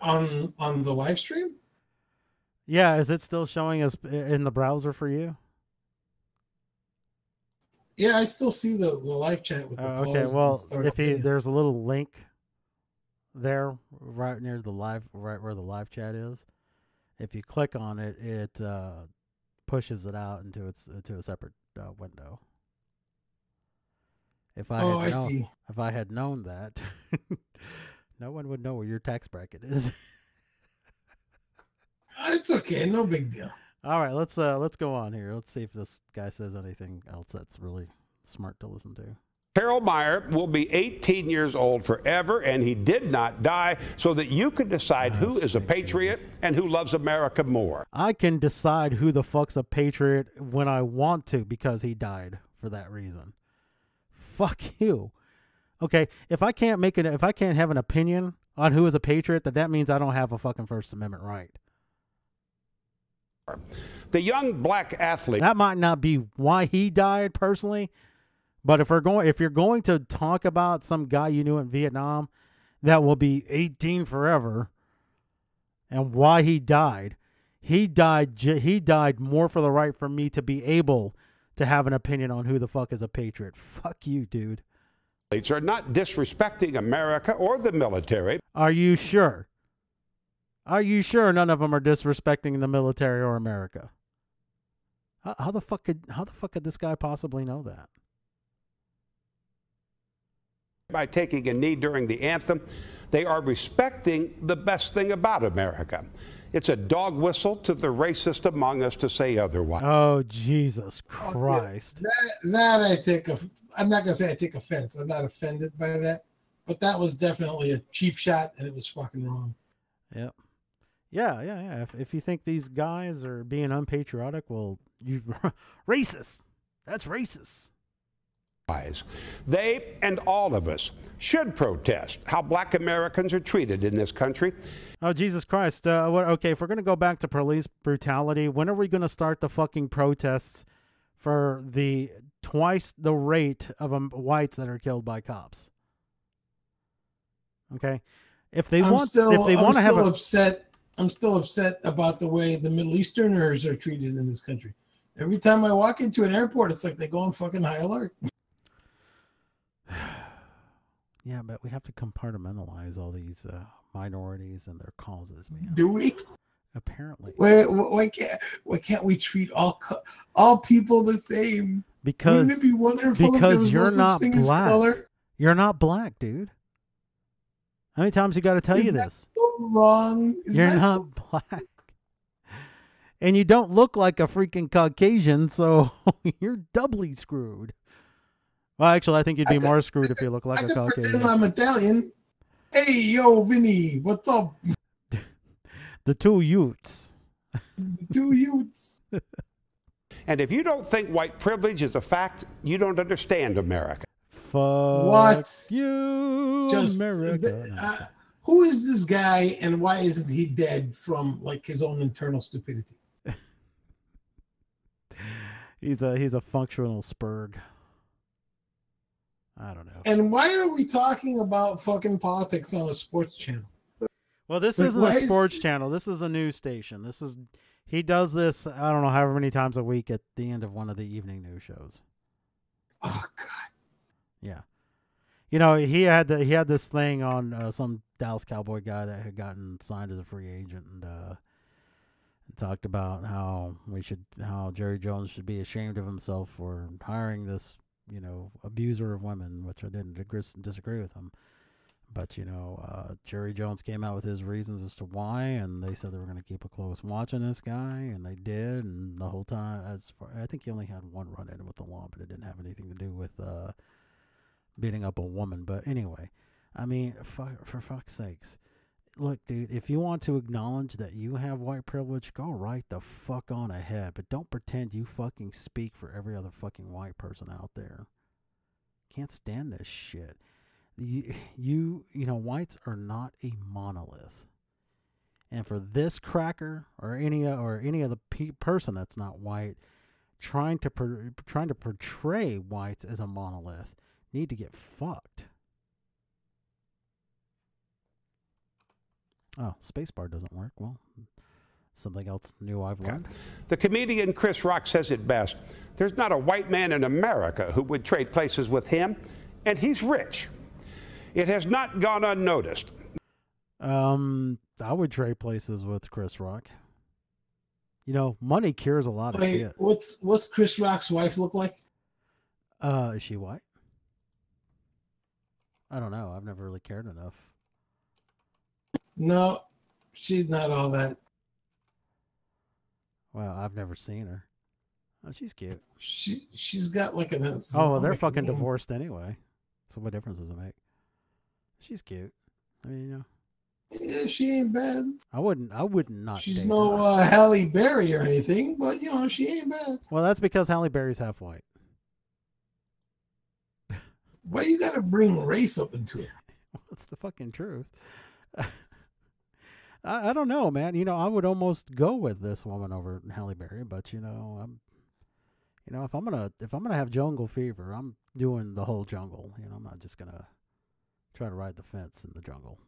On the live stream? Yeah, is it still showing as in the browser for you? Yeah, I still see the live chat with the pause. Okay, well, if there's a little link there right near the live, right where the live chat is. If you click on it, it pushes it out into a separate window. If I had known that, no one would know where your tax bracket is. It's okay, no big deal. All right, let's go on here. Let's see if this guy says anything else that's really smart to listen to. Harold Meyer will be 18 years old forever, and he did not die, so that you can decide who is a patriot and who loves America more. I can decide who the fuck's a patriot when I want to because he died for that reason. Fuck you. Okay, if I can't have an opinion on who is a patriot, that means I don't have a fucking First Amendment right. The young black athlete. That might not be why he died personally, but if you're going to talk about some guy you knew in Vietnam that will be 18 forever, and why he died more for the right for me to be able to have an opinion on who the fuck is a patriot. Fuck you, dude. Are not disrespecting America or the military. Are you sure? Are you sure none of them are disrespecting the military or America? How the fuck could this guy possibly know that? By taking a knee during the anthem, they are respecting the best thing about America. It's a dog whistle to the racist among us to say otherwise. Oh, Jesus Christ. That I'm not going to say I take offense. I'm not offended by that. But that was definitely a cheap shot, and it was fucking wrong. Yep. Yeah. If you think these guys are being unpatriotic, well, you racist. That's racist. They and all of us should protest how black Americans are treated in this country. Oh, Jesus Christ. Okay, if we're going to go back to police brutality, when are we going to start the fucking protests for the twice the rate of whites that are killed by cops? Okay. If they want to have I'm still upset about the way the Middle Easterners are treated in this country. Every time I walk into an airport, it's like they go on fucking high alert. Yeah, but we have to compartmentalize all these minorities and their causes, man. Do we? Apparently. Why can't we treat all people the same? Because wouldn't it be wonderful if there was you're no not such thing as black. color? You're not black, dude. How many times you got to tell you this? So wrong. You're not black. And you don't look like a freaking Caucasian, so you're doubly screwed. Well, actually, I think you'd be more screwed if you look like a Caucasian. I'm Italian. Hey, yo, Vinny, what's up? The two Utes. And if you don't think white privilege is a fact, you don't understand America. Fuck you, America. Who is this guy, and why isn't he dead from like his own internal stupidity? He's a functional spurg. I don't know. And why are we talking about fucking politics on a sports channel? Well, this isn't a sports channel. This is a news station. He does this, I don't know, however many times a week at the end of one of the evening news shows. Oh God. Yeah. You know, he had this thing on some Dallas Cowboy guy that had gotten signed as a free agent and talked about how Jerry Jones should be ashamed of himself for hiring this, you know, abuser of women, which I didn't disagree with him. But, you know, Jerry Jones came out with his reasons as to why, and they said they were going to keep a close watch on this guy, and they did. And the whole time, I think he only had one run-in with the law, but it didn't have anything to do with beating up a woman. But anyway, I mean, for fuck's sakes. Look, dude, if you want to acknowledge that you have white privilege, go right the fuck on ahead. But don't pretend you fucking speak for every other fucking white person out there. Can't stand this shit. You know, whites are not a monolith. And for this cracker or any other person that's not white trying to portray whites as a monolith, need to get fucked. Oh, spacebar doesn't work. Well, something else new I've learned. The comedian Chris Rock says it best. There's not a white man in America who would trade places with him, and he's rich. It has not gone unnoticed. I would trade places with Chris Rock. You know, money cures a lot of shit. What's Chris Rock's wife look like? Is she white? I don't know. I've never really cared enough. No, she's not all that. Well, I've never seen her. Oh, she's cute. She's got like an. Oh, well, they're fucking divorced anyway. So what difference does it make? She's cute. I mean, you know. Yeah, she ain't bad. I wouldn't not. She's date no her. Halle Berry or anything, but you know she ain't bad. Well, that's because Halle Berry's half white. Why you gotta bring race up into it? What's the fucking truth? I don't know, man. You know, I would almost go with this woman over Halle Berry, but you know, if I'm gonna have jungle fever, I'm doing the whole jungle. You know, I'm not just gonna try to ride the fence in the jungle.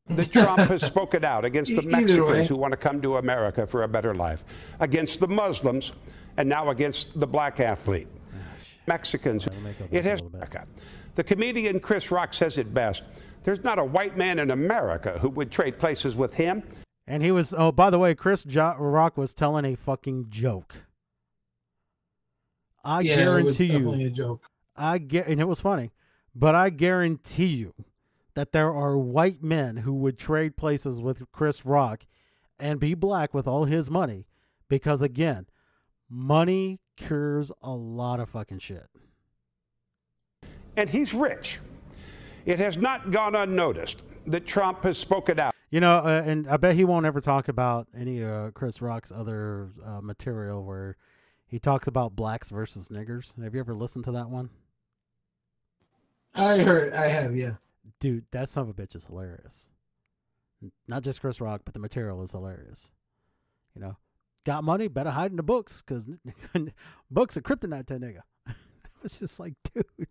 That Trump has spoken out against the Mexicans who want to come to America for a better life, against the Muslims, and now against the black athlete. Mexicans. It has. The comedian Chris Rock says it best. There's not a white man in America who would trade places with him. And he was, oh, by the way, Rock was telling a fucking joke. I guarantee it was definitely you. a joke. And it was funny, but I guarantee you that there are white men who would trade places with Chris Rock and be black with all his money because, again, money cures a lot of fucking shit. And he's rich. It has not gone unnoticed that Trump has spoken out. You know, and I bet he won't ever talk about any Chris Rock's other material where he talks about blacks versus niggers. Have you ever listened to that one? I have, yeah. Dude, that son of a bitch is hilarious. Not just Chris Rock, but the material is hilarious. You know, got money, better hide in the books, because books are kryptonite to a nigga. It's just like, dude,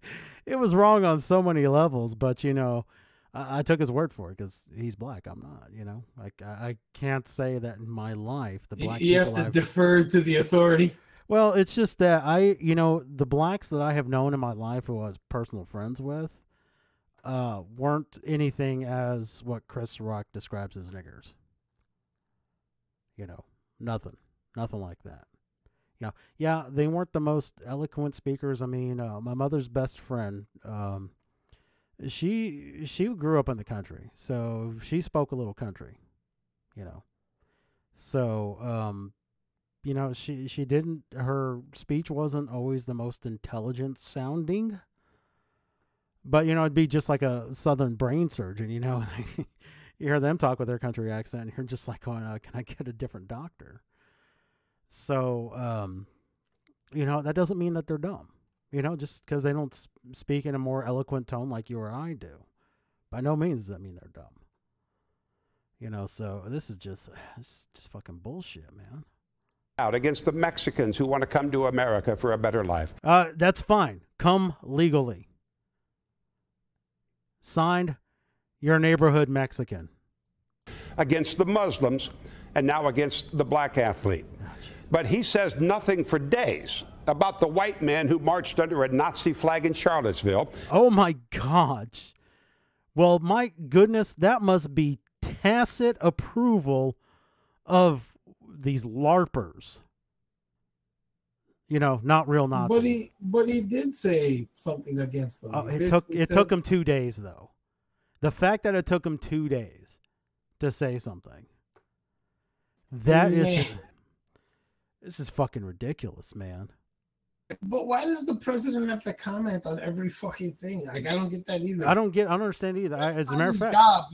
it was wrong on so many levels, but, you know, I took his word for it because he's black. I'm not, you know. Like, I can't say that in my life, the black you people have to defer to the authority. Well, it's just that the blacks that I have known in my life who I was personal friends with weren't anything as what Chris Rock describes as niggers. You know, nothing like that. You know, yeah, they weren't the most eloquent speakers. I mean, my mother's best friend, she grew up in the country, so she spoke a little country, you know. So, you know, she didn't, her speech wasn't always the most intelligent sounding, but, you know, it'd be just like a Southern brain surgeon, you know. You hear them talk with their country accent, and you're just like, going, can I get a different doctor? So, you know, that doesn't mean that they're dumb, you know, just because they don't speak in a more eloquent tone like you or I do. By no means does that mean they're dumb. You know, so this is just fucking bullshit, man. Out against the Mexicans who want to come to America for a better life. That's fine. Come legally. Signed, your neighborhood Mexican. Against the Muslims, and now against the black athlete. But he says nothing for days about the white man who marched under a Nazi flag in Charlottesville. Oh, my gosh. Well, my goodness, that must be tacit approval of these LARPers. You know, not real Nazis. But he did say something against them. It took him 2 days, though. The fact that it took him 2 days to say something. This is fucking ridiculous, man. But why does the president have to comment on every fucking thing? Like, I don't get that either. I don't understand either. As a matter of fact, job.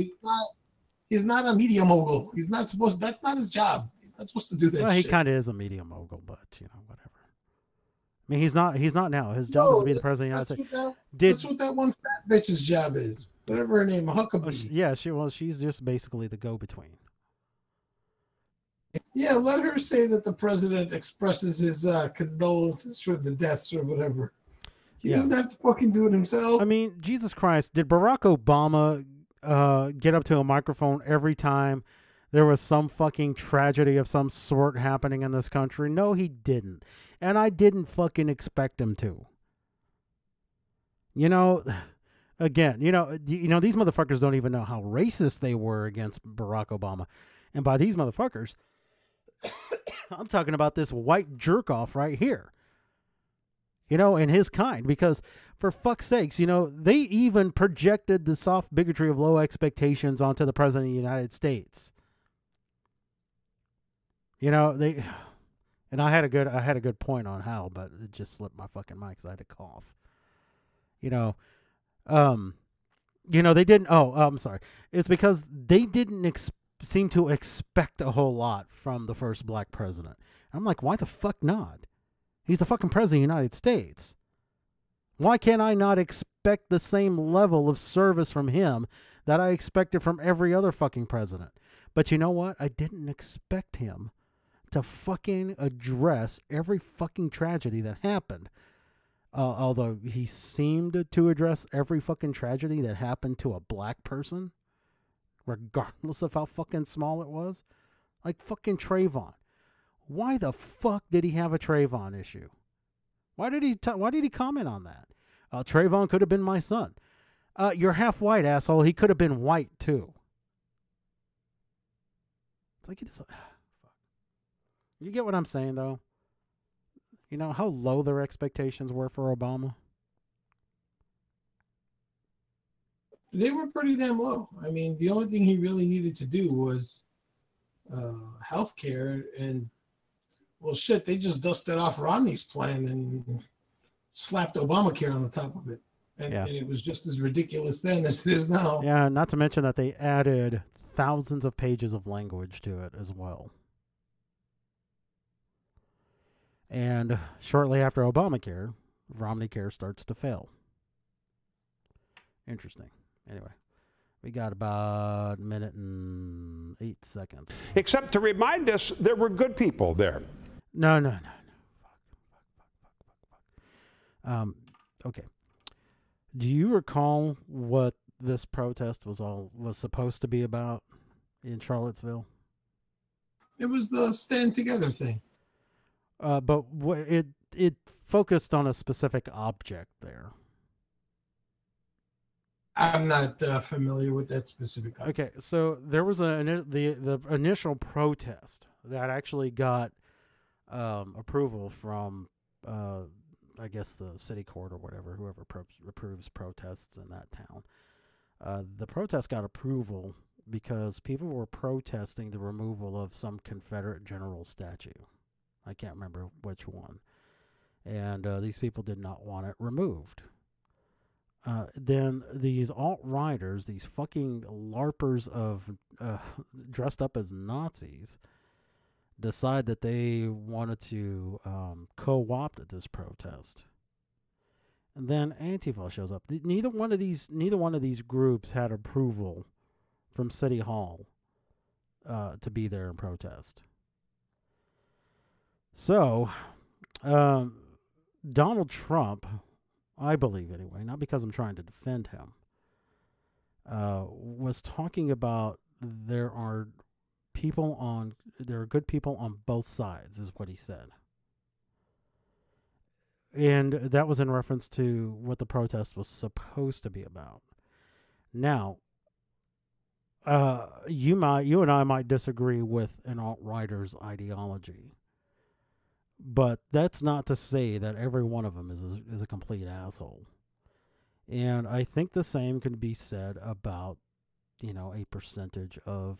He's not a media mogul. He's not supposed. That's not his job. He's not supposed to do that. Well, shit. He kind of is a media mogul, but you know, whatever. I mean, he's not now. His job is to be the president of the United States. That's what that one fat bitch's job is. Whatever her name, Huckabee. Yeah, she's just basically the go-between. Yeah, let her say that the president expresses his condolences for the deaths or whatever. He doesn't have to fucking do it himself. I mean, Jesus Christ, did Barack Obama get up to a microphone every time there was some fucking tragedy of some sort happening in this country? No, he didn't. And I didn't fucking expect him to. You know, again, you know, these motherfuckers don't even know how racist they were against Barack Obama. And by these motherfuckers, I'm talking about this white jerk-off right here. You know, and his kind. Because, for fuck's sakes, you know, they even projected the soft bigotry of low expectations onto the president of the United States. You know, they, and I had a good point on how, but it just slipped my fucking mind because I had to cough. You know, they didn't. Oh, I'm sorry. It's because they didn't seem to expect a whole lot from the first black president. I'm like, why the fuck not? He's the fucking president of the United States. Why can't I not expect the same level of service from him that I expected from every other fucking president? But you know what? I didn't expect him to fucking address every fucking tragedy that happened. Although he seemed to address every fucking tragedy that happened to a black person, regardless of how fucking small it was. Like fucking Trayvon. Why the fuck did he have a Trayvon issue? Why did he comment on that? Trayvon could have been my son. You're half white, asshole. He could have been white too. It's like you get what I'm saying, though. You know how low their expectations were for Obama? They were pretty damn low. I mean, the only thing he really needed to do was health care, and well, shit, they just dusted off Romney's plan and slapped Obamacare on the top of it. And it was just as ridiculous then as it is now. Yeah, not to mention that they added thousands of pages of language to it as well. And shortly after Obamacare, Romneycare starts to fail. Interesting. Anyway, we got about a minute and 8 seconds. Except to remind us there were good people there. No. Okay. Do you recall what this protest was supposed to be about in Charlottesville? It was the Stand Together thing. But it focused on a specific object there. I'm not familiar with that specific object. Okay, so there was the initial protest that actually got approval from I guess the city court or whatever, whoever approves protests in that town. The protest got approval because people were protesting the removal of some Confederate general statue. I can't remember which one. And these people did not want it removed. Then these alt-righters, these fucking LARPers of dressed up as Nazis, decide that they wanted to co-opt this protest. And then Antifa shows up. Neither one of these groups had approval from City Hall to be there and protest. So, Donald Trump, I believe anyway, not because I'm trying to defend him, was talking about there are good people on both sides, is what he said. And that was in reference to what the protest was supposed to be about. Now, you and I might disagree with an alt-righter's ideology, but that's not to say that every one of them is a complete asshole. And I think the same can be said about, a percentage of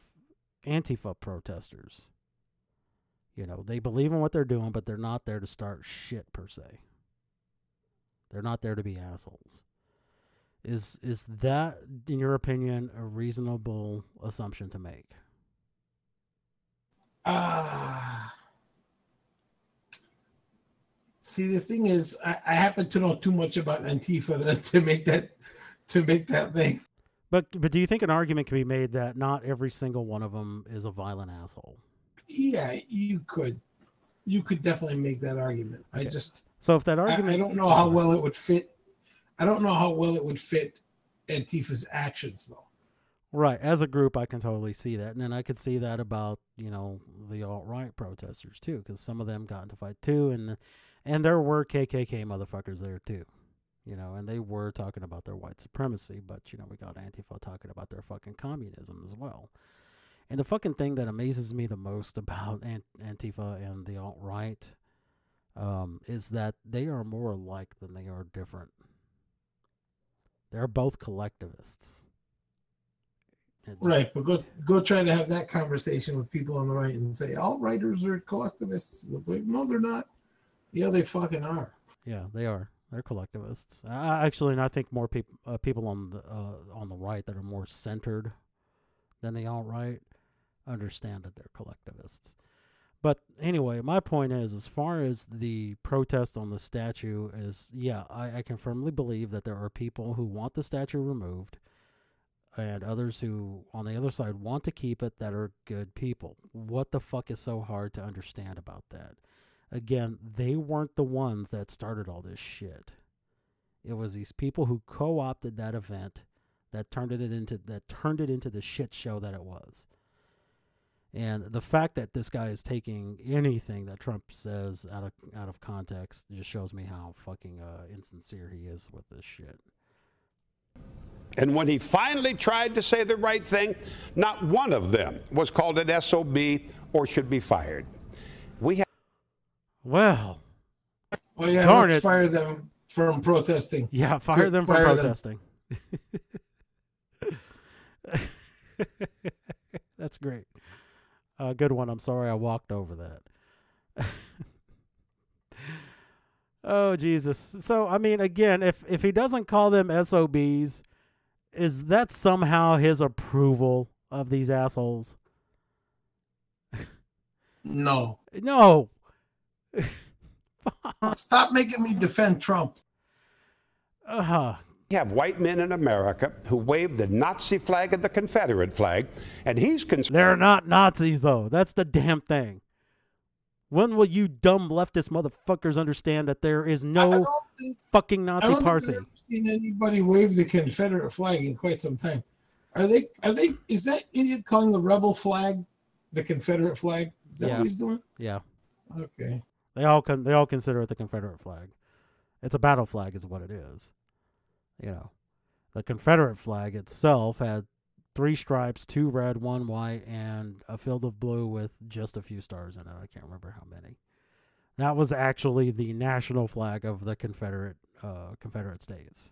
Antifa protesters. They believe in what they're doing, but they're not there to start shit per se. They're not there to be assholes. Is that, in your opinion, a reasonable assumption to make? See, the thing is, I happen to know too much about Antifa to make that thing. But do you think an argument can be made that not every single one of them is a violent asshole? Yeah, you could definitely make that argument. Okay. So if that argument, I don't know how well it would fit. I don't know how well it would fit Antifa's actions, though. Right, as a group, I can totally see that, and then I could see that about the alt-right protesters too, because some of them got into fight too, and there were KKK motherfuckers there too, and they were talking about their white supremacy, but we got Antifa talking about their fucking communism as well. And the fucking thing that amazes me the most about Antifa and the alt-right is that they are more alike than they are different. They're both collectivists. Right, but go try to have that conversation with people on the right and say all writers are collectivists. Like, no, they're not. Yeah, they fucking are. Yeah, they are. They're collectivists. Actually, and I think more people on the right that are more centered than the alt-right understand that they're collectivists. But anyway, my point is, as far as the protest on the statue is, yeah, I can firmly believe that there are people who want the statue removed and others who, on the other side, want to keep it that are good people. What the fuck is so hard to understand about that? Again, they weren't the ones that started all this shit. It was these people who co-opted that event that turned it into the shit show that it was. And the fact that this guy is taking anything that Trump says out of context just shows me how fucking insincere he is with this shit. And when he finally tried to say the right thing, not one of them was called an SOB or should be fired. Well, yeah, darn let's it. fire them from protesting. Yeah, fire them from protesting. That's great. Good one. I'm sorry I walked over that. Oh, Jesus. So, I mean, again, if he doesn't call them SOBs, is that somehow his approval of these assholes? No. No. Stop making me defend Trump. We have white men in America who wave the Nazi flag and the Confederate flag, and he's concerned. They're not Nazis, though. That's the damn thing. When will you dumb leftist motherfuckers understand that there is no fucking Nazi party? I've never seen anybody wave the Confederate flag in quite some time. Is that idiot calling the rebel flag the Confederate flag? Is that what he's doing? Yeah. Okay. They all consider it the Confederate flag. It's a battle flag is what it is. You know, the Confederate flag itself had 3 stripes, 2 red, 1 white, and a field of blue with just a few stars in it. I can't remember how many. That was actually the national flag of the Confederate States.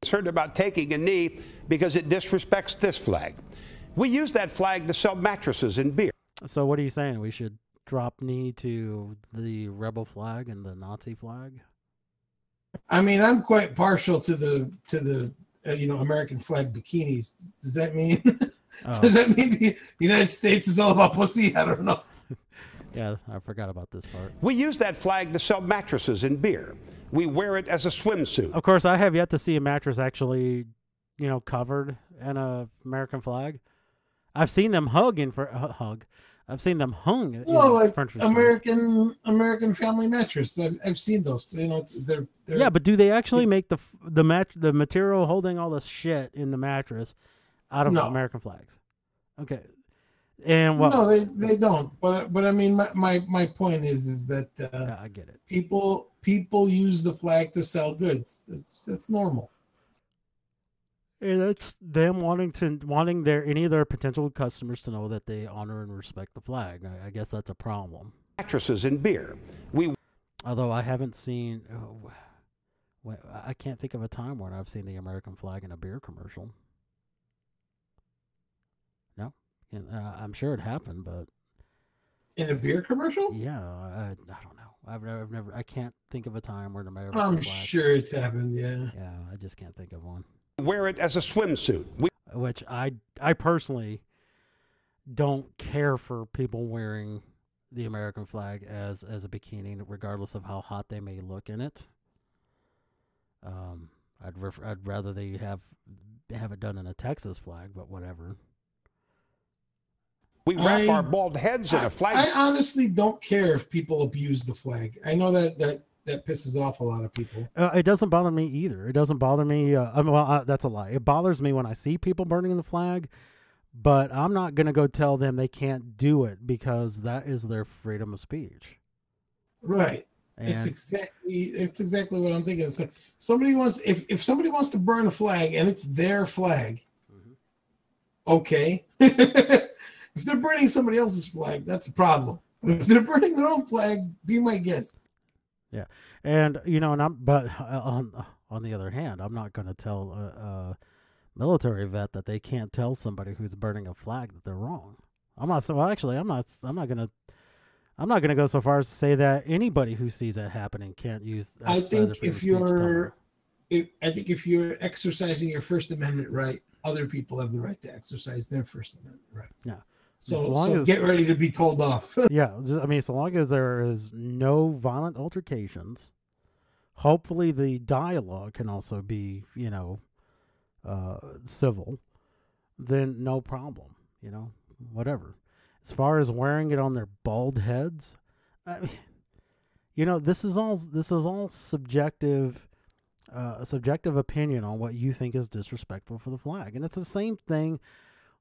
Concerned about taking a knee because it disrespects this flag. We use that flag to sell mattresses and beer. So what are you saying? We should drop knee to the rebel flag and the Nazi flag? I mean, I'm quite partial to the American flag bikinis. Does that mean does that mean the United States is all about pussy? I don't know. Yeah, I forgot about this part. We use that flag to sell mattresses and beer. We wear it as a swimsuit. Of course, I have yet to see a mattress actually, covered in a American flag. I've seen them I've seen them hung in like furniture stores. American Family mattress. I've seen those. They're yeah, but do they actually make the material holding all this shit in the mattress out of American flags? Okay, and no, they don't. But I mean, my point is that I get it. People use the flag to sell goods. That's normal. Yeah, that's them wanting any of their potential customers to know that they honor and respect the flag. I guess that's a problem. Mattresses and beer. Although I haven't seen, I can't think of a time when I've seen the American flag in a beer commercial. No, I'm sure it happened, but in a beer commercial? Yeah, I don't know. I've never. I can't think of a time where an American. I'm flag, sure it's happened. Yeah. Yeah, I just can't think of one. Wear it as a swimsuit. Which I personally don't care for people wearing the American flag as a bikini, regardless of how hot they may look in it. I'd rather they have it done in a Texas flag, but whatever. We wrap our bald heads in a flag. I honestly don't care if people abuse the flag. I know that pisses off a lot of people. It doesn't bother me either. It doesn't bother me. That's a lie. It bothers me when I see people burning the flag, but I'm not going to go tell them they can't do it because that is their freedom of speech. Right. And it's exactly what I'm thinking. It's like if somebody wants to burn a flag and it's their flag, okay. If they're burning somebody else's flag, that's a problem. But if they're burning their own flag, be my guest. Yeah, and but on the other hand, I'm not going to tell military vet that they can't tell somebody who's burning a flag that they're wrong. I'm not. Well, actually, I'm not gonna go so far as to say that anybody who sees that happening can't use. I think if you're exercising your First Amendment right, other people have the right to exercise their First Amendment right. Yeah. So get ready to be told off. Yeah, I mean, so long as there is no violent altercations, hopefully the dialogue can also be, civil, then no problem, whatever. As far as wearing it on their bald heads, I mean, this is all subjective, subjective opinion on what you think is disrespectful for the flag, and it's the same thing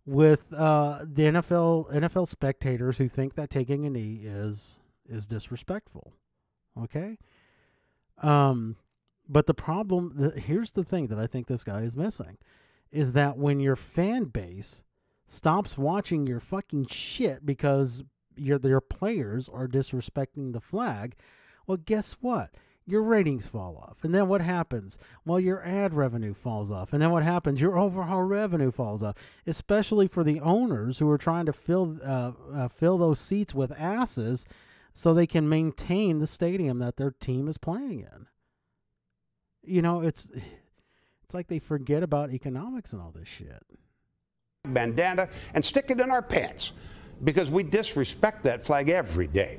with the NFL spectators who think that taking a knee is disrespectful. Okay? But the problem, here's the thing that I think this guy is missing, is that when your fan base stops watching your fucking shit because your players are disrespecting the flag, well, guess what? Your ratings fall off. And then what happens? Well, your ad revenue falls off. And then what happens? Your overall revenue falls off, especially for the owners who are trying to fill those seats with asses so they can maintain the stadium that their team is playing in. It's like they forget about economics and all this shit. Bandana and stick it in our pants because we disrespect that flag every day.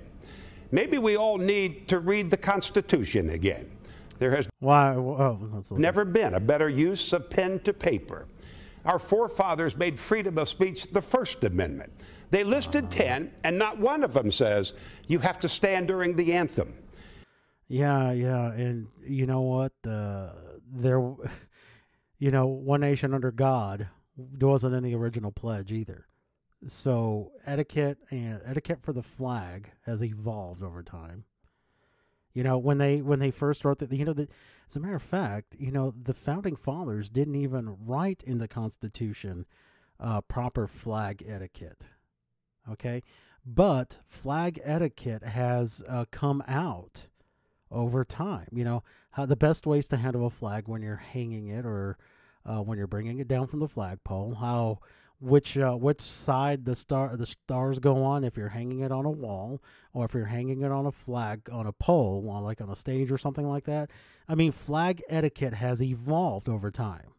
Maybe we all need to read the Constitution again. There has never been a better use of pen to paper. Our forefathers made freedom of speech the First Amendment. They listed 10, and not one of them says you have to stand during the anthem. Yeah, and you know what? One nation under God wasn't in the original pledge either. So etiquette for the flag has evolved over time. When they first wrote as a matter of fact, the founding fathers didn't even write in the Constitution proper flag etiquette. Okay, but flag etiquette has come out over time. How the best ways to handle a flag when you're hanging it or when you're bringing it down from the flagpole, which side the stars go on if you're hanging it on a wall or if you're hanging it on a flag on a pole, like on a stage or something like that. I mean, flag etiquette has evolved over time,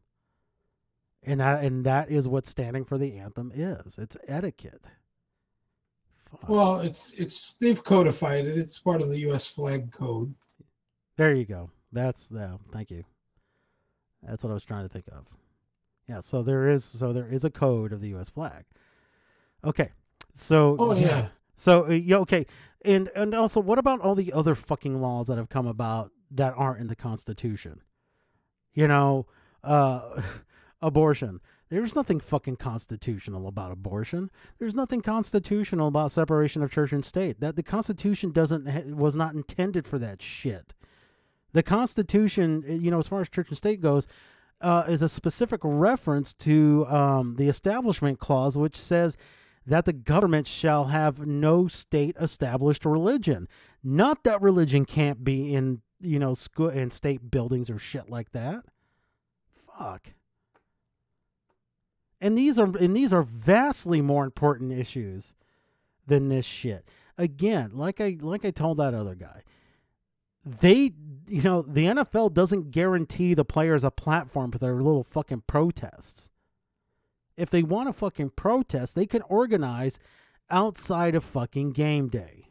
and that is what standing for the anthem is. It's etiquette. Fuck. Well, it's they've codified it. It's part of the U.S. flag code. There you go. Thank you. That's what I was trying to think of. Yeah, so there is a code of the U.S. flag. Okay, so okay, and also, what about all the other fucking laws that have come about that aren't in the Constitution? Abortion. There's nothing fucking constitutional about abortion. There's nothing constitutional about separation of church and state. That the Constitution was not intended for that shit. The Constitution, as far as church and state goes, is a specific reference to the Establishment Clause, which says that the government shall have no state-established religion. Not that religion can't be in, school and state buildings or shit like that. Fuck. And these are vastly more important issues than this shit. Again, like I told that other guy, the NFL doesn't guarantee the players a platform for their little fucking protests. If they want to fucking protest, they can organize outside of fucking game day.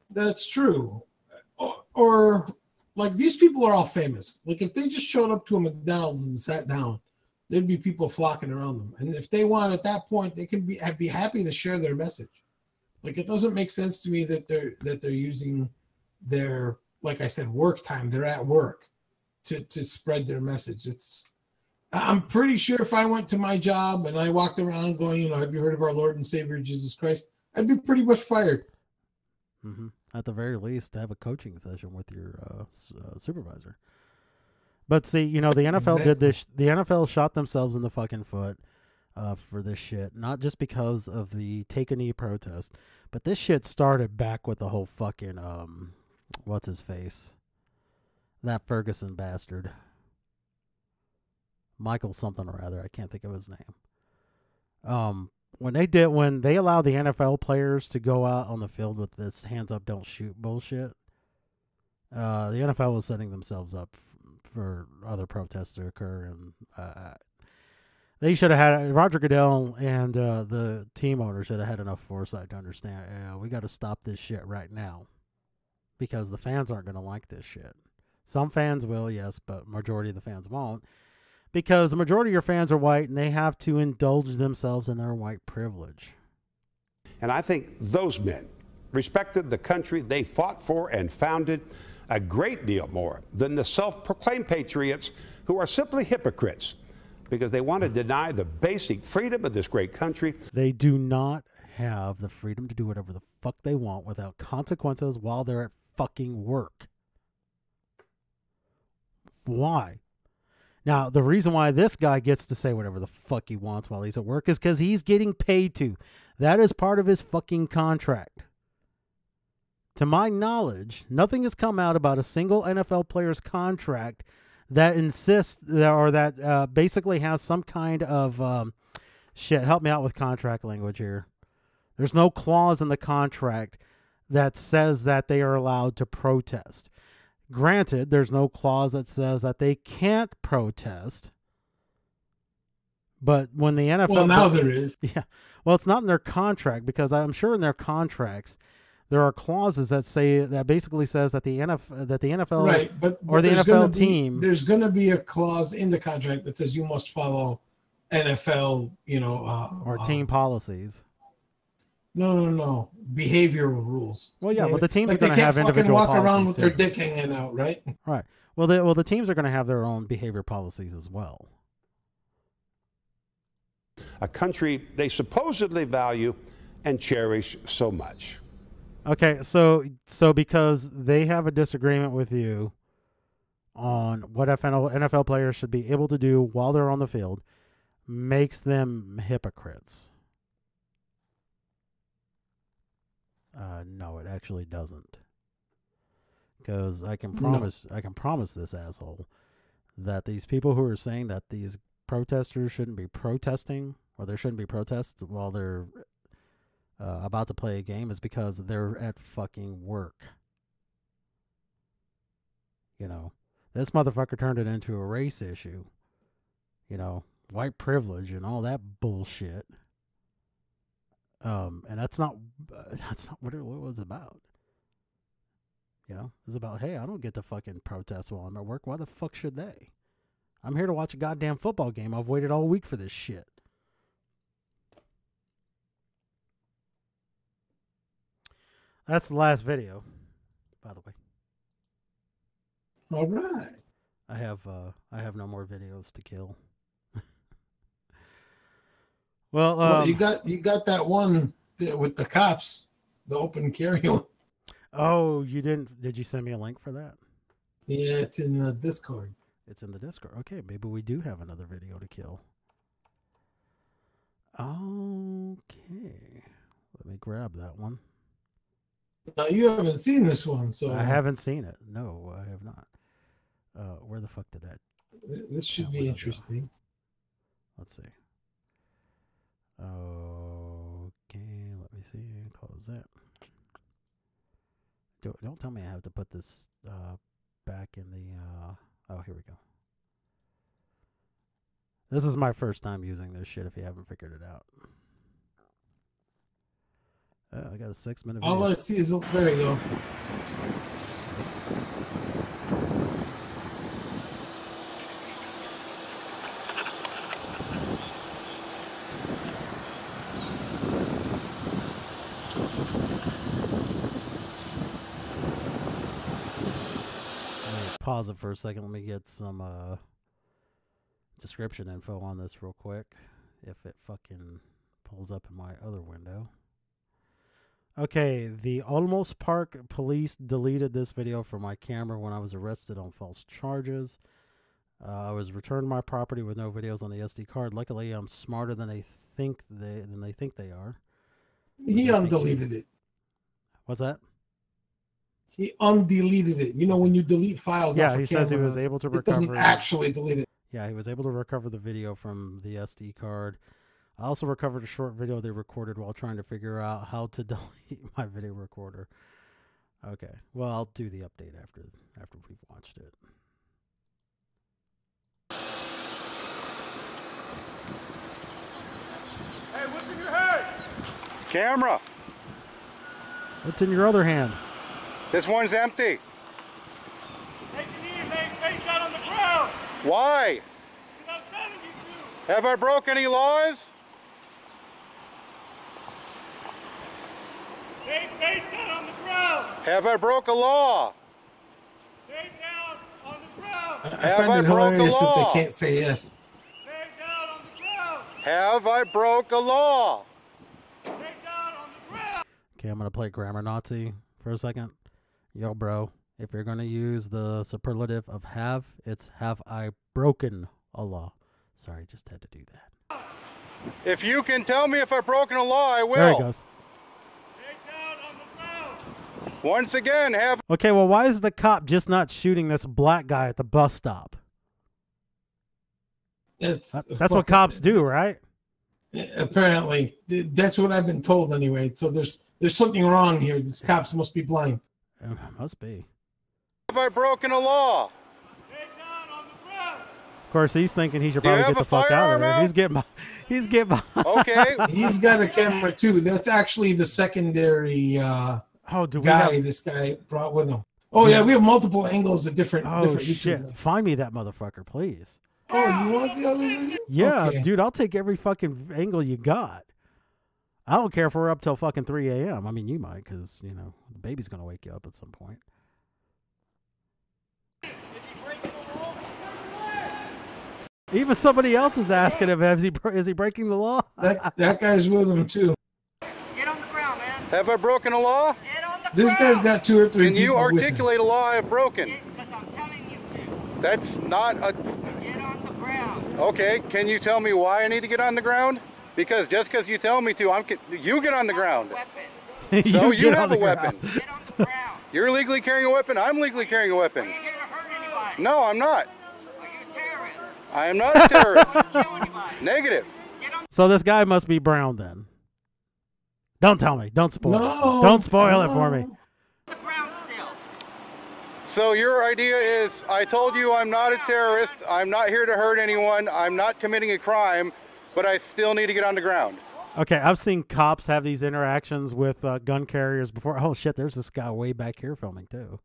That's true. Or like, these people are all famous. Like, if they just showed up to a McDonald's and sat down, there'd be people flocking around them. And if they want, at that point, they can be happy to share their message. Like, it doesn't make sense to me that they're using their, like I said, work time. They're at work to spread their message. I'm pretty sure if I went to my job and I walked around going, have you heard of our Lord and Savior Jesus Christ? I'd be pretty much fired. Mm-hmm. At the very least, to have a coaching session with your supervisor. But see, the NFL did this. The NFL shot themselves in the fucking foot for this shit. Not just because of the take a knee protest, but this shit started back with the whole fucking what's his face, that Ferguson bastard. Michael something or other. I can't think of his name. When they allowed the NFL players to go out on the field with this hands up, don't shoot bullshit, the NFL was setting themselves up for other protests to occur, and they should have had Roger Goodell and the team owner should have had enough foresight to understand. We got to stop this shit right now, because the fans aren't going to like this shit. Some fans will, yes, but majority of the fans won't. Because the majority of your fans are white, and they have to indulge themselves in their white privilege. And I think those men respected the country they fought for and founded a great deal more than the self-proclaimed patriots who are simply hypocrites because they want to deny the basic freedom of this great country. They do not have the freedom to do whatever the fuck they want without consequences while they're at fucking work. Why? Now, the reason why this guy gets to say whatever the fuck he wants while he's at work is because he's getting paid to. That is part of his fucking contract. To my knowledge, nothing has come out about a single NFL player's contract that insists or that basically has some kind of shit. Help me out with contract language here. There's no clause in the contract that says that they are allowed to protest. Granted, there's no clause that says that they can't protest. But when the NFL... Well, now there is. Yeah. Well, it's not in their contract, because I'm sure in their contracts there are clauses that say that basically says that the NFL right, but or the NFL team... There's going to be a clause in the contract that says you must follow NFL, or team policies. No. Behavioral rules. Well, yeah, but the teams like are going to have individual walk policies around with too. their dick hanging out, right? Right. Well, the teams are going to have their own behavior policies as well. A country they supposedly value and cherish so much. Okay, so because they have a disagreement with you on what NFL players should be able to do while they're on the field, makes them hypocrites. No, it actually doesn't. Because I can promise this asshole that these people who are saying that these protesters shouldn't be protesting, or there shouldn't be protests while they're about to play a game, is because they're at fucking work. This motherfucker turned it into a race issue. White privilege and all that bullshit. And that's not what it was about. It's about, hey, I don't get to fucking protest while I'm at work. Why the fuck should they? I'm here to watch a goddamn football game. I've waited all week for this shit. That's the last video, by the way. All right. I have no more videos to kill. Well, you got that one with the cops, the open carry one. Oh, you didn't? Did you send me a link for that? Yeah, it's in the Discord. It's in the Discord. Okay, maybe we do have another video to kill. Okay, let me grab that one. Now, you haven't seen this one, so I haven't seen it. No, I have not. Where the fuck did that? This should be interesting. Let's see. Okay, let me see. Close that. Don't tell me I have to put this back in the... Oh, here we go. This is my first time using this shit, if you haven't figured it out. I got a 6-minute video. All I see is... There you go. Pause it for a second. Let me get some description info on this real quick, if it fucking pulls up in my other window. Okay, the Olmos Park police deleted this video from my camera when I was arrested on false charges. I was returned my property with no videos on the SD card. Luckily, I'm smarter than they think they are. He undeleted it. What's that? He undeleted it. When you delete files. Yeah, off he says he was able to recover. It doesn't actually delete it. Yeah, he was able to recover the video from the SD card. I also recovered a short video they recorded while trying to figure out how to delete my video recorder. Okay, well, I'll do the update after we've watched it. Hey, what's in your hand? Camera. What's in your other hand? This one's empty. Take a knee and lay face down on the ground. Why? Because I'm telling you to. Have I broke any laws? Lay face down on the ground. Have I broke a law? Lay down on the ground. I find it hilarious that they can't say yes. Lay down on the ground. Have I broke a law? Lay down on the ground. Okay, I'm going to play Grammar Nazi for a second. Yo, bro, if you're going to use the superlative of have, it's have I broken a law. Sorry, just had to do that. If you can tell me if I've broken a law, I will. There he goes. Once again, have... Okay, well, why is the cop just not shooting this black guy at the bus stop? That's what cops do, right? Apparently. That's what I've been told anyway. So there's something wrong here. These cops must be blind. Must be. Have I broken a law? Of course, he's thinking he should probably get the fuck out of there. He's getting behind. Okay. He's got a camera, too. That's actually the secondary... this guy brought with him. Oh yeah, we have multiple angles of different. Different shit! YouTube Find me that motherfucker, please. Oh, you want the other video? Yeah, Okay. dude, I'll take every fucking angle you got. I don't care if we're up till fucking 3 a.m. I mean, you might, because you know the baby's gonna wake you up at some point. Even somebody else is asking him, is he breaking the law? That guy's with him too. Have I broken a law? This guy's got 2 or 3 Can you people with him. articulate a law I have broken? That's not a... Okay, can you tell me why I need to get on the ground? Because just because you tell me to, you get on the ground. So you have a weapon. You're legally carrying a weapon. I'm legally carrying a weapon. No, I'm not. I am not a terrorist. Negative. So this guy must be brown then. Don't tell me. Don't spoil it. Don't spoil it for me. So your idea is, I told you I'm not a terrorist. I'm not here to hurt anyone. I'm not committing a crime, but I still need to get on the ground. Okay, I've seen cops have these interactions with gun carriers before. Oh shit, there's this guy way back here filming too.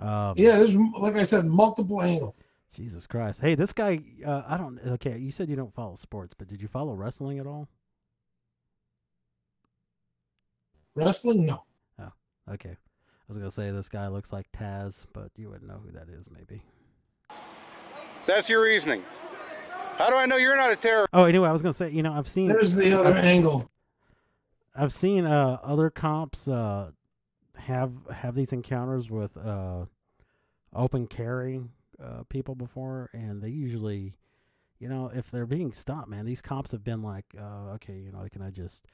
Yeah, there's, like I said, multiple angles. Jesus Christ. Hey, this guy, I don't, okay, you said you don't follow sports, but did you follow wrestling at all? Wrestling? No. Oh, okay. I was going to say this guy looks like Taz, but you wouldn't know who that is, maybe. That's your reasoning. How do I know you're not a terrorist? Oh, anyway, I was going to say, you know, I've seen... There's the other angle. I've seen other cops have these encounters with open carry people before, and they usually, you know, if they're being stopped, man, these cops have been like, okay, you know, can I just...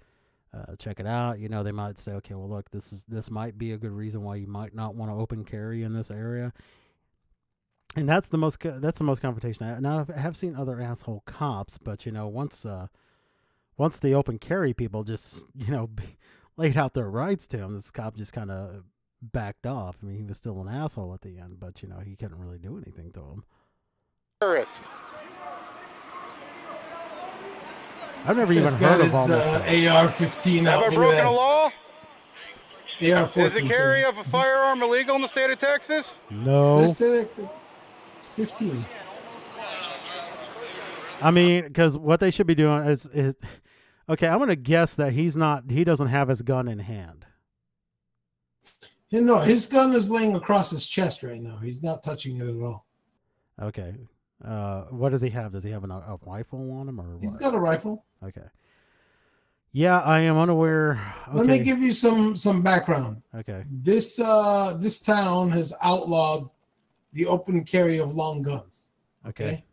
check it out. You know, they might say, okay, well, look, this might be a good reason why you might not want to open carry in this area. And that's the most confrontation. Now, I have seen other asshole cops, but you know, once the open carry people just, you know, laid out their rights to him, this cop just kind of backed off. I mean, he was still an asshole at the end, but you know, he couldn't really do anything to him. Terrorist. I've never even heard of all this. AR-15. Have I broken a law? AR-14. Is the carry of a firearm illegal in the state of Texas? No. Let's say 15. I mean, because what they should be doing is okay, I'm going to guess that he doesn't have his gun in hand. You know, his gun is laying across his chest right now. He's not touching it at all. Okay. What does he have? Does he have a rifle on him, or what? He's got a rifle. Okay. Yeah, I am unaware. Okay. Let me give you some background. Okay. This town has outlawed the open carry of long guns. Okay.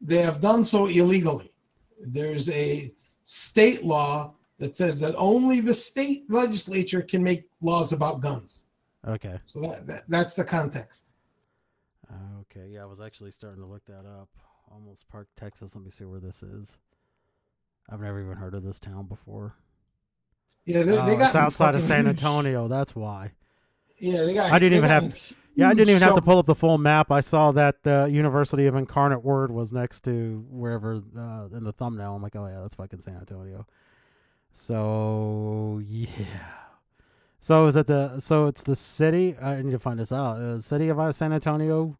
They have done so illegally. There's a state law that says that only the state legislature can make laws about guns. Okay. So that's the context. Okay, yeah, I was actually starting to look that up. Almost Park, Texas. Let me see where this is. I've never even heard of this town before. Yeah, they got it's outside of San huge. Antonio. That's why. Yeah, they got. I didn't even have. Yeah, I didn't even have to huge pull up the full map. I saw that the University of Incarnate Word was next to wherever in the thumbnail. I'm like, oh yeah, that's fucking San Antonio. So yeah. So is it it's the city? I need to find this out. The city of San Antonio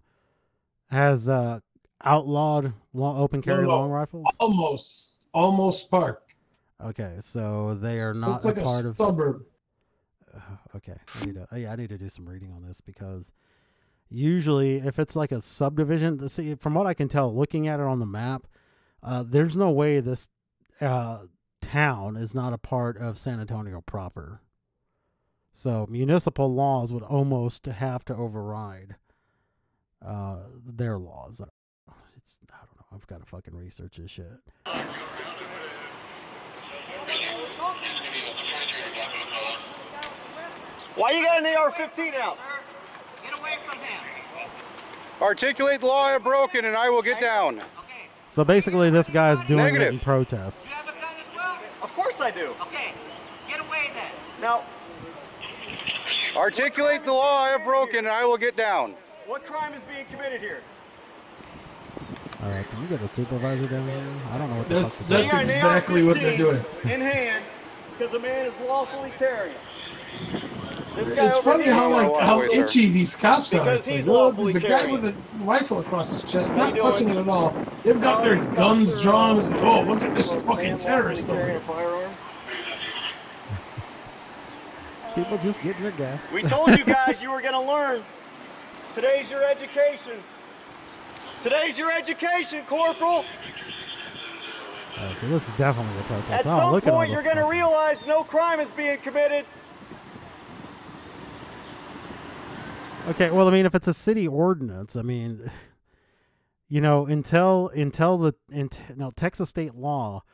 has outlawed open carry long rifles. Almost Park. Okay, so they are not It's like a part of suburb. Okay, I need to do some reading on this because usually if it's like a subdivision, see, from what I can tell, looking at it on the map, there's no way this town is not a part of San Antonio proper. So municipal laws would almost have to override their laws. I don't know. I've got to fucking research this shit. Why you got an AR-15 out? Get away from him. Articulate the law I have broken and I will get down. So basically this guy's doing Negative. it in protest. Do you have a gun as well? Of course I do. Okay, get away then. Now, Articulate the law I have broken and I will get down. what crime is being committed here? All right, can you get a supervisor down here? I don't know what the That's fuck this is. exactly what they're doing. In hand, because a man is lawfully carrying. This guy It's over funny here, how itchy these cops are. Because It's like, he's well, lawfully there's a guy carrying. with a rifle across his chest, How not you touching it doing? at all. They've got their guns drawn. It's like, oh, look at this fucking terrorist over carrying here. a firearm. People just getting their gas. We told you guys you were going to learn. Today's your education. Today's your education, Corporal. So this is definitely a protest. At Oh, some look at all point, the you're going to realize no crime is being committed. Okay, well, I mean, if it's a city ordinance, I mean, you know, until Texas state law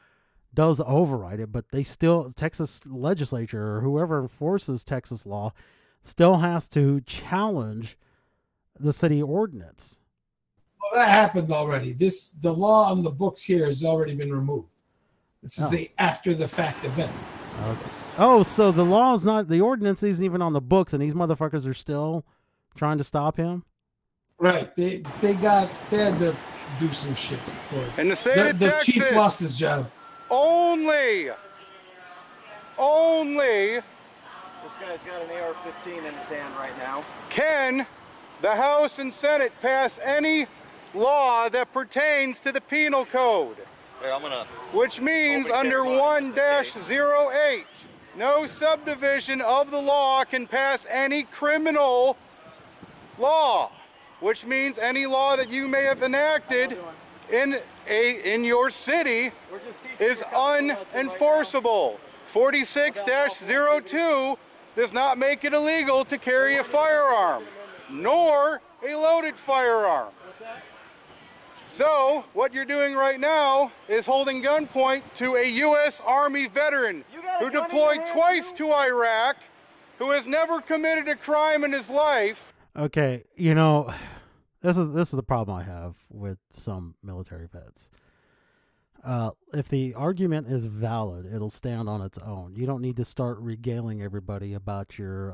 does override it, but they still, Texas legislature or whoever enforces Texas law still has to challenge the city ordinance. Well, that happened already. The law on the books here has already been removed. This is the after the fact event. Okay. Oh, so the law is not, the ordinance isn't even on the books, and these motherfuckers are still trying to stop him? Right. They had to do some shit for it. In the state of the Texas, chief lost his job. Only. This guy's got an AR-15 in his hand right now. Can the House and Senate pass any law that pertains to the penal code? Here, I'm gonna. Which means under 1-08, no subdivision of the law can pass any criminal law, which means any law that you may have enacted in your city is unenforceable. 46-02 does not make it illegal to carry a firearm, nor a loaded firearm. So, what you're doing right now is holding gunpoint to a U.S. Army veteran who deployed twice to Iraq, who has never committed a crime in his life. Okay, you know, this is the problem I have with some military vets. If the argument is valid, it'll stand on its own. You don't need to start regaling everybody about your,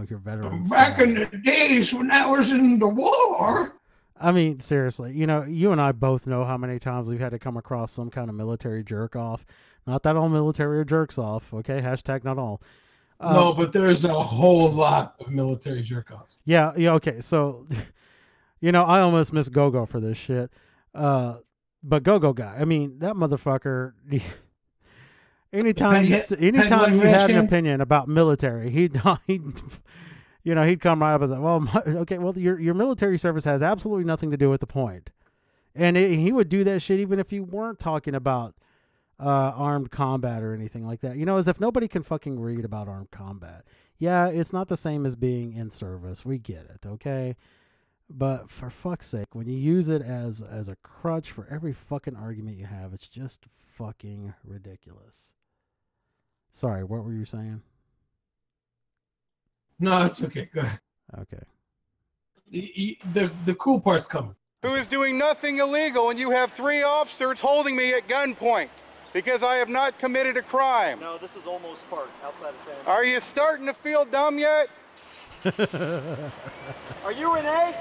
your veterans. Back in the days when I was in the war. I mean, seriously, you know, you and I both know how many times we've had to come across some kind of military jerk off. Not that all military are jerks off, okay? Hashtag not all. No, but there's a whole lot of military jerk-offs. Yeah, okay. So, you know, I almost miss Go-Go for this shit. But Go-Go guy, I mean, that motherfucker, anytime you had an opinion about military, he'd come right up and say, well, okay, well, your military service has absolutely nothing to do with the point. And he would do that shit even if you weren't talking about armed combat or anything like that. You know, as if nobody can fucking read about armed combat. Yeah, it's not the same as being in service. We get it, okay? But for fuck's sake, when you use it as a crutch for every fucking argument you have, it's just fucking ridiculous. Sorry, what were you saying? No, it's okay. Go ahead. Okay. The cool part's coming. Who is doing nothing illegal, and you have 3 officers holding me at gunpoint because I have not committed a crime. No, this is almost Park, outside of San. Are you starting to feel dumb yet? Are you Renee?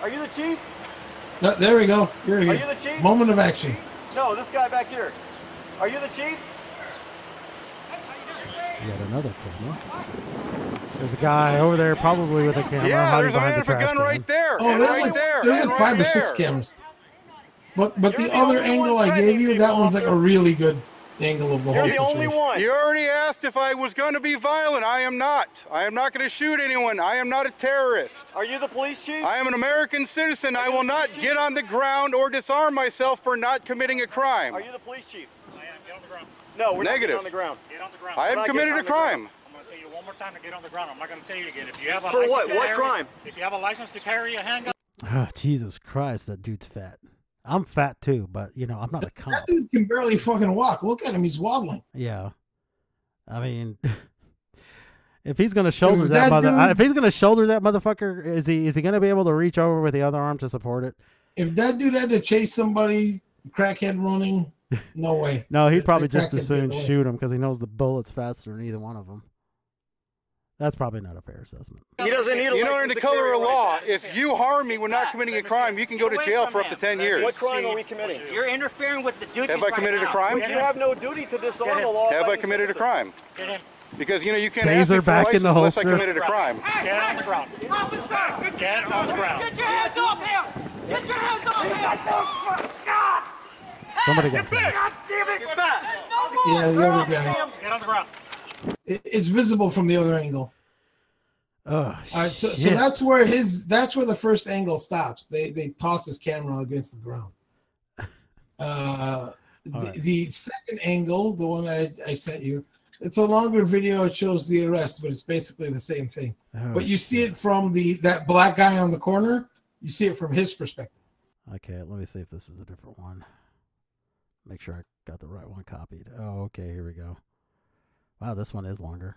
Are you the chief? No, there we go. Here it Are is. you the chief? Moment of action. No, this guy back here. Are you the chief? Yet another camera. There's a guy over there, probably with a camera. Yeah, hiding there's a behind man the with a trash gun can. right there. Oh, there's like 5 or 6 cameras. But the other angle I gave you, that one's like a really good angle of the whole situation. You already asked if I was going to be violent. I am not. I am not going to shoot anyone. I am not a terrorist. Are you the police chief? I am an American citizen. I will not get on the ground or disarm myself for not committing a crime. Are you the police chief? I am. Get on the ground. No, we're Negative. not getting on the ground. Get on the ground. I have committed a crime. I'm going to tell you one more time to get on the ground. I'm not going to tell you again. If you have a For license what? to What carry, crime? If you have a license to carry a handgun. Oh, Jesus Christ, that dude's fat. I'm fat too, but you know, I'm not a cop. That dude can barely fucking walk. Look at him, he's waddling. Yeah, I mean, if he's gonna shoulder Dude, that that dude- if he's gonna shoulder that motherfucker, is he gonna be able to reach over with the other arm to support it? If that dude had to chase somebody, crackhead running, no way. No, he'd probably That just as crackhead's soon getting away. shoot him because he knows the bullet's faster than either one of them. That's probably not a fair assessment. He doesn't need a You know, license under the to color carry of a law, weapon. if you harm me when not committing a crime, you can go to jail for up to 10 years. What crime are we committing? You're interfering with the duties Have I committed a crime? You have no duty to disarm a law. Have I committed a crime? Get him. Because, you know, you can't Taser ask me for a back in license the unless I holster. committed a crime. Get on the ground. Officer! Get on the ground. Get your hands off him! Get your hands off him! God! Somebody got God tased. damn it! Get back! Yeah, the other guy. Get on the ground. It's visible from the other angle. Oh, All right, so shit. that's where the first angle stops. They toss his camera against the ground. The second angle, the one I sent you, it's a longer video. It shows the arrest, but it's basically the same thing. Oh, But you see it from that black guy on the corner. You see it from his perspective. Okay, let me see if this is a different one. Make sure I got the right one copied. Oh, okay, here we go. Wow, this one is longer.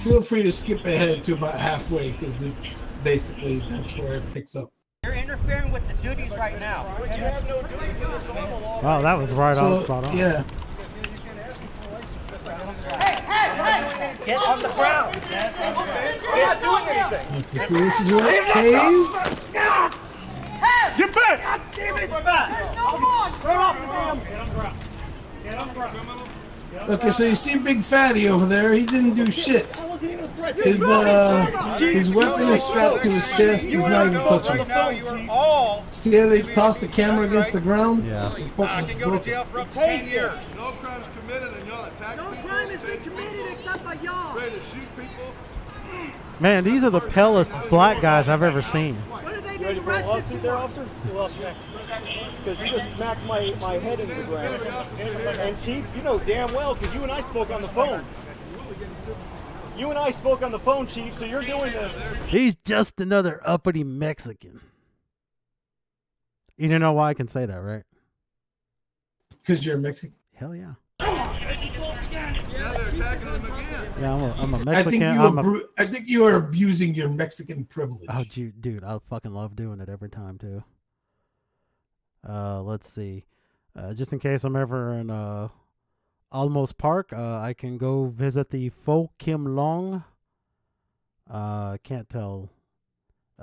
Feel free to skip ahead to about halfway because it's basically that's where it picks up. You're interfering with the duties right now. You have no duty to disarm a law. Wow, that was right on So, spot on. yeah. Get on the ground. We're not doing anything. You see, this is where it pays. Get back! God damn it! We're back. No more. Get on the ground. Get on the ground. Okay, so you see Big Fatty over there. He didn't do shit. His weapon is strapped to his chest. He's not even touching. See how they tossed the camera against the ground? Yeah. They fucking broke it. for up to 10 years. No crime's committed and y'all attack people. No crime has been committed except by y'all. Ready to shoot people. Man, these are the palest black guys I've ever seen. You ready for a lawsuit there, officer? Because you just smacked my head into the ground. And Chief, you know damn well, because you and I spoke on the phone. You and I spoke on the phone, Chief, so you're doing this. He's just another uppity Mexican. You don't know why I can say that, right? Because you're Mexican. Hell yeah. Now they're attacking him again. Yeah, I'm a Mexican. I think you are abusing your Mexican privilege. Oh, dude, I fucking love doing it every time too. Let's see. Just in case I'm ever in Almos Park, I can go visit the Pho Kim Long. Can't tell.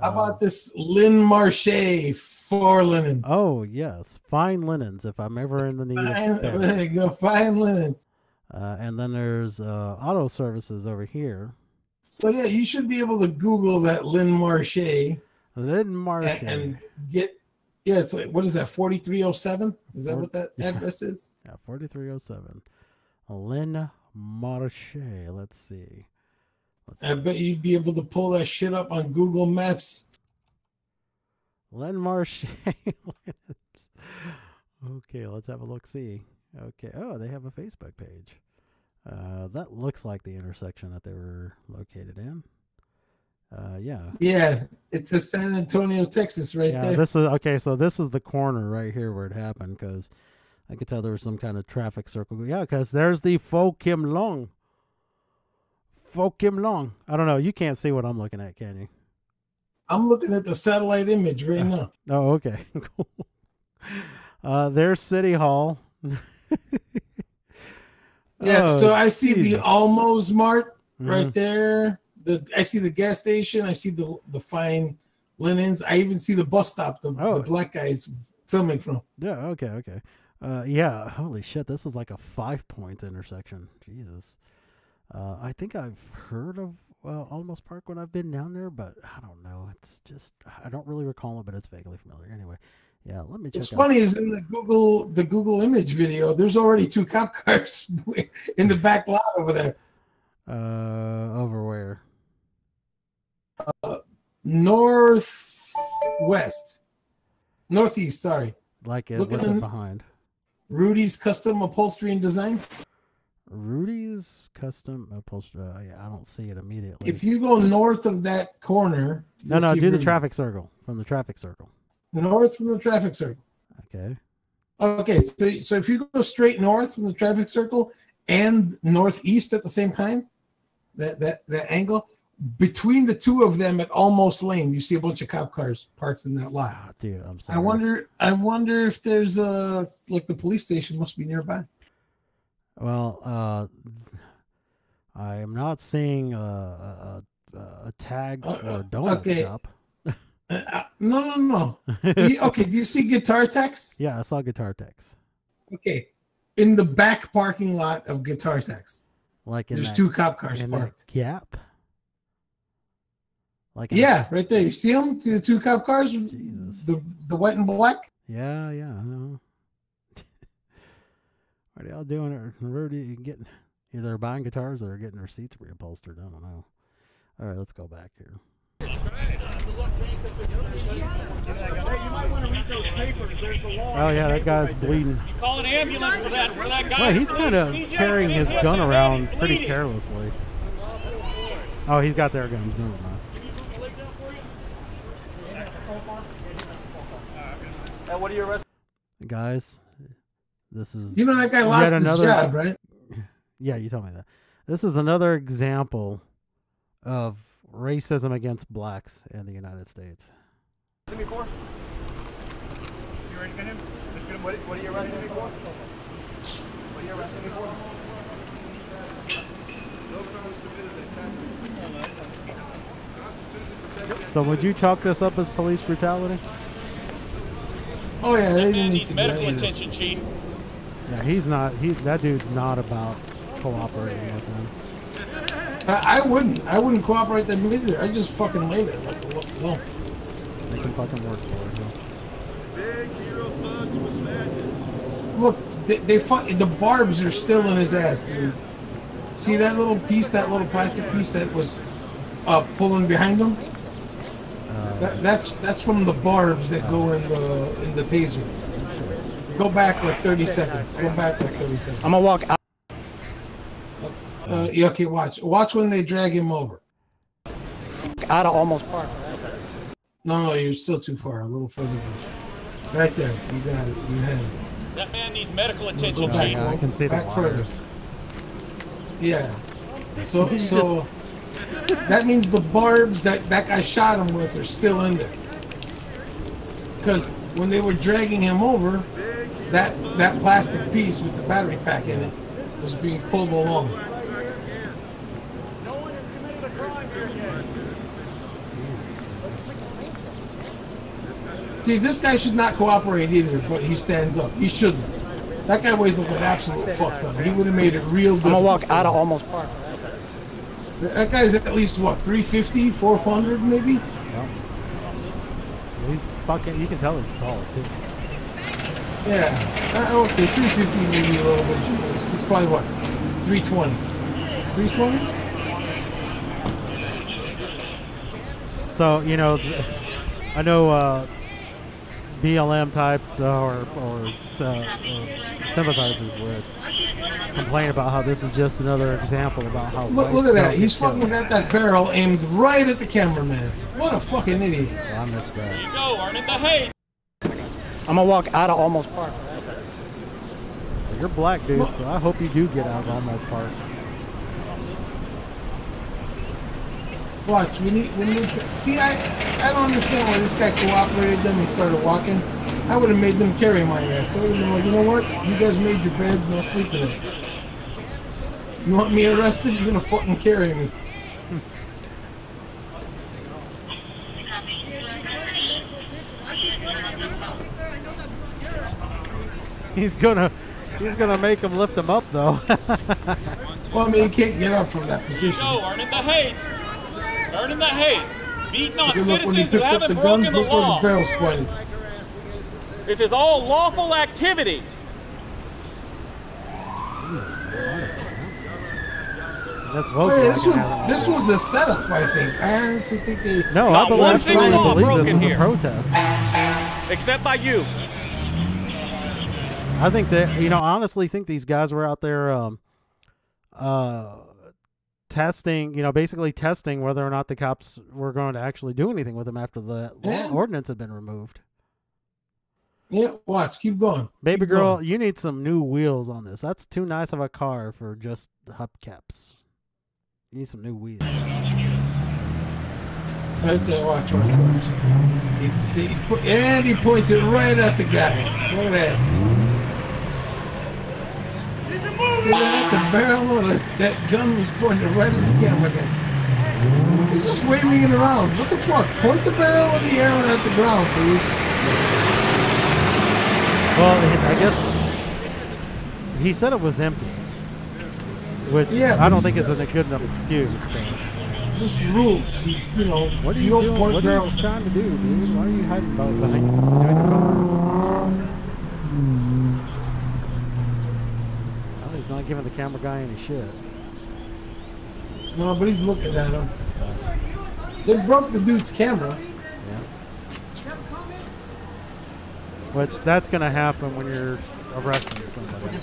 How about this Lynn Marche for linens? Oh yes, fine linens. If I'm ever in the need of those. There you go, fine linens. And then there's auto services over here. So yeah, you should be able to Google that Lynn Marche. Lynn Marche. And get, yeah, it's like, what is that, 4307? Is that what that address is? Yeah, 4307. Lynn Marche. Let's see. I bet you'd be able to pull that shit up on Google Maps. Lynn Marche. Okay, let's have a look-see. Okay. Oh, they have a Facebook page. That looks like the intersection that they were located in. Yeah. Yeah, it's a San Antonio, Texas, right there. This is okay. So this is the corner right here where it happened, because I could tell there was some kind of traffic circle. Yeah, because there's the Pho Kim Long. For Kim Long. I don't know. You can't see what I'm looking at, can you? I'm looking at the satellite image right now. Oh, okay. Cool. There's City Hall. Yeah, so I see Jesus. the Almo's Mart right there. I see the gas station. I see the fine linens. I even see the bus stop the black guy's filming from. Yeah, okay. Yeah, holy shit, this is like a 5-point intersection. Jesus. I think I've heard of Almost Park when I've been down there, but I don't know. It's just, I don't really recall it, but it's vaguely familiar. Anyway, yeah, let me check. What's funny is in the Google image video, there's already 2 cop cars in the back lot over there. Over where? Northeast, sorry. Like it, what's it behind? Rudy's Custom Upholstery and Design. Rudy's Custom Upholstery. Yeah, I don't see it immediately. If you go north of that corner, no, do Rudy's. the traffic circle. From the traffic circle. North from the traffic circle. Okay, so if you go straight north from the traffic circle and northeast at the same time, that angle, between the 2 of them at Almost Lane, you see a bunch of cop cars parked in that lot. Oh, dude, I'm sorry. I wonder if there's like the police station must be nearby. Well, I am not seeing a tag for a donut shop. No. Okay, do you see Guitar Techs? Yeah, I saw Guitar Techs. Okay, in the back parking lot of Guitar Techs, like there's 2 cop cars parked. Gap. Like right there. You see them? See the 2 cop cars? Jesus. The white and black? Yeah, I know. What are y'all doing? Rudy getting either buying guitars or getting their seats reupholstered. I don't know. All right, let's go back here. Oh yeah, that guy's bleeding. You call an ambulance for that guy. Well, he's kind of carrying his gun around pretty carelessly. Oh, he's got their guns. Never mind. What are you arresting? Guys, this is that guy lost his job, right? Yeah, you told me that. This is another example of racism against blacks in the United States. You ready to get him? What are you arresting me for? What are you arresting me for? So would you chalk this up as police brutality? Oh yeah, they didn't need needs medical attention, Chief. Yeah, that dude's not about cooperating with them. I wouldn't cooperate with them either. I just fucking lay there like a lump. They can fucking work for it. Big hero thugs with madness. Look, the barbs are still in his ass, dude. See that little plastic piece that was pulling behind him? That's from the barbs that go in the taser. Go back like 30 seconds. Go back like 30 seconds. I'm gonna walk out. Okay, watch when they drag him over. Out of Almost Park. No, you're still too far. A little further back. Right there. You got it. You had it. That man needs medical attention, Go back. Chief. I can see the back further. wires. Yeah. So that means the barbs that guy shot him with are still in there. Because when they were dragging him over, that plastic piece with the battery pack in it was being pulled along. See, this guy should not cooperate either, but he stands up. He shouldn't. That guy weighs like an absolute fuck ton. He would have made it real difficult. I'm gonna walk out of Almost Park. That guy's at least, what, 350, 400 maybe? So, he's fucking, you can tell he's tall too. Yeah. Okay, 350 maybe a little bit generous. He's probably what? 320. 320? So, I know BLM types or sympathizers would complain about how this is just another example about how look at that. He's fucking got that barrel aimed right at the cameraman. What a fucking idiot. Well, I missed that. There you go, earning the hate. I'm gonna walk out of Almost Park. You're black, dude, so I hope you do get out of Almost Park. Watch, when they see, I don't understand why this guy cooperated them and started walking. I would have made them carry my ass. I would have been like, you know what? You guys made your bed, now sleep in it. You want me arrested? You're gonna fucking carry me. He's gonna make him lift him up though. Well, I mean, he can't get up from that position. No, earning the hate. Earning the hate. Beating on Good luck when he citizens who picks up the haven't broken guns. the Look where law. the barrel's pointed. This is all lawful activity. Jesus, man. That's This was the setup, I think. I honestly think they. No, I believe this was a protest. Except by you. I think that, I honestly think these guys were out there testing, basically testing whether or not the cops were going to actually do anything with them after the ordinance had been removed. Yeah, watch, keep going. Baby girl, you need some new wheels on this. That's too nice of a car for just hubcaps. You need some new wheels. Right there, watch. He points it right at the guy. Look at that. See that? The barrel of that gun was pointed right at the camera guy. He's just waving it around. What the fuck? Point the barrel of the arrow at the ground, dude. Well, I guess he said it was empty, which I don't think is a good enough excuse. But it's just rules. What are you doing? What are you trying to do, dude? Why are you hiding between the cars? Well, he's not giving the camera guy any shit. No, but he's looking at him. They broke the dude's camera. Which that's going to happen when you're arresting somebody.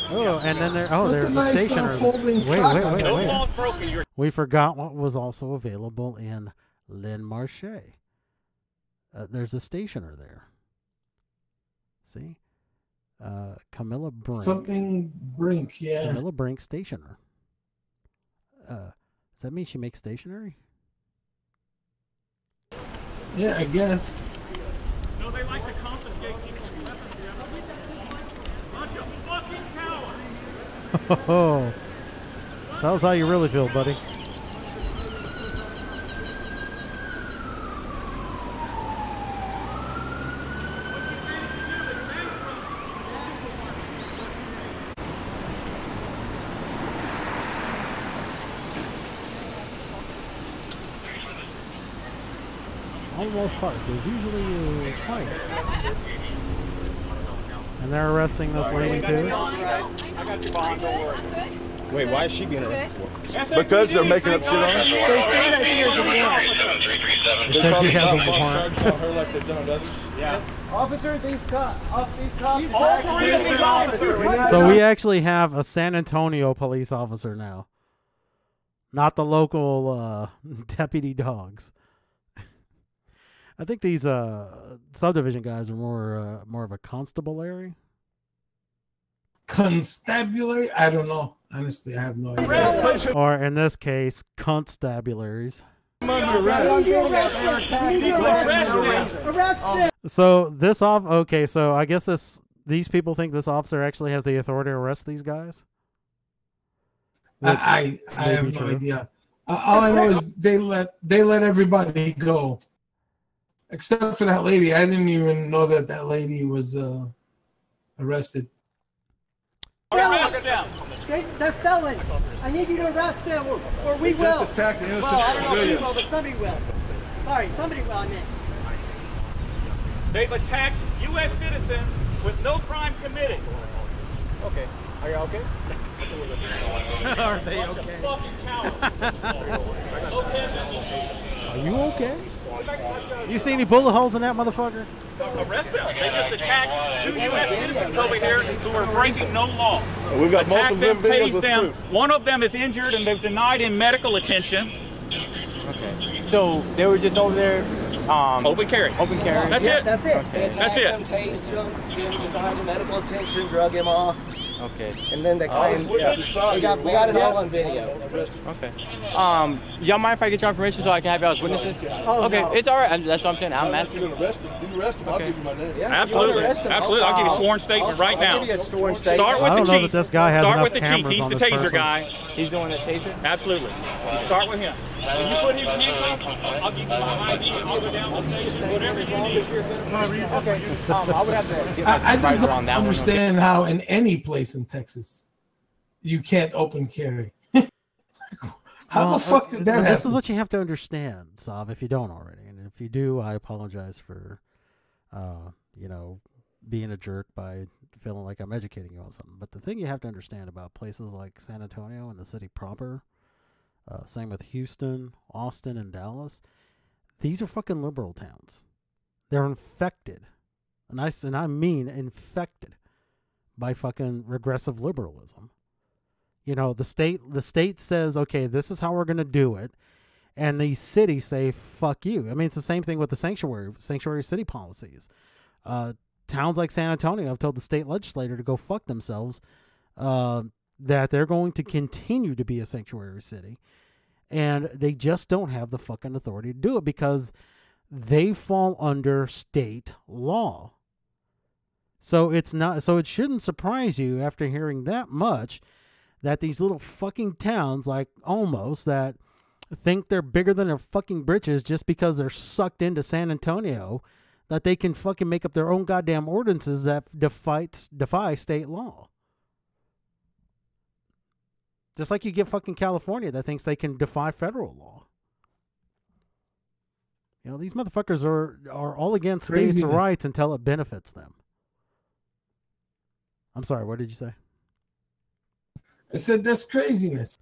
Oh, and then there's a stationer. Wait. We forgot what was also available in Lynn Marche. There's a stationer there. See? Camilla Brink. Something Brink, yeah. Camilla Brink stationer. Does that mean she makes stationery? Yeah, I guess. No, they like to confiscate people's weapons. Bunch of fucking cowards. Oh, tell us how you really feel, buddy. Almost parked. There's usually a fight. And they're arresting this lady too. Wait, why is she being arrested for? Because they're making up shit on her. They said she has a warrant. Her like they've done on others. Yeah. Officer, these cops. So we actually have a San Antonio police officer now, not the local deputy dogs. I think these subdivision guys are more of a constabulary. Constabulary? I don't know. Honestly, I have no idea. Or in this case, constabularies. So this okay, so I guess these people think this officer actually has the authority to arrest these guys? I have no idea. All I know is they let everybody go. Except for that lady. I didn't even know that lady was arrested. Arrest them. They're felons. I need you to arrest them, or we will. Just attacked an innocent Well, I don't know if we civilian. will, but somebody will. Sorry, somebody will, I meant. They've attacked U.S. citizens with no crime committed. Okay. Are you okay? Are they okay? Fucking cowards. Are you okay? You see any bullet holes in that motherfucker? Arrest them. They just attacked 2 U.S. citizens over here who are breaking no law. We've got Attacked them, multiple videos tased with them. proof. One of them is injured and they've denied him medical attention. Okay. So they were just over there. Open carry. Open carry. That's Yeah, it. that's it. Okay. That's it. Tased him, gave him medical attention, drug him off. Okay. And then they claim we got it all on video. Okay. Y'all mind if I get your information so I can have y'all as witnesses? Oh, okay, no. it's all right. That's what I'm saying. I'm asking. You arrest him. You arrest him. I'll give you my name. Yeah, Absolutely. Absolutely. I'll give you a sworn statement right now. I'll give you a sworn statement. Start with I the don't know chief. that this guy has Start enough with the chief. cameras He's on the this taser person. guy. He's doing the taser? Absolutely. You start with him. When you put him in handcuffs, I'll give you my ID. I'll go down to the station. Whatever you need. Okay. I would have to get my I just supervisor don't on that understand how in any place in Texas you can't open carry. How the fuck did that happen? This is what you have to understand, Sav, if you don't already. And if you do, I apologize for, being a jerk by feeling like I'm educating you on something. But the thing you have to understand about places like San Antonio and the city proper, same with Houston, Austin, and Dallas, these are fucking liberal towns. They're infected. And I mean infected by fucking regressive liberalism. You know, the state says, okay, this is how we're going to do it. And these cities say, fuck you. I mean, it's the same thing with the sanctuary city policies. Towns like San Antonio have told the state legislature to go fuck themselves, that they're going to continue to be a sanctuary city. And they just don't have the fucking authority to do it because they fall under state law. So it shouldn't surprise you after hearing that much that these little fucking towns like Almost that think they're bigger than their fucking britches just because they're sucked into San Antonio, that they can fucking make up their own goddamn ordinances that defy state law. Just like you get fucking California that thinks they can defy federal law. You know, these motherfuckers are all against states' rights until it benefits them. I'm sorry, what did you say? I said that's craziness.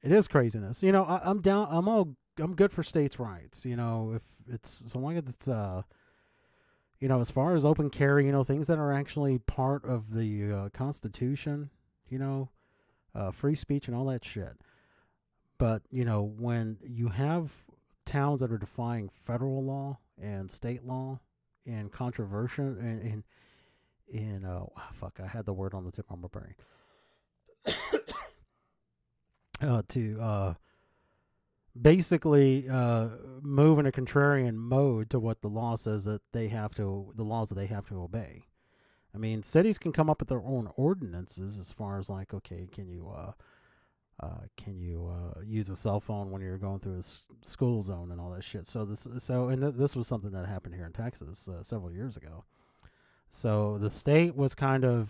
It is craziness. You know, I'm good for states' rights. You know, if it's so long as it's as far as open carry, things that are actually part of the Constitution, free speech and all that shit. But when you have towns that are defying federal law and state law and controversial and I had the word on the tip of my brain. To basically move in a contrarian mode to what the law says that the laws that they have to obey. I mean, cities can come up with their own ordinances as far as like, okay, can you use a cell phone when you're going through a school zone and all that shit. This was something that happened here in Texas several years ago. So the state was kind of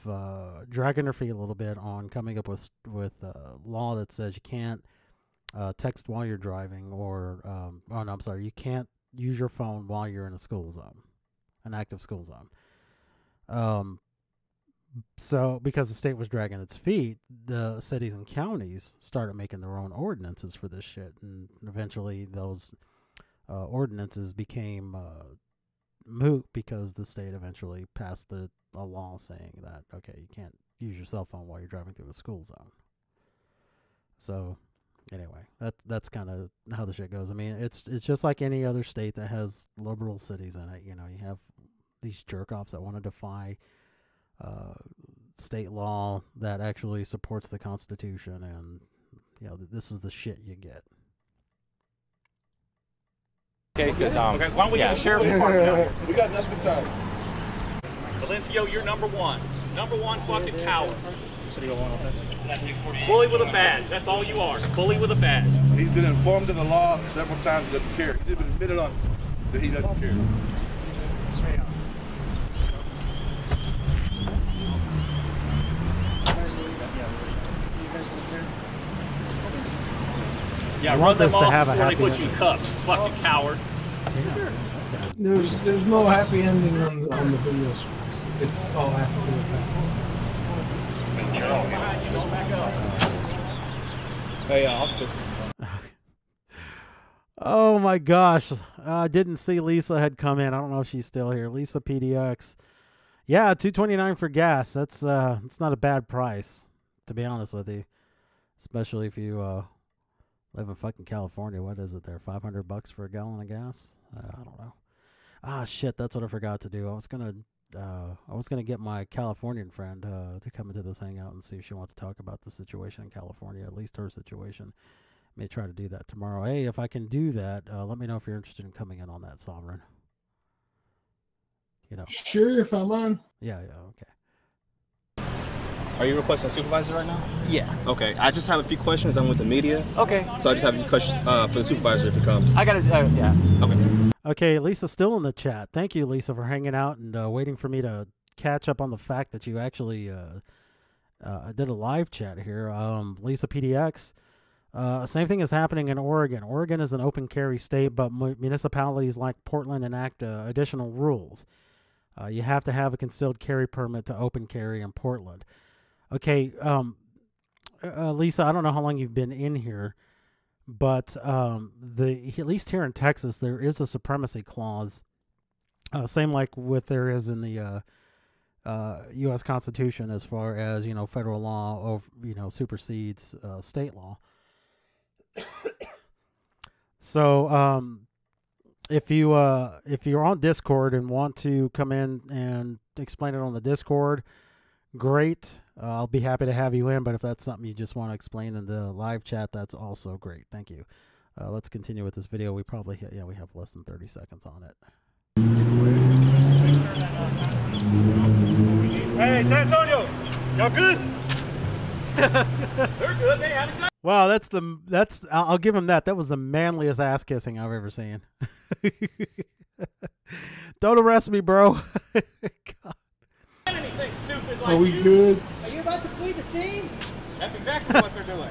dragging their feet a little bit on coming up with law that says you can't text while you're driving, or you can't use your phone while you're in a school zone, an active school zone. So because the state was dragging its feet, the cities and counties started making their own ordinances for this shit, and eventually those ordinances became moot because the state eventually passed a law saying that, okay, you can't use your cell phone while you're driving through the school zone. So anyway, that's kind of how the shit goes. I mean, it's just like any other state that has liberal cities in it. You have these jerk-offs that want to defy state law that actually supports the Constitution, and this is the shit you get. Okay, because why don't we get the sheriff's department down here? We got nothing but time. Valencio, you're number one. Number one fucking coward. Bully with a badge. That's all you are. Bully with a badge. He's been informed of the law several times. He doesn't care. He's been admitted on that he doesn't care. Yeah, run them off before they put you in cuffs. Fucking coward. There's no happy ending on the videos. It's all after the fact. Hey, officer. Oh my gosh. I didn't see Lisa had come in. I don't know if she's still here. Lisa PDX. Yeah, $2.29 for gas. That's not a bad price, to be honest with you. Especially if you live in fucking California. What is it there? $500 for a gallon of gas? I don't know. Ah, shit, that's what I forgot to do. I was going to I was gonna get my Californian friend to come into this hangout and see if she wants to talk about the situation in California, at least her situation. May try to do that tomorrow. Hey, if I can do that, let me know if you're interested in coming in on that, Sovereign. You know. Sure, if I'm on. Yeah, okay. Are you requesting a supervisor right now? Yeah. Okay. I just have a few questions. I'm with the media. Okay. So I just have a few questions for the supervisor if he comes. I got it. Yeah. Okay. Okay, Lisa's still in the chat. Thank you, Lisa, for hanging out and waiting for me to catch up on the fact that you actually did a live chat here. Lisa PDX. Same thing is happening in Oregon. Oregon is an open carry state, but municipalities like Portland enact additional rules. You have to have a concealed carry permit to open carry in Portland. Okay, Lisa, I don't know how long you've been in here, but at least here in Texas, there is a supremacy clause, same like what there is in the U.S. Constitution, as far as federal law supersedes state law. So if you're on Discord and want to come in and explain it on the Discord, great. I'll be happy to have you in, but if that's something you just want to explain in the live chat, that's also great. Thank you. Let's continue with this video. We probably we have less than 30 seconds on it. Hey, San Antonio, y'all good? They're good. They had a good. Wow, I'll give him that. That was the manliest ass kissing I've ever seen. Don't arrest me, bro. God. Anything stupid like Are we good? Are you about to flee the scene? That's exactly what they're doing.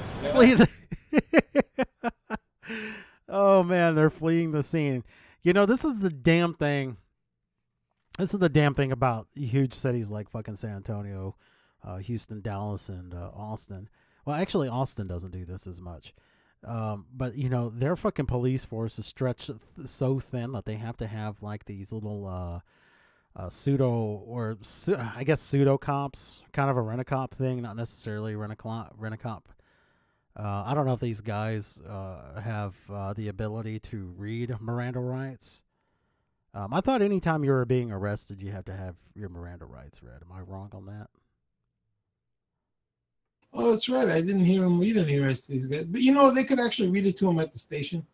Oh man, they're fleeing the scene. This is the damn thing. This is the damn thing about huge cities like fucking San Antonio, Houston, Dallas, and Austin. Well, actually, Austin doesn't do this as much. But, their fucking police force is stretched so thin that they have to have, like, these little pseudo cops, kind of a rent-a-cop thing, not necessarily rent-a-cop. I don't know if these guys have the ability to read Miranda rights. I thought anytime you were being arrested, you have to have your Miranda rights read. Am I wrong on that? Oh, that's right. I didn't hear him read any rights to these guys. But, they could actually read it to him at the station.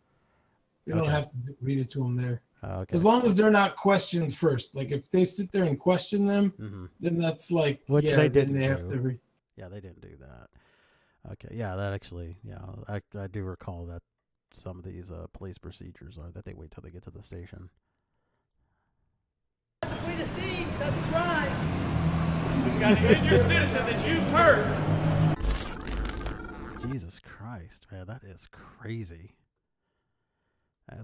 They don't have to read it to him there. Okay. As long as they're not questioned first. Like, if they sit there and question them, then that's like, which they didn't. They have to read. Yeah, they didn't do that. Okay, yeah, that actually, I do recall that some of these police procedures are that they wait till they get to the station. Flee the scene. That's a crime. You got an injured citizen that you've hurt. Jesus Christ, man, that is crazy.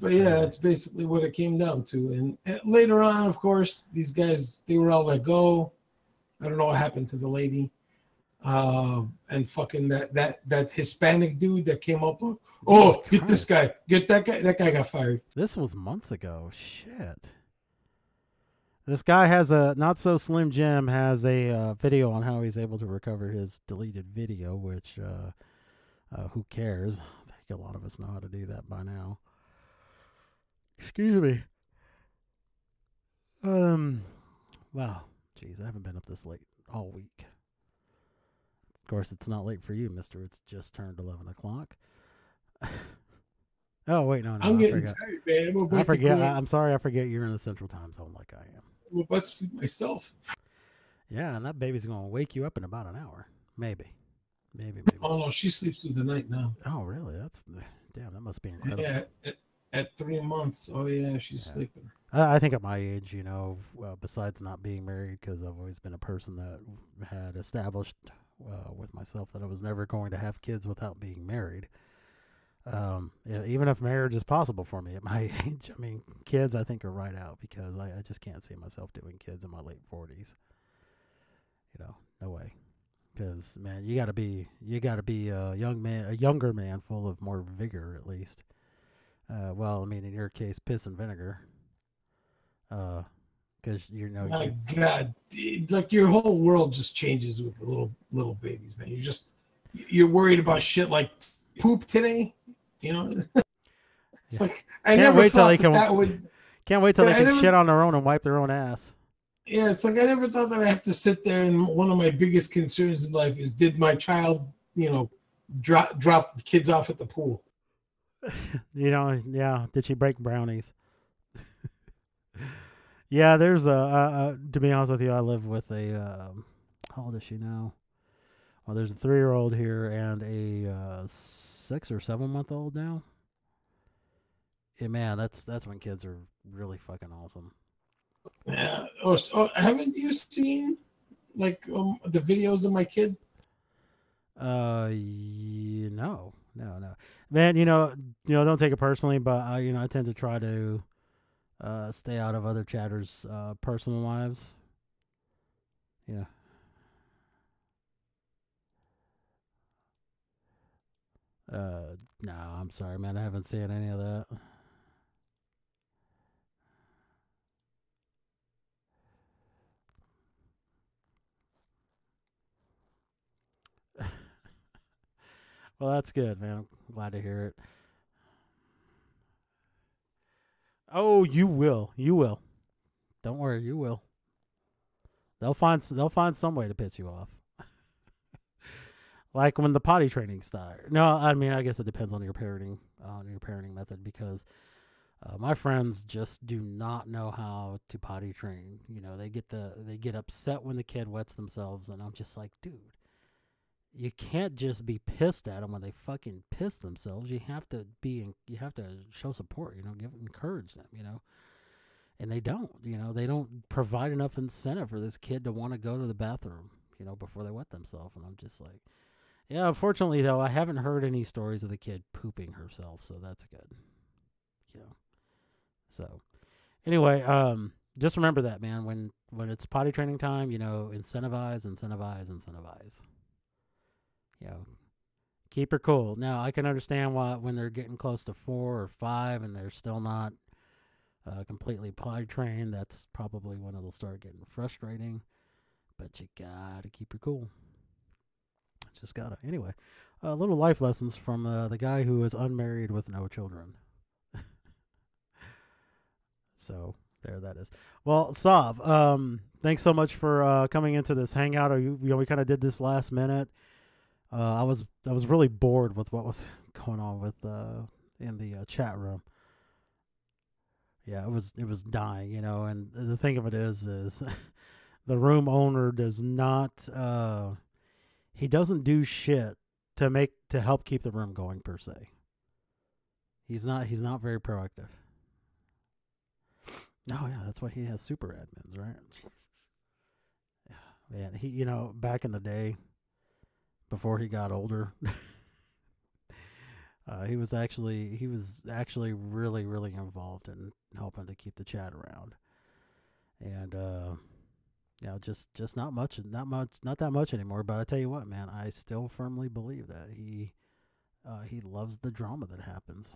That's basically what it came down to. And later on, of course, these guys, they were all let go. I don't know what happened to the lady. And fucking that Hispanic dude that came up. Oh, get this guy. Get that guy. That guy got fired. This was months ago. Shit. This guy has Not So Slim Jim has a video on how he's able to recover his deleted video, which who cares? I think a lot of us know how to do that by now. Excuse me. Wow. Jeez, I haven't been up this late all week. Of course, it's not late for you, mister. It's just turned 11 o'clock. Oh, wait, no. I'm getting tired, man. I forget. I'm sorry. I forget you're in the Central Time Zone like I am. Well, let's sleep myself. Yeah, and that baby's going to wake you up in about an hour. Maybe. Oh, no, she sleeps through the night now. Oh, really? Damn, that must be incredible. Yeah, at 3 months. Oh, yeah, she's sleeping. I think at my age, besides not being married, because I've always been a person that had established with myself that I was never going to have kids without being married. Even if marriage is possible for me at my age, I mean, kids I think are right out, because I just can't see myself doing kids in my late 40s. No way. Because man, you gotta be a younger man, full of more vigor at least. Well, I mean, in your case, piss and vinegar. Because my God, like your whole world just changes with the little babies, man. You're worried about shit like poop today. It's like I never thought that would. Can't wait till they can shit on their own and wipe their own ass. Yeah, it's like I never thought that I have to sit there, and one of my biggest concerns in life is, did my child, drop kids off at the pool? Yeah. Did she break brownies? Yeah, there's to be honest with you, I live with a, how old is she now? Well, there's a 3-year-old here and a 6 or 7-month-old now. Yeah, man, that's when kids are really fucking awesome. Yeah. Haven't you seen the videos of my kid? No. Man, don't take it personally, but I tend to try to stay out of other chatters' personal lives. Yeah. No, I'm sorry, man. I haven't seen any of that. Well, that's good, man. I'm glad to hear it. Oh, you will. You will. Don't worry, you will. They'll find some way to piss you off. Like when the potty training started. No, I mean, I guess it depends on your parenting method, because my friends just do not know how to potty train. They get upset when the kid wets themselves, and I'm just like, dude, you can't just be pissed at them when they fucking piss themselves. You have to show support. Encourage them. And they don't. They don't provide enough incentive for this kid to want to go to the bathroom. Before they wet themselves, and I'm just like, yeah. Unfortunately, though, I haven't heard any stories of the kid pooping herself, so that's good. So, anyway, just remember that, man. When it's potty training time, incentivize. Keep her cool. Now, I can understand why when they're getting close to 4 or 5 and they're still not completely potty trained, that's probably when it'll start getting frustrating. But you gotta keep her cool. Just gotta. Anyway, little life lessons from the guy who is unmarried with no children. So there that is. Well, Sav, thanks so much for coming into this hangout. We kind of did this last minute. I was really bored with what was going on with in the chat room. Yeah, it was dying, and the thing of it is the room owner does not he doesn't do shit to help keep the room going per se. He's not very proactive. Oh yeah, that's why he has super admins, right? Yeah, man. He, back in the day, before he got older, he was actually really, really involved in helping to keep the chat around, and just not that much anymore. But I tell you what, man, I still firmly believe that he loves the drama that happens.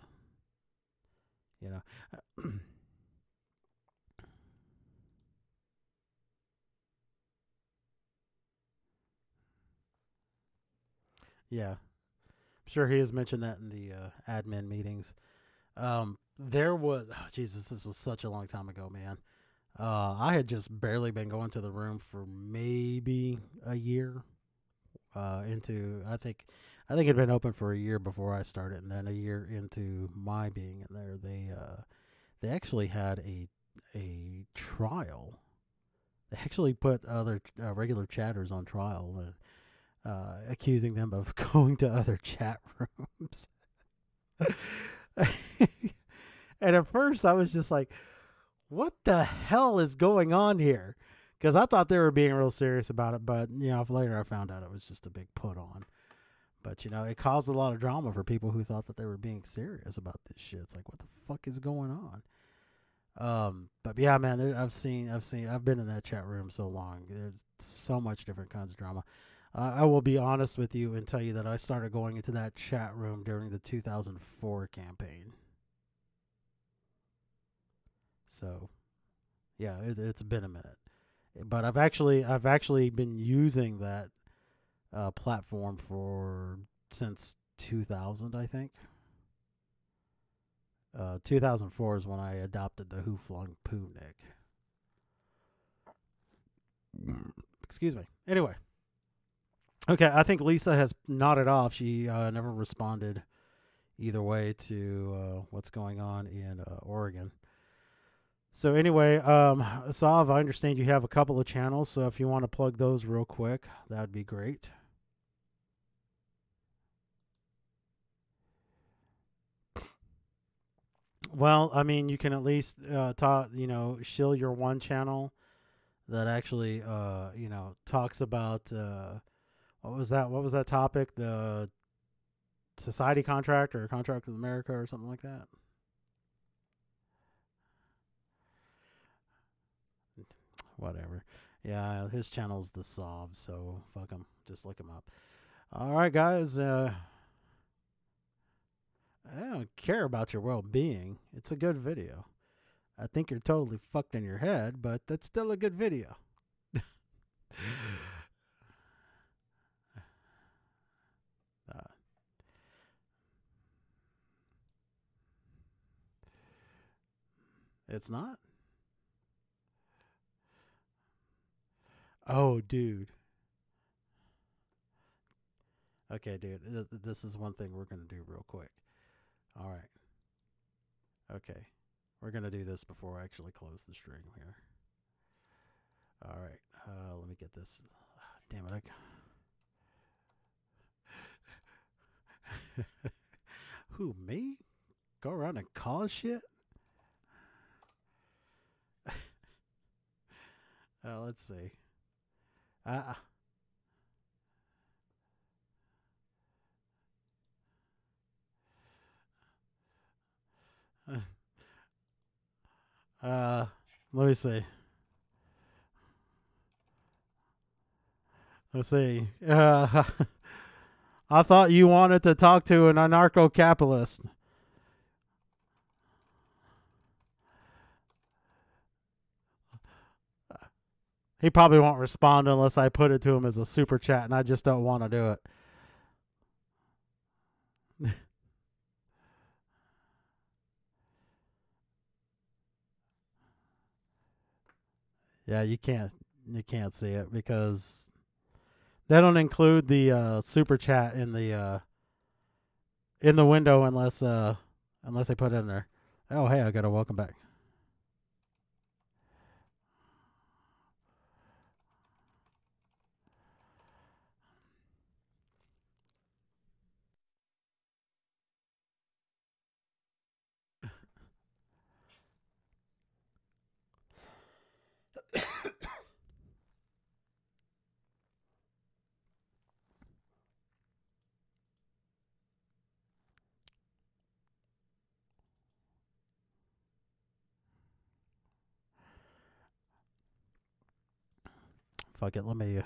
Yeah, I'm sure he has mentioned that in the admin meetings. There was, Jesus, this was such a long time ago, man. I had just barely been going to the room for maybe a year. I think it had been open for a year before I started, and then a year into my being in there, they actually had a trial. They actually put other regular chatters on trial, accusing them of going to other chat rooms. And at first, I was just like, what the hell is going on here? Because I thought they were being real serious about it, but later I found out it was just a big put on. But it caused a lot of drama for people who thought that they were being serious about this shit. It's like, what the fuck is going on? But yeah, man, I've been in that chat room so long. There's so much different kinds of drama. I will be honest with you and tell you that I started going into that chat room during the 2004 campaign. So, yeah, it's been a minute, but I've actually been using that platform since 2000, I think. 2004 is when I adopted the Who Flung Poo nick. Excuse me. Anyway. Okay, I think Lisa has nodded off. She never responded either way to what's going on in Oregon. So anyway, Sav, I understand you have a couple of channels, so if you want to plug those real quick, that'd be great. Well, I mean, you can at least shill your one channel that actually talks about what was that topic? The society contract or contract with America or something like that. Whatever. Yeah, his channel's the Sav, so fuck him. Just look him up. All right, guys. I don't care about your well-being. It's a good video. I think you're totally fucked in your head, but that's still a good video. It's not? Oh, dude. Okay, dude. This is one thing we're going to do real quick. All right. Okay. We're going to do this before I actually close the stream here. All right. Let me get this. Damn it. Who, me? Go around and cause shit? Let's see. Let me see. Let's see. I thought you wanted to talk to an anarcho-capitalist. He probably won't respond unless I put it to him as a super chat, and I just don't want to do it. Yeah, you can't see it because they don't include the super chat in the window unless they put it in there. Oh, hey, I got a welcome back. Fuck it, let me.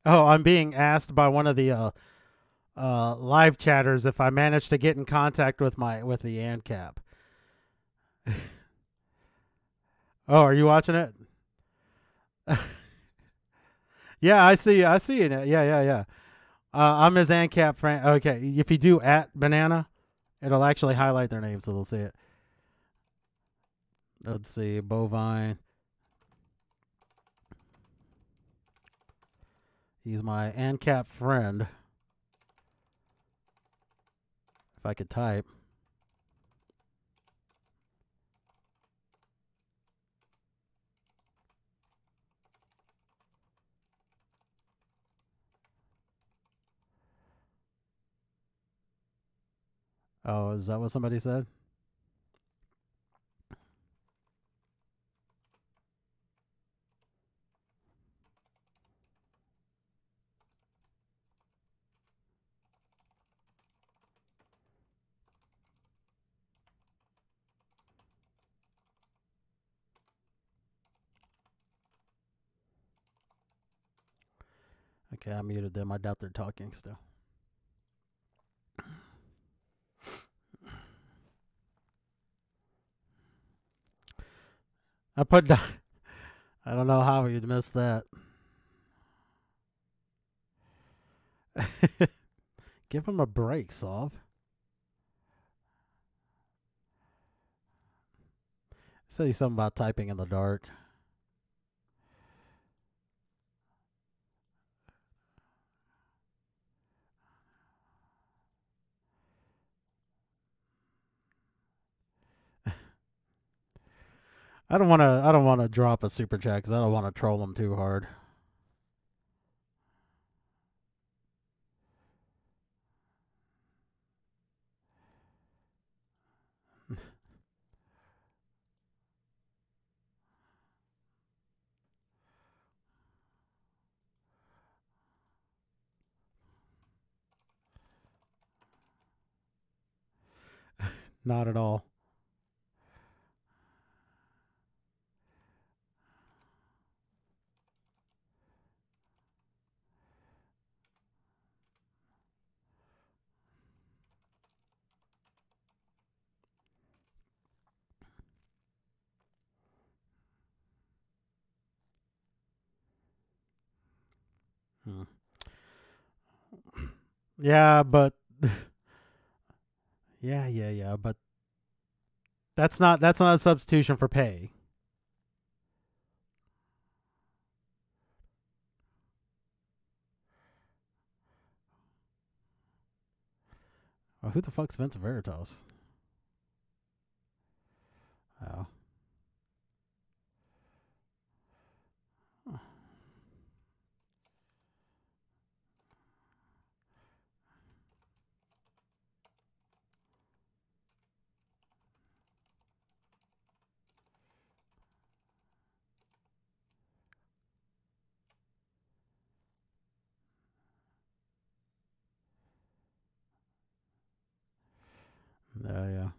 Oh, I'm being asked by one of the live chatters if I managed to get in contact with the ANCAP. Oh, are you watching it? Yeah, I see it. Yeah. I'm his ANCAP friend. Okay, if you do @banana, it'll actually highlight their name so they'll see it. Let's see, bovine. He's my ANCAP friend. If I could type. Oh, is that what somebody said? Okay, I muted them. I doubt they're talking still. I put down. I don't know how you'd miss that. Give him a break, Sav. Say something about typing in the dark. I don't want to drop a super chat because I don't want to troll them too hard. Not at all. Yeah, but yeah, but that's not a substitution for pay. Well, who the fuck's Vince Veritas? Oh. Yeah.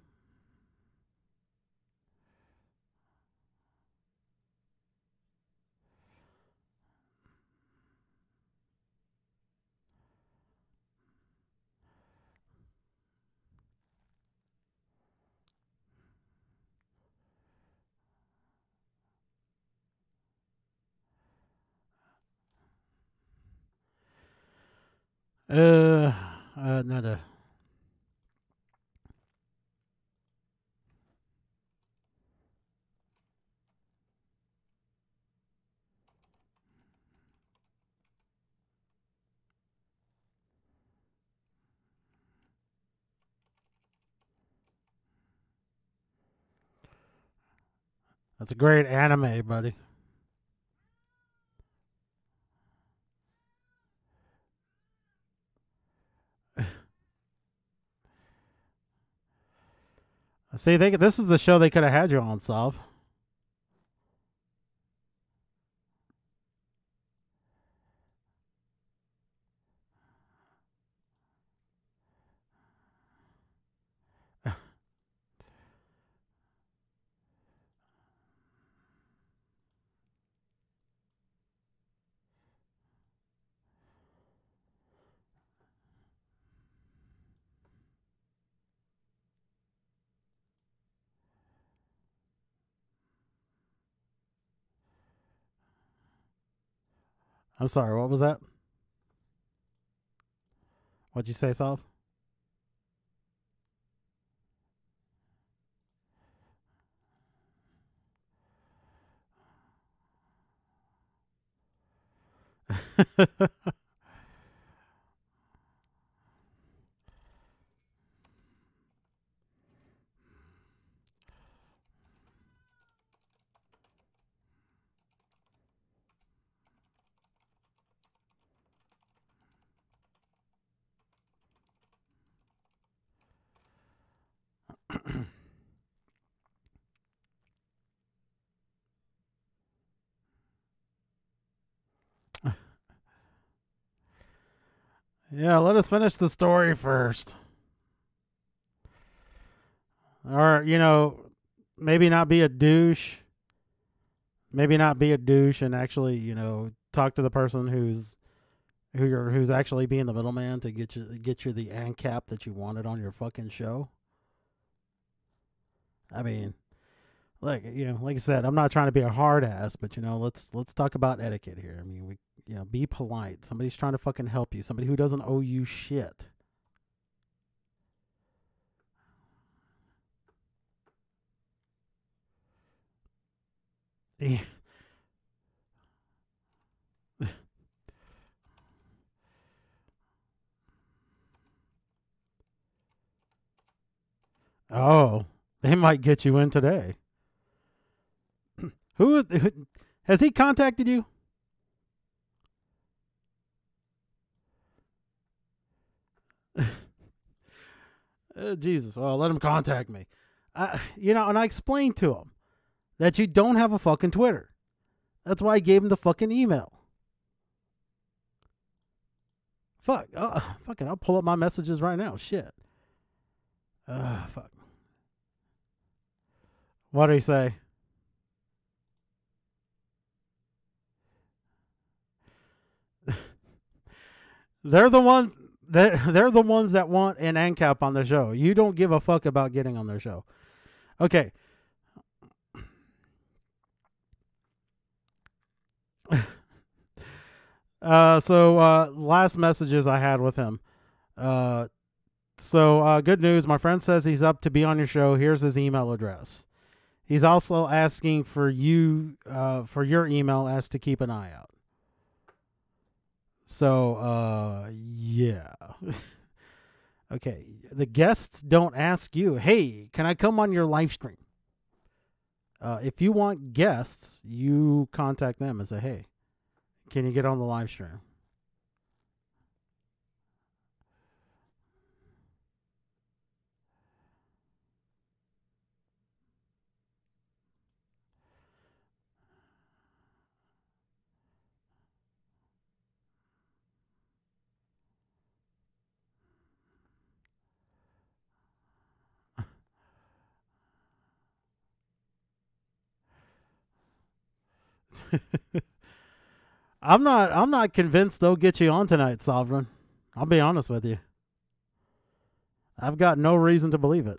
Not a. That's a great anime, buddy. See, this is the show they could have had you on, Solve. I'm sorry, what was that? What'd you say, Solve? Yeah, let us finish the story first. Or, maybe not be a douche. Maybe not be a douche and actually, talk to the person who's actually being the middleman to get you the ANCAP that you wanted on your fucking show. I mean, like I said, I'm not trying to be a hard ass, but let's talk about etiquette here. I mean, be polite. Somebody's trying to fucking help you. Somebody who doesn't owe you shit. He, oh, they might get you in today. Who has he contacted you? Jesus, well, let him contact me. And I explained to him that you don't have a fucking Twitter. That's why I gave him the fucking email. Fuck. Fuck it. I'll pull up my messages right now. Shit. Fuck. What did he say? They're the ones that want an ANCAP on the show. You don't give a fuck about getting on their show. Okay. Last messages I had with him. Good news. My friend says he's up to be on your show. Here's his email address. He's also asking for you, for your email, as to keep an eye out. So, yeah. Okay. The guests don't ask you, hey, can I come on your live stream? If you want guests, you contact them and say, hey, can you get on the live stream? I'm not convinced they'll get you on tonight, Sovereign. I'll be honest with you. I've got no reason to believe it.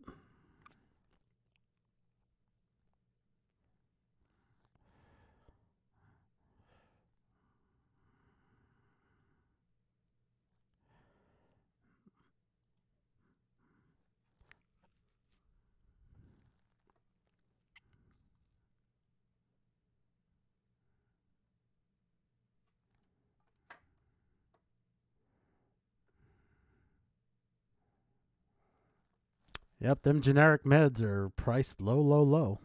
Yep, them generic meds are priced low, low, low.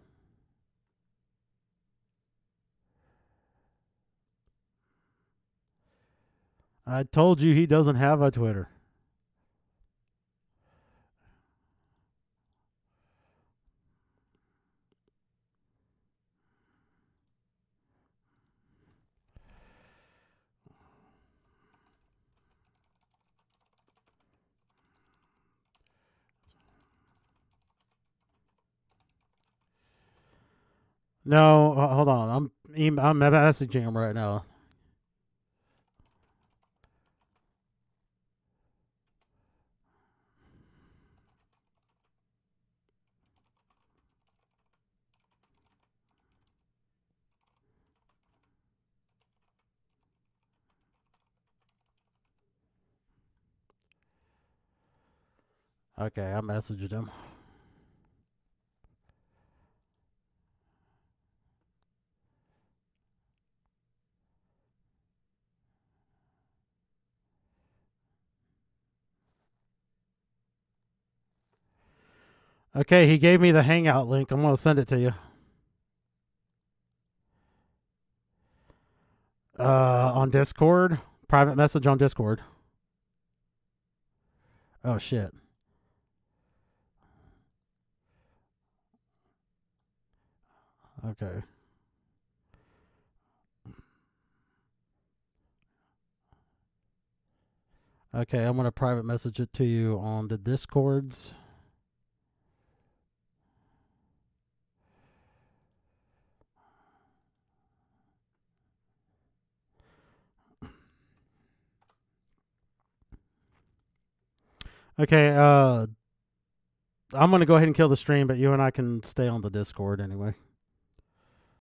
I told you he doesn't have a Twitter. No, hold on. I'm messaging him right now. Okay, I messaged him. Okay, he gave me the Hangout link. I'm going to send it to you. On Discord. Private message on Discord. Oh, shit. Okay. Okay, I'm going to private message it to you on the Discords. Okay, I'm going to go ahead and kill the stream, but you and I can stay on the Discord anyway.